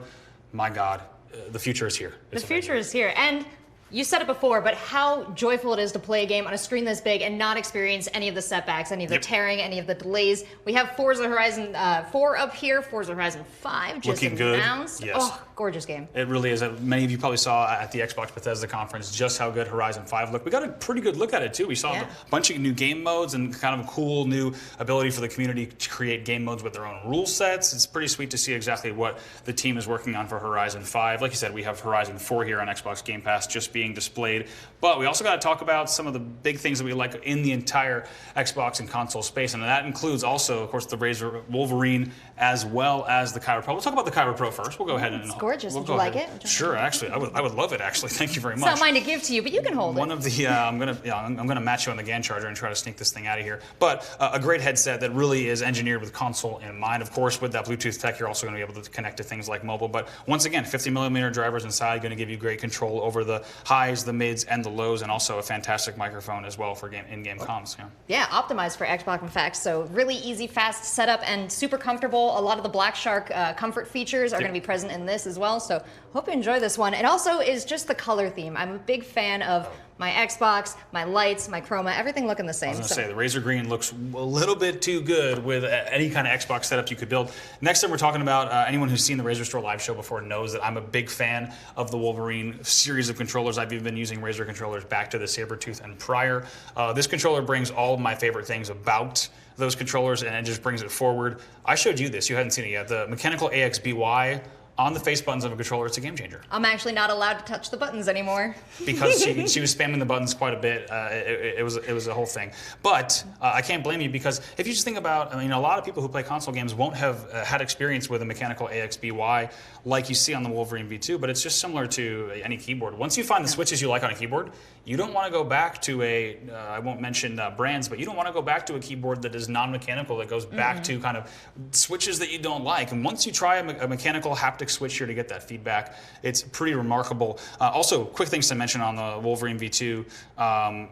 My God, the future is here. The future is here. And you said it before, but how joyful it is to play a game on a screen this big and not experience any of the setbacks, any of the tearing, any of the delays. We have Forza Horizon 4 up here, Forza Horizon 5 just Looking good. announced. Yes. Oh, gorgeous game. It really is. Many of you probably saw at the Xbox Bethesda conference just how good Horizon 5 looked. We got a pretty good look at it too. We saw a bunch of new game modes and kind of a cool new ability for the community to create game modes with their own rule sets. It's pretty sweet to see exactly what the team is working on for Horizon 5. Like you said, we have Horizon 4 here on Xbox Game Pass just being displayed. But we also got to talk about some of the big things that we like in the entire Xbox and console space. And that includes also, of course, the Razer Wolverine as well as the Kyber Pro. We'll talk about the Kyber Pro first. We'll go ahead and... It's gorgeous. We'll Would you like it? Sure, actually. I would love it, actually. Thank you very much. It's not mine to give to you, but you can hold One it. of the... I'm gonna match you on the GAN charger and try to sneak this thing out of here. But a great headset that really is engineered with console in mind. Of course, with that Bluetooth tech, you're also going to be able to connect to things like mobile. But once again, 50mm drivers inside, going to give you great control over the highs, the mids, and the lows, and also a fantastic microphone as well for in-game comms. Yeah, optimized for Xbox, in fact. So really easy, fast setup, and super comfortable. A lot of the Black Shark comfort features are going to be present in this as well. So hope you enjoy this one. It also is just the color theme. I'm a big fan of my Xbox, my lights, my chroma, everything looking the same. I was going to say, the Razer Green looks a little bit too good with any kind of Xbox setup you could build. Next time we're talking about, anyone who's seen the RazerStore live show before knows that I'm a big fan of the Wolverine series of controllers. I've even been using Razer controllers back to the Sabertooth and prior. This controller brings all of my favorite things about those controllers, and it just brings it forward. I showed you this. You hadn't seen it yet. The mechanical AXBY on the face buttons of a controller, it's a game changer. I'm actually not allowed to touch the buttons anymore. Because she was spamming the buttons quite a bit. It was a whole thing. But I can't blame you, because if you just think about, I mean, a lot of people who play console games won't have had experience with a mechanical AXBY like you see on the Wolverine V2, but it's just similar to any keyboard. Once you find the switches you like on a keyboard, you don't want to go back to a, I won't mention brands, but you don't want to go back to a keyboard that is non-mechanical, that goes back to kind of switches that you don't like. And once you try a mechanical haptic haptic switch here to get that feedback. It's pretty remarkable. Also, quick things to mention on the Wolverine V2.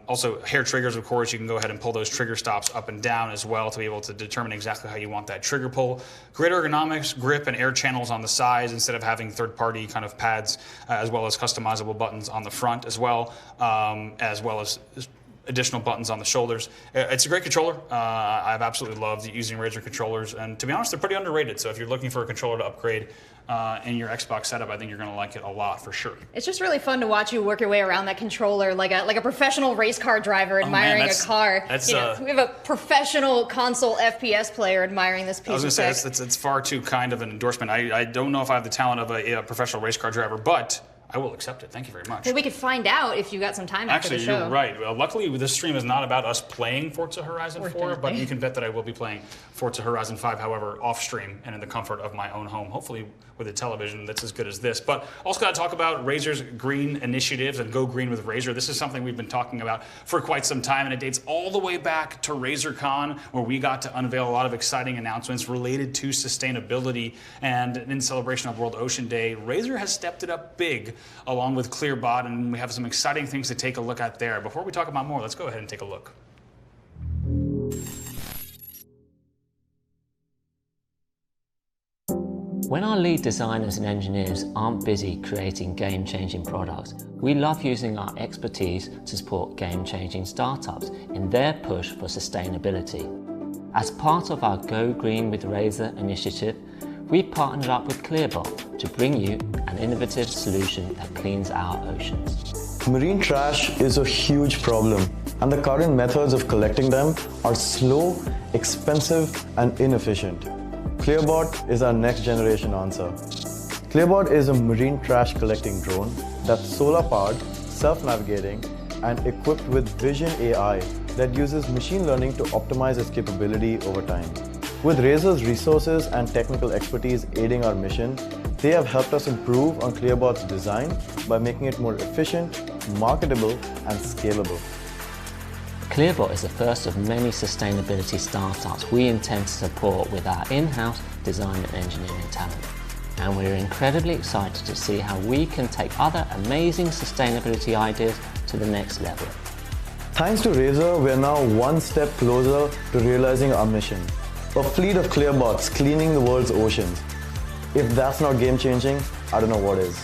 Also, hair triggers, of course. You can go ahead and pull those trigger stops up and down as well to be able to determine exactly how you want that trigger pull. Great ergonomics, grip, and air channels on the sides instead of having third-party kind of pads, as well as customizable buttons on the front as well as additional buttons on the shoulders. It's a great controller. I've absolutely loved using Razer controllers, and to be honest, they're pretty underrated. So if you're looking for a controller to upgrade in your Xbox setup, I think you're going to like it a lot for sure. It's just really fun to watch you work your way around that controller like a professional race car driver admiring a car. We have a professional console FPS player admiring this piece of tech. I was going to say, it's far too kind of an endorsement. I don't know if I have the talent of a professional race car driver, but I will accept it. Thank you very much. Well, we could find out if you got some time after the show. Actually, you're right. Well, luckily, this stream is not about us playing Forza Horizon 4, but you can bet that I will be playing Forza Horizon 5, however, off-stream and in the comfort of my own home, hopefully with a television that's as good as this. But also got to talk about Razer's green initiatives and Go Green with Razer. This is something we've been talking about for quite some time, and it dates all the way back to RazerCon, where we got to unveil a lot of exciting announcements related to sustainability. And in celebration of World Ocean Day, Razer has stepped it up big, along with Clearbot, and we have some exciting things to take a look at there. Before we talk about more, let's go ahead and take a look. When our lead designers and engineers aren't busy creating game-changing products, we love using our expertise to support game-changing startups in their push for sustainability. As part of our Go Green with Razer initiative, we partnered up with Clearbot to bring you an innovative solution that cleans our oceans. Marine trash is a huge problem, and the current methods of collecting them are slow, expensive, and inefficient. Clearbot is our next generation answer. Clearbot is a marine trash collecting drone that's solar powered, self-navigating, and equipped with Vision AI that uses machine learning to optimize its capability over time. With Razer's resources and technical expertise aiding our mission, they have helped us improve on Clearbot's design by making it more efficient, marketable, and scalable. Clearbot is the first of many sustainability startups we intend to support with our in-house design and engineering talent. And we're incredibly excited to see how we can take other amazing sustainability ideas to the next level. Thanks to Razer, we're now one step closer to realizing our mission. A fleet of Clearbots cleaning the world's oceans. If that's not game-changing, I don't know what is.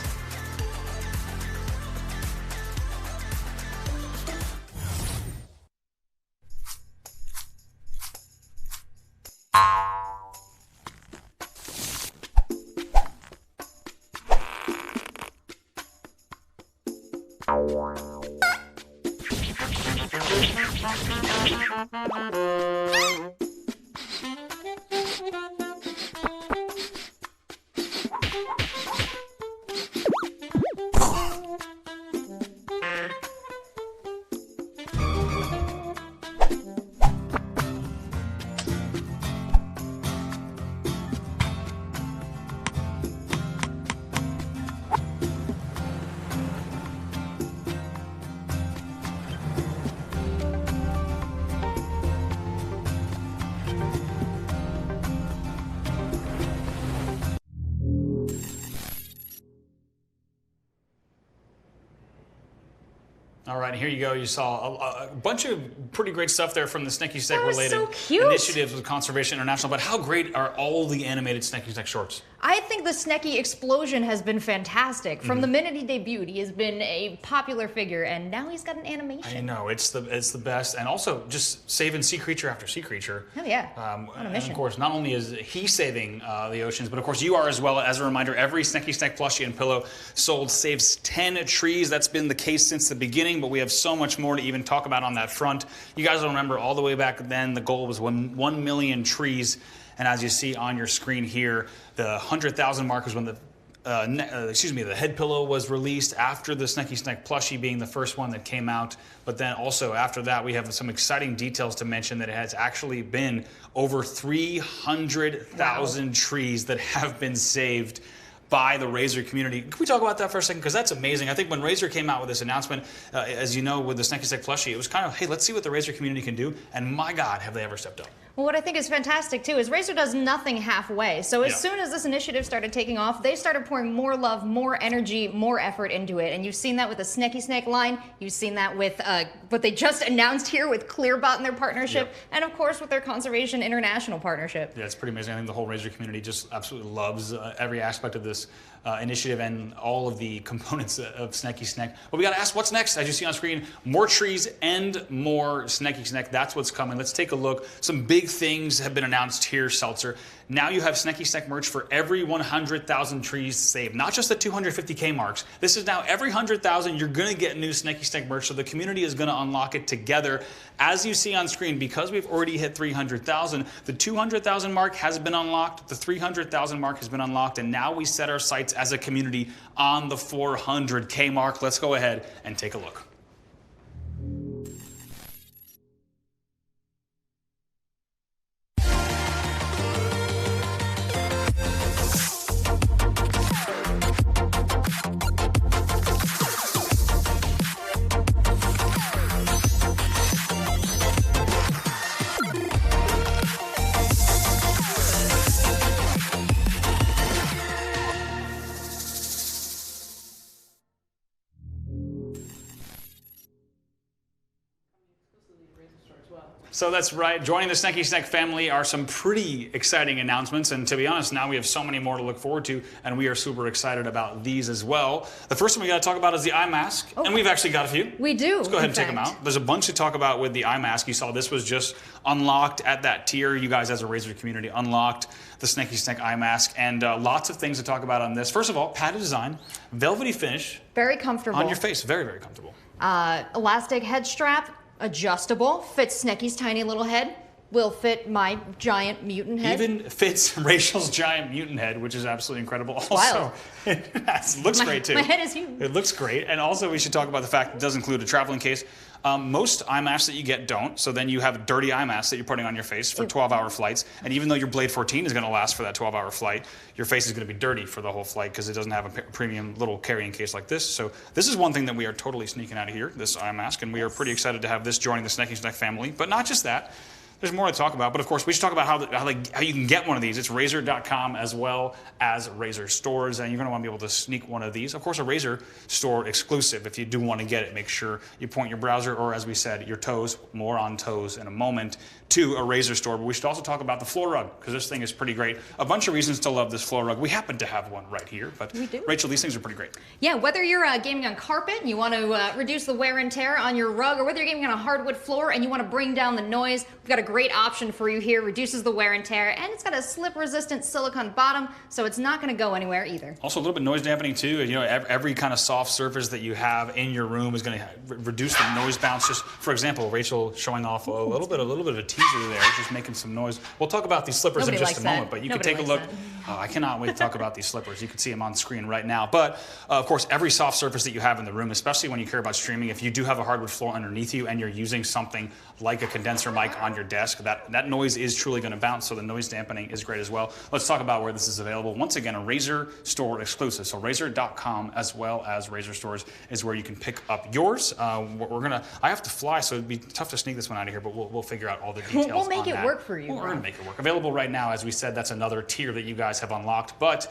All right, here you go. You saw a bunch of pretty great stuff there from the Sneaky Snack related so cute. initiatives with Conservation International. But how great are all the animated Sneaky Snack shorts? I think the Snecky explosion has been fantastic. From the minute he debuted, he has been a popular figure, and now he's got an animation. I know, it's the best. And also, just saving sea creature after sea creature. Oh yeah, on a mission. And of course, not only is he saving the oceans, but of course you are as well. As a reminder, every Sneaky Snack plushie and pillow sold saves 10 trees. That's been the case since the beginning, but we have so much more to even talk about on that front. You guys will remember all the way back then, the goal was 1 million trees. And as you see on your screen here, the 100,000 mark was when the head pillow was released after the Sneaky Snack plushie being the first one that came out. But then also after that, we have some exciting details to mention that it has actually been over 300,000 trees that have been saved by the Razer community. Can we talk about that for a second? Because that's amazing. I think when Razer came out with this announcement, as you know, with the Sneaky Snack plushie, it was kind of, hey, let's see what the Razer community can do. And my God, have they ever stepped up. Well, what I think is fantastic too is Razer does nothing halfway. So as soon as this initiative started taking off, they started pouring more love, more energy, more effort into it. And you've seen that with the Sneaky Snack line. You've seen that with what they just announced here with Clearbot and their partnership, and of course with their Conservation International partnership. Yeah, it's pretty amazing. I think the whole Razer community just absolutely loves every aspect of this initiative and all of the components of Sneaky Snack. But we got to ask, what's next? As you see on screen, more trees and more Sneaky Snack. That's what's coming. Let's take a look. Some big things have been announced here, Seltzer. Now you have Sneaky Snack merch for every 100,000 trees saved. Not just the 250K marks. This is now every 100,000 you're going to get new Sneaky Snack merch, so the community is going to unlock it together. As you see on screen, because we've already hit 300,000, the 200,000 mark has been unlocked, the 300,000 mark has been unlocked, and now we set our sights as a community on the 400K mark. Let's go ahead and take a look. So that's right. Joining the Sneaky Snack family are some pretty exciting announcements. And to be honest, now we have so many more to look forward to. And we are super excited about these as well. The first one we got to talk about is the eye mask. And we've actually got a few. We do. Let's go ahead and take them out. There's a bunch to talk about with the eye mask. You saw this was just unlocked at that tier. You guys as a Razer community unlocked the Sneaky Snack eye mask. And lots of things to talk about on this. First of all, padded design, velvety finish. Very comfortable. On your face. Very, very comfortable. Elastic head strap. Adjustable, fits Snecky's tiny little head, will fit my giant mutant head. Even fits Rachel's giant mutant head, which is absolutely incredible. Also, wow. It looks great too. My head is huge. It looks great. And also we should talk about the fact it does include a traveling case. Most eye masks that you get don't, so then you have a dirty eye mask that you're putting on your face for 12-hour flights, and even though your Blade 14 is going to last for that 12-hour flight, your face is going to be dirty for the whole flight because it doesn't have a premium little carrying case like this. So this is one thing that we are totally sneaking out of here, this eye mask, and we are pretty excited to have this joining the Sneaky Snack family. But not just that. There's more to talk about, but of course we should talk about how you can get one of these. It's Razer.com as well as Razer stores, and you're going to want to be able to sneak one of these. Of course, a Razer store exclusive. If you do want to get it, make sure you point your browser, or as we said, your toes, more on toes in a moment, to a Razer store. But we should also talk about the floor rug, because this thing is pretty great. A bunch of reasons to love this floor rug. We happen to have one right here, but we do. Rachel, these things are pretty great. Yeah, whether you're gaming on carpet and you want to reduce the wear and tear on your rug, or whether you're gaming on a hardwood floor and you want to bring down the noise, we've got a great option for you here. Reduces the wear and tear, and it's got a slip-resistant silicone bottom, so it's not going to go anywhere either. Also, a little bit noise dampening too. You know, every kind of soft surface that you have in your room is going to reduce the noise bounce. Just for example, Rachel showing off a little bit of a teaser there, just making some noise. We'll talk about these slippers in just a moment, but you can take a look. I cannot wait to talk about these slippers. You can see them on screen right now. But of course, every soft surface that you have in the room, especially when you care about streaming, if you do have a hardwood floor underneath you and you're using something like a condenser mic on your desk, that noise is truly going to bounce, so the noise dampening is great as well. Let's talk about where this is available. Once again, a Razer store exclusive. So Razer.com as well as Razer stores is where you can pick up yours. I have to fly, so it'd be tough to sneak this one out of here, but we'll figure out all the details. We'll make it that. work for you. We're going to make it work. Available right now, as we said, that's another tier that you guys have unlocked. But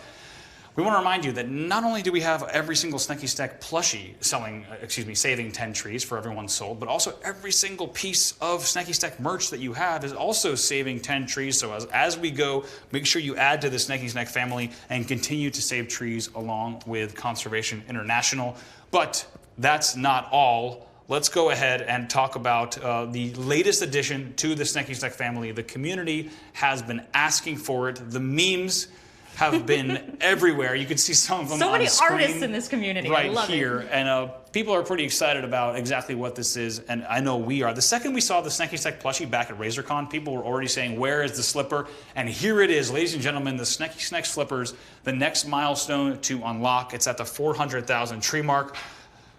we want to remind you that not only do we have every single Sneaky Snack plushie saving 10 trees for everyone sold, but also every single piece of Sneaky Snack merch that you have is also saving 10 trees. So as we go, make sure you add to the Sneaky Snack family and continue to save trees along with Conservation International. But that's not all. Let's go ahead and talk about the latest addition to the Sneaky Snack family. The community has been asking for it. The memes have been everywhere. You can see some of them so on many screen artists in this community. right I love here. it. And people are pretty excited about exactly what this is, and I know we are. The second we saw the Sneaky Snack plushie back at RazerCon, people were already saying, where is the slipper? And here it is, ladies and gentlemen, the Sneaky Snack slippers, the next milestone to unlock. It's at the 400,000 tree mark.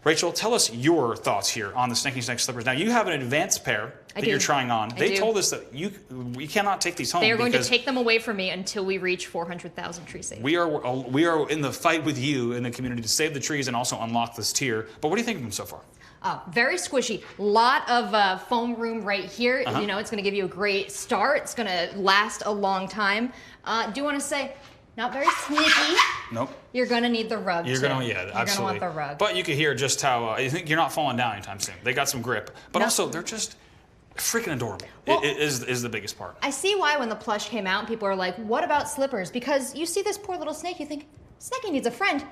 Rachel, tell us your thoughts here on the Sneaky Snake slippers. Now, you have an advanced pair that you're trying on. They told us that we cannot take these home. They are going to take them away from me until we reach 400,000 tree saves. We are in the fight with you in the community to save the trees and also unlock this tier. But what do you think of them so far? Very squishy. Lot of foam room right here. You know, it's going to give you a great start. It's going to last a long time. Do you want to say, not very sneaky? Nope. You're going to need the rug. You're going to, yeah, You're absolutely. going to want the rug. But you can hear just how you think you're not falling down anytime soon. They got some grip, but also they're just freaking adorable. Well, it is the biggest part. I see why when the plush came out, people are like, "What about slippers?" Because you see this poor little snake, you think, "Snakey needs a friend."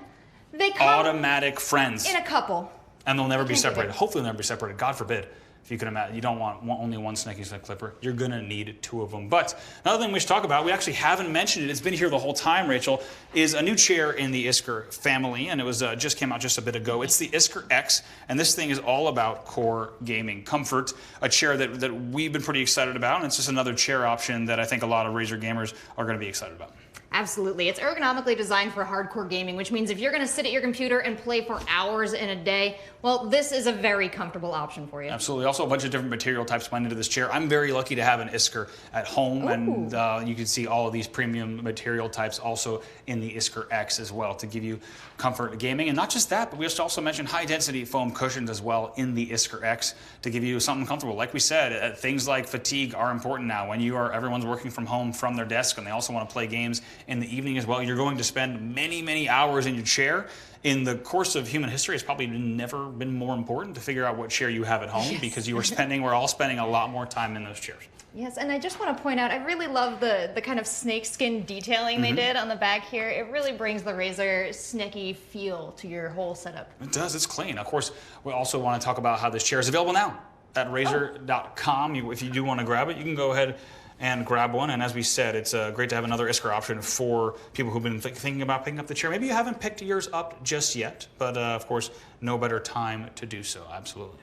They come automatic friends in a couple, and they'll never be separated. Hopefully, they'll never be separated. God forbid. If you can imagine, you don't want only one Sneaky Snake clipper. You're gonna need two of them. But another thing we should talk about, we actually haven't mentioned it. It's been here the whole time, Rachel, is a new chair in the Isker family, and it was just came out just a bit ago. It's the Isker X, and this thing is all about core gaming comfort. A chair that we've been pretty excited about, and it's just another chair option that I think a lot of Razer gamers are gonna be excited about. Absolutely. It's ergonomically designed for hardcore gaming, which means if you're going to sit at your computer and play for hours in a day, well, this is a very comfortable option for you. Absolutely. Also, a bunch of different material types went into this chair. I'm very lucky to have an Isker at home, and you can see all of these premium material types also in the Isker X as well to give you comfort gaming. And not just that, but we also mentioned high-density foam cushions as well in the Isker X to give you something comfortable. Like we said, things like fatigue are important now. When everyone's working from home from their desk and they also want to play games in the evening as well, you're going to spend many, many hours in your chair. In the course of human history, it's probably never been more important to figure out what chair you have at home because we're all spending a lot more time in those chairs. Yes, and I just want to point out, I really love the kind of snakeskin detailing they did on the back here. It really brings the Razer Sneaky feel to your whole setup. It does, it's clean. Of course, we also want to talk about how this chair is available now at Razer.com. If you do want to grab it, you can go ahead and grab one. And as we said, it's great to have another Isker option for people who've been thinking about picking up the chair. Maybe you haven't picked yours up just yet, but of course, no better time to do so, absolutely.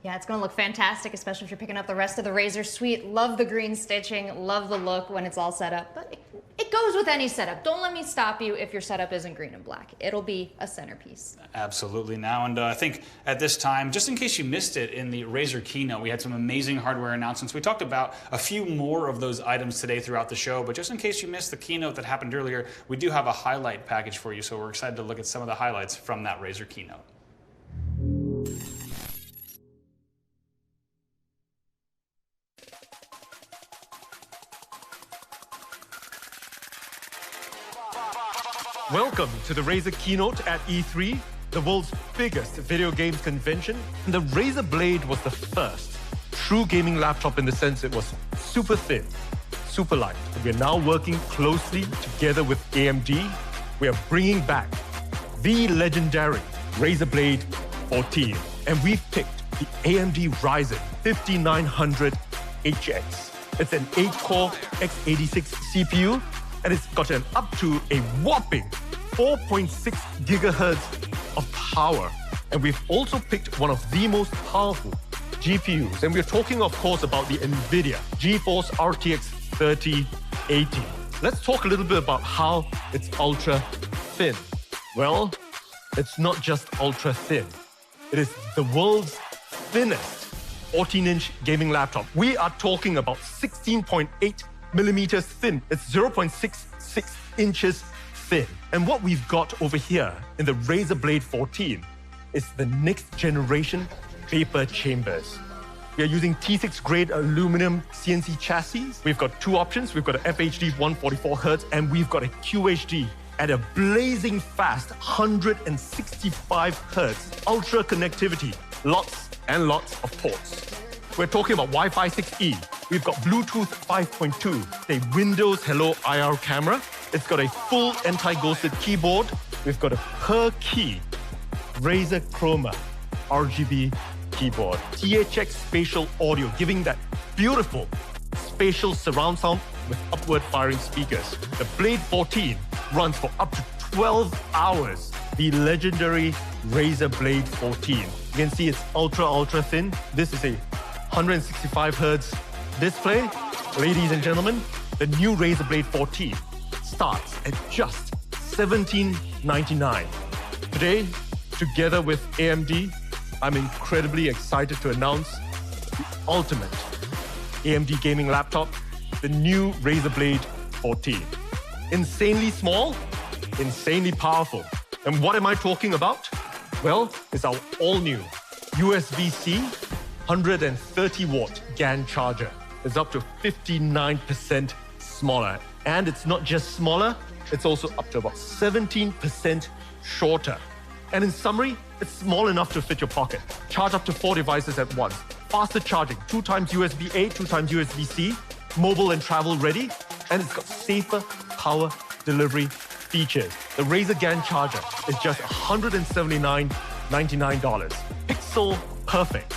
Yeah, it's going to look fantastic, especially if you're picking up the rest of the Razer suite. Love the green stitching, love the look when it's all set up. But it goes with any setup. Don't let me stop you if your setup isn't green and black. It'll be a centerpiece. Absolutely now. And I think at this time, just in case you missed it in the Razer keynote, we had some amazing hardware announcements. We talked about a few more of those items today throughout the show, but just in case you missed the keynote that happened earlier, we do have a highlight package for you. So we're excited to look at some of the highlights from that Razer keynote. Welcome to the Razer Keynote at E3, the world's biggest video games convention. And the Razer Blade was the first true gaming laptop in the sense it was super thin, super light. We're now working closely together with AMD. We are bringing back the legendary Razer Blade 14. And we've picked the AMD Ryzen 5900HX. It's an 8-core x86 CPU, and it's got up to a whopping 4.6 gigahertz of power. And we've also picked one of the most powerful GPUs. And we're talking, of course, about the NVIDIA GeForce RTX 3080. Let's talk a little bit about how it's ultra thin. Well, it's not just ultra thin. It is the world's thinnest 14-inch gaming laptop. We are talking about 16.8 millimeters thin. It's 0.66 inches thin. And what we've got over here in the Razer Blade 14 is the next generation vapor chambers. We are using T6 grade aluminum CNC chassis. We've got two options. We've got an FHD 144Hz and we've got a QHD at a blazing fast 165Hz. Ultra connectivity, lots and lots of ports. We're talking about Wi-Fi 6E. We've got Bluetooth 5.2, a Windows Hello IR camera. It's got a full anti-ghosted keyboard. We've got a per-key Razer Chroma RGB keyboard. THX spatial audio, giving that beautiful spatial surround sound with upward firing speakers. The Blade 14 runs for up to 12 hours. The legendary Razer Blade 14. You can see it's ultra thin. This is a 165Hz display. Ladies and gentlemen, the new Razer Blade 14 starts at just $17.99. Today, together with AMD, I'm incredibly excited to announce the ultimate AMD gaming laptop, the new Razer Blade 14. Insanely small, insanely powerful. And what am I talking about? Well, it's our all-new USB-C 130-watt GAN charger. It's up to 59% smaller. And it's not just smaller, it's also up to about 17% shorter. And in summary, it's small enough to fit your pocket. Charge up to 4 devices at once. Faster charging, 2 times USB-A, 2 times USB-C, mobile and travel ready, and it's got safer power delivery features. The Razer GAN charger is just $179.99. Pixel perfect.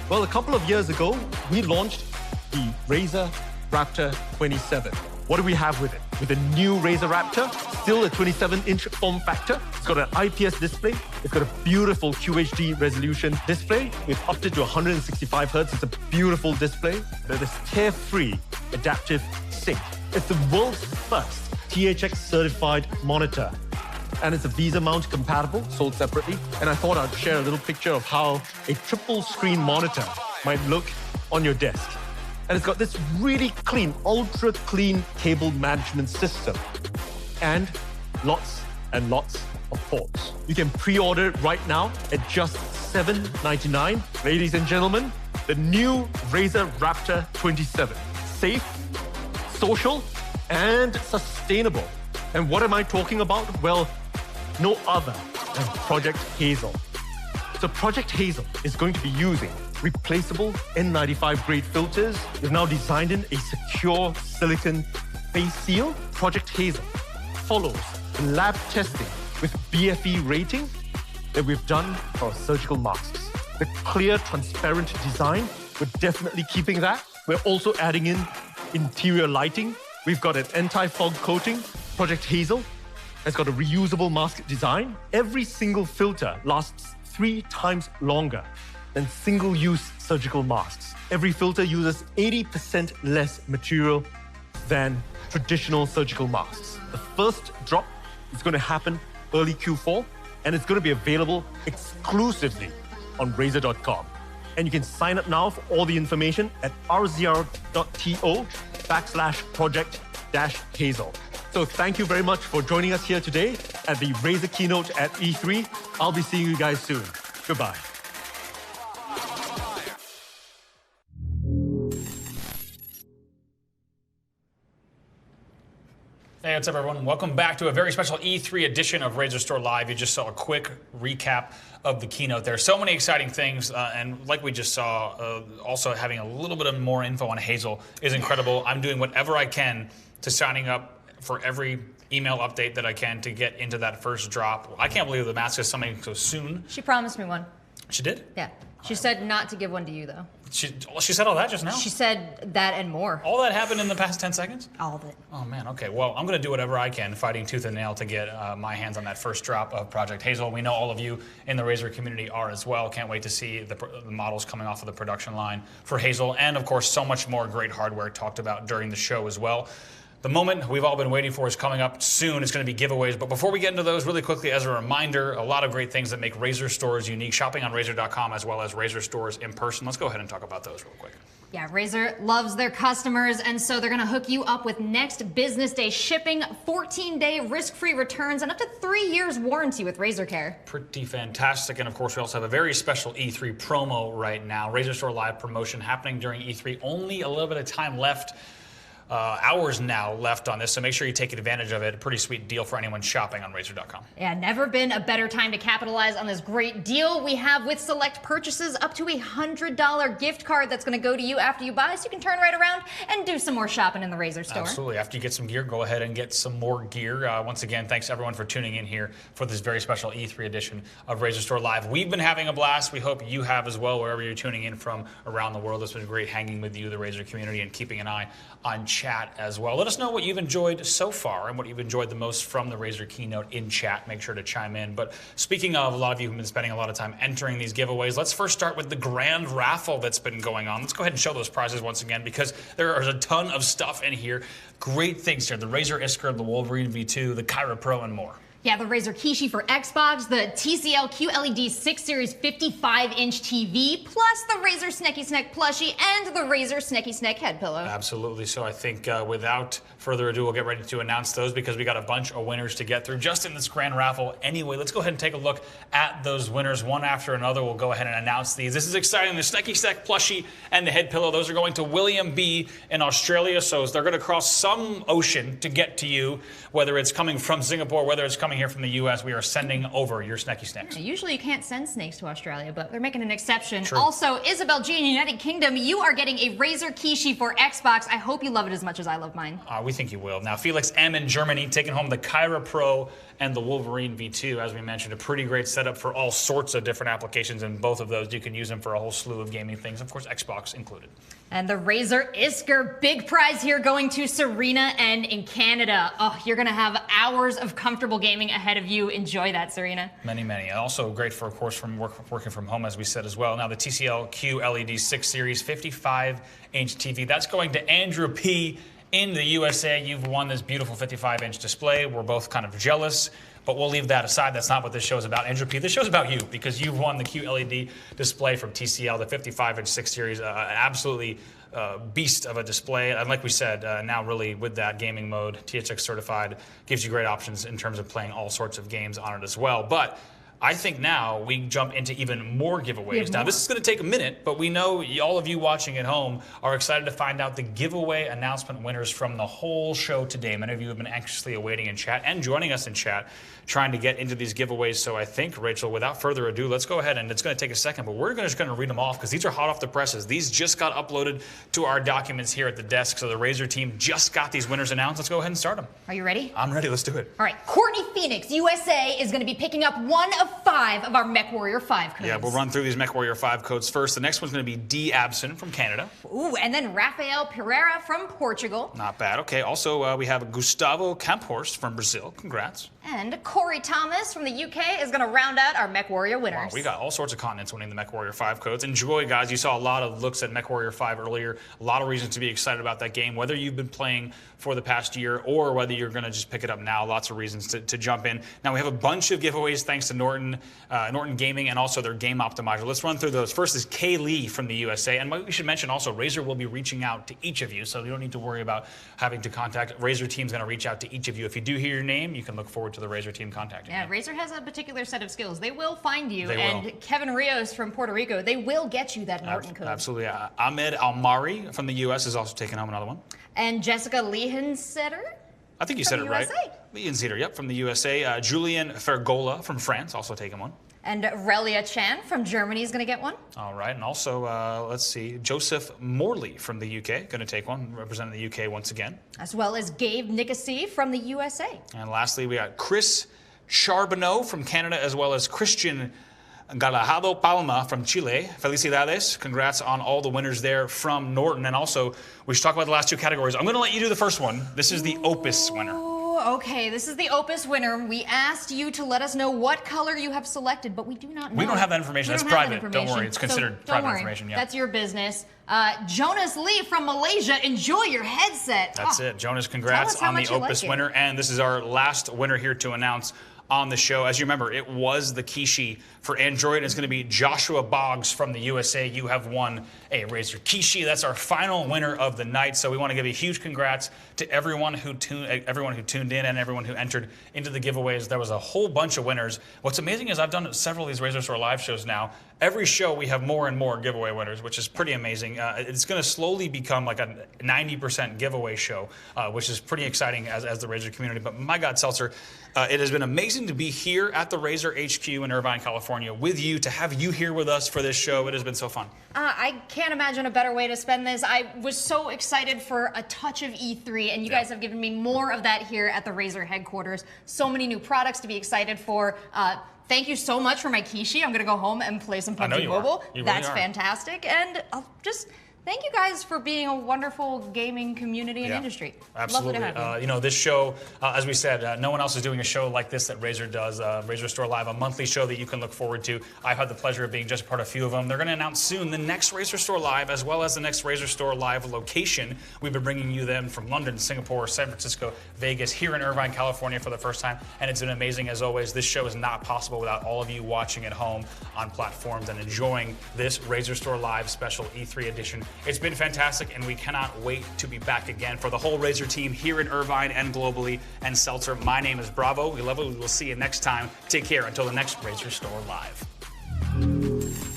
Well, a couple of years ago, we launched the Razer Raptor 27. What do we have with it? With the new Razer Raptor, still a 27-inch form factor. It's got an IPS display. It's got a beautiful QHD resolution display with up to 165 Hz. It's a beautiful display. There's tear-free adaptive sync. It's the world's first THX certified monitor. And it's a Visa mount compatible, sold separately. And I thought I'd share a little picture of how a triple screen monitor might look on your desk. And it's got this really clean, ultra clean cable management system. And lots and lots of ports. You can pre-order it right now at just $7.99. Ladies and gentlemen, the new Razer Raptor 27. Safe, social, and sustainable. And what am I talking about? Well, no other than Project Hazel. So Project Hazel is going to be using replaceable N95 grade filters. We've now designed in a secure silicon face seal. Project Hazel follows the lab testing with BFE rating that we've done for our surgical masks. The clear, transparent design, we're definitely keeping that. We're also adding in interior lighting. We've got an anti-fog coating. Project Hazel has got a reusable mask design. Every single filter lasts 3 times longer than single-use surgical masks. Every filter uses 80% less material than traditional surgical masks. The first drop is going to happen early Q4, and it's going to be available exclusively on Razer.com. And you can sign up now for all the information at rzr.to/project-hazel. So thank you very much for joining us here today at the Razer Keynote at E3. I'll be seeing you guys soon. Goodbye. Hey, what's up, everyone? Welcome back to a very special E3 edition of RazerStore Live. You just saw a quick recap of the keynote there. So many exciting things, and like we just saw, also having a little bit of more info on Hazel is incredible. I'm doing whatever I can to signing up for every email update that I can to get into that first drop. I can't believe the mask is coming so soon. She promised me one. She did? Yeah. She said not to give one to you, though. She said all that just now? She said that and more. All that happened in the past 10 seconds? All of it. Oh, man. Okay. Well, I'm going to do whatever I can, fighting tooth and nail to get my hands on that first drop of Project Hazel. We know all of you in the Razer community are as well. Can't wait to see the models coming off of the production line for Hazel. And, of course, so much more great hardware talked about during the show as well. The moment we've all been waiting for is coming up soon. It's going to be giveaways. But before we get into those, really quickly, as a reminder, a lot of great things that make Razer stores unique. Shopping on Razer.com as well as Razer stores in person. Let's go ahead and talk about those real quick. Yeah, Razer loves their customers, and so they're going to hook you up with next business day shipping, 14-day risk-free returns, and up to 3 years warranty with Razer Care. Pretty fantastic. And of course, we also have a very special E3 promo right now. RazerStore Live promotion happening during E3. Only a little bit of time left. Hours now left on this, so make sure you take advantage of it. A pretty sweet deal for anyone shopping on Razer.com. Yeah, never been a better time to capitalize on this great deal we have with select purchases, up to a $100 gift card that's going to go to you after you buy, so you can turn right around and do some more shopping in the Razer store. Absolutely. After you get some gear, go ahead and get some more gear. Once again, thanks everyone for tuning in here for this very special E3 edition of RazerStore Live. We've been having a blast. We hope you have as well, wherever you're tuning in from around the world. It's been great hanging with you, the Razer community, and keeping an eye on chat as well. Let us know what you've enjoyed so far and what you've enjoyed the most from the Razer keynote in chat. Make sure to chime in. But speaking of, a lot of you have been spending a lot of time entering these giveaways. Let's first start with the grand raffle that's been going on. Let's go ahead and show those prizes once again, because there is a ton of stuff in here. Great things here. The Razer Iskra, the Wolverine V2, the Kyra Pro, and more. Yeah, the Razer Kishi for Xbox, the TCL QLED 6 Series 55-inch TV, plus the Razer Sneaky Snack plushie and the Razer Sneaky Snack head pillow. Absolutely. So I think without further ado, we'll get ready to announce those because we got a bunch of winners to get through just in this grand raffle. Anyway, let's go ahead and take a look at those winners one after another. We'll go ahead and announce these. This is exciting. The Sneaky Snack plushie and the head pillow, those are going to William B. in Australia. So they're going to cross some ocean to get to you, whether it's coming from Singapore, whether it's coming here from the U.S., we are sending over your Sneaky Snacks. Usually you can't send snakes to Australia, but they're making an exception. True. Also, Isabel G in the United Kingdom, you are getting a Razer Kishi for Xbox. I hope you love it as much as I love mine. We think you will. Now, Felix M in Germany taking home the Kyra Pro and the Wolverine V2. As we mentioned, a pretty great setup for all sorts of different applications, and both of those you can use them for a whole slew of gaming things, of course, Xbox included. And the Razer Isker, big prize here going to Serena N in Canada. Oh, you're going to have hours of comfortable gaming ahead of you. Enjoy that, Serena. Many, many. And also great for, of course, from working from home, as we said as well. Now, the TCL QLED 6 Series 55-inch TV. That's going to Andrew P. in the USA. You've won this beautiful 55-inch display. We're both kind of jealous, but we'll leave that aside. That's not what this show is about. Andrew P., this show is about you because you've won the QLED display from TCL, the 55-inch 6 Series, absolutely beast of a display. And like we said, now really with that gaming mode, THX certified, gives you great options in terms of playing all sorts of games on it as well. But I think now we jump into even more giveaways. Now, this is going to take a minute, but we know all of you watching at home are excited to find out the giveaway announcement winners from the whole show today. Many of you have been anxiously awaiting in chat and joining us in chat, trying to get into these giveaways. So I think, Rachel, without further ado, let's go ahead, and it's going to take a second, but we're just going to read them off because these are hot off the presses. These just got uploaded to our documents here at the desk, so the Razer team just got these winners announced. Let's go ahead and start them. Are you ready? I'm ready. Let's do it. All right. Courtney Phoenix, USA, is going to be picking up one of 5 of our MechWarrior 5 codes. Yeah, we'll run through these MechWarrior 5 codes first. The next one's going to be D. Abson from Canada. Ooh, and then Rafael Pereira from Portugal. Not bad. Okay, also we have Gustavo Camphorst from Brazil. Congrats. And Corey Thomas from the UK is going to round out our MechWarrior winners. Wow, we got all sorts of continents winning the MechWarrior 5 codes. Enjoy, guys. You saw a lot of looks at MechWarrior 5 earlier. A lot of reasons to be excited about that game, whether you've been playing for the past year or whether you're going to just pick it up now. Lots of reasons to jump in. Now, we have a bunch of giveaways thanks to Norton Gaming and also their game optimizer. Let's run through those. First is Kay Lee from the USA. And we should mention also, Razer will be reaching out to each of you, so you don't need to worry about having to contact. Razer team's going to reach out to each of you. If you do hear your name, you can look forward to the Razer team contacting you. Yeah, Razer has a particular set of skills. They will find you. They and will. Kevin Rios from Puerto Rico, they will get you that Norton code. Absolutely. Ahmed Almari from the US is also taking home another one. And Jessica Lehensetter? I think you said it right. Lehensetter, yep, from the USA. Julian Fergola from France, also taking one. And Relia Chan from Germany is going to get one. All right, and also, let's see, Joseph Morley from the UK, going to take one, representing the UK once again. As well as Gabe Nicasee from the USA. And lastly, we got Chris Charbonneau from Canada, as well as Christian Galahado Palma from Chile. Felicidades. Congrats on all the winners there from Norton. And also, we should talk about the last 2 categories. I'm going to let you do the first one. This is the Opus winner. Okay, this is the Opus winner. We asked you to let us know what color you have selected, but we do not know. We don't have that information. That's private. Don't worry. It's considered private information. Yeah. That's your business. Jonas Lee from Malaysia, enjoy your headset. That's it. Jonas, congrats on the Opus winner. And this is our last winner here to announce on the show. As you remember, it was the Kishi for Android. It's going to be Joshua Boggs from the USA. You have won a Razer Kishi. That's our final winner of the night. So we want to give a huge congrats to everyone who tuned in and everyone who entered into the giveaways. There was a whole bunch of winners. What's amazing is I've done several of these RazerStore live shows now. Every show we have more and more giveaway winners, which is pretty amazing. It's going to slowly become like a 90% giveaway show, which is pretty exciting as the Razer community. But my God, Seltzer, it has been amazing to be here at the Razer HQ in Irvine, California with you, to have you here with us for this show. It has been so fun. I can't imagine a better way to spend this. I was so excited for a touch of E3, and you guys have given me more of that here at the Razer headquarters. So many new products to be excited for. Thank you so much for my Kishi. I'm going to go home and play some PUBG Mobile. You That's really are. fantastic. And I'll just Thank you guys for being a wonderful gaming community and industry. Absolutely. Lovely to have you. You know, this show, as we said, no one else is doing a show like this that Razer does. RazerStore Live, a monthly show that you can look forward to. I've had the pleasure of being just a part of a few of them. They're going to announce soon the next RazerStore Live, as well as the next RazerStore Live location. We've been bringing you them from London, Singapore, San Francisco, Vegas, here in Irvine, California for the first time. And it's been amazing as always. This show is not possible without all of you watching at home on platforms and enjoying this RazerStore Live special E3 edition. It's been fantastic, and we cannot wait to be back again. For the whole Razer team here in Irvine and globally, and Seltzer, my name is Bravo. We love it. We will see you next time. Take care until the next RazerStore Live.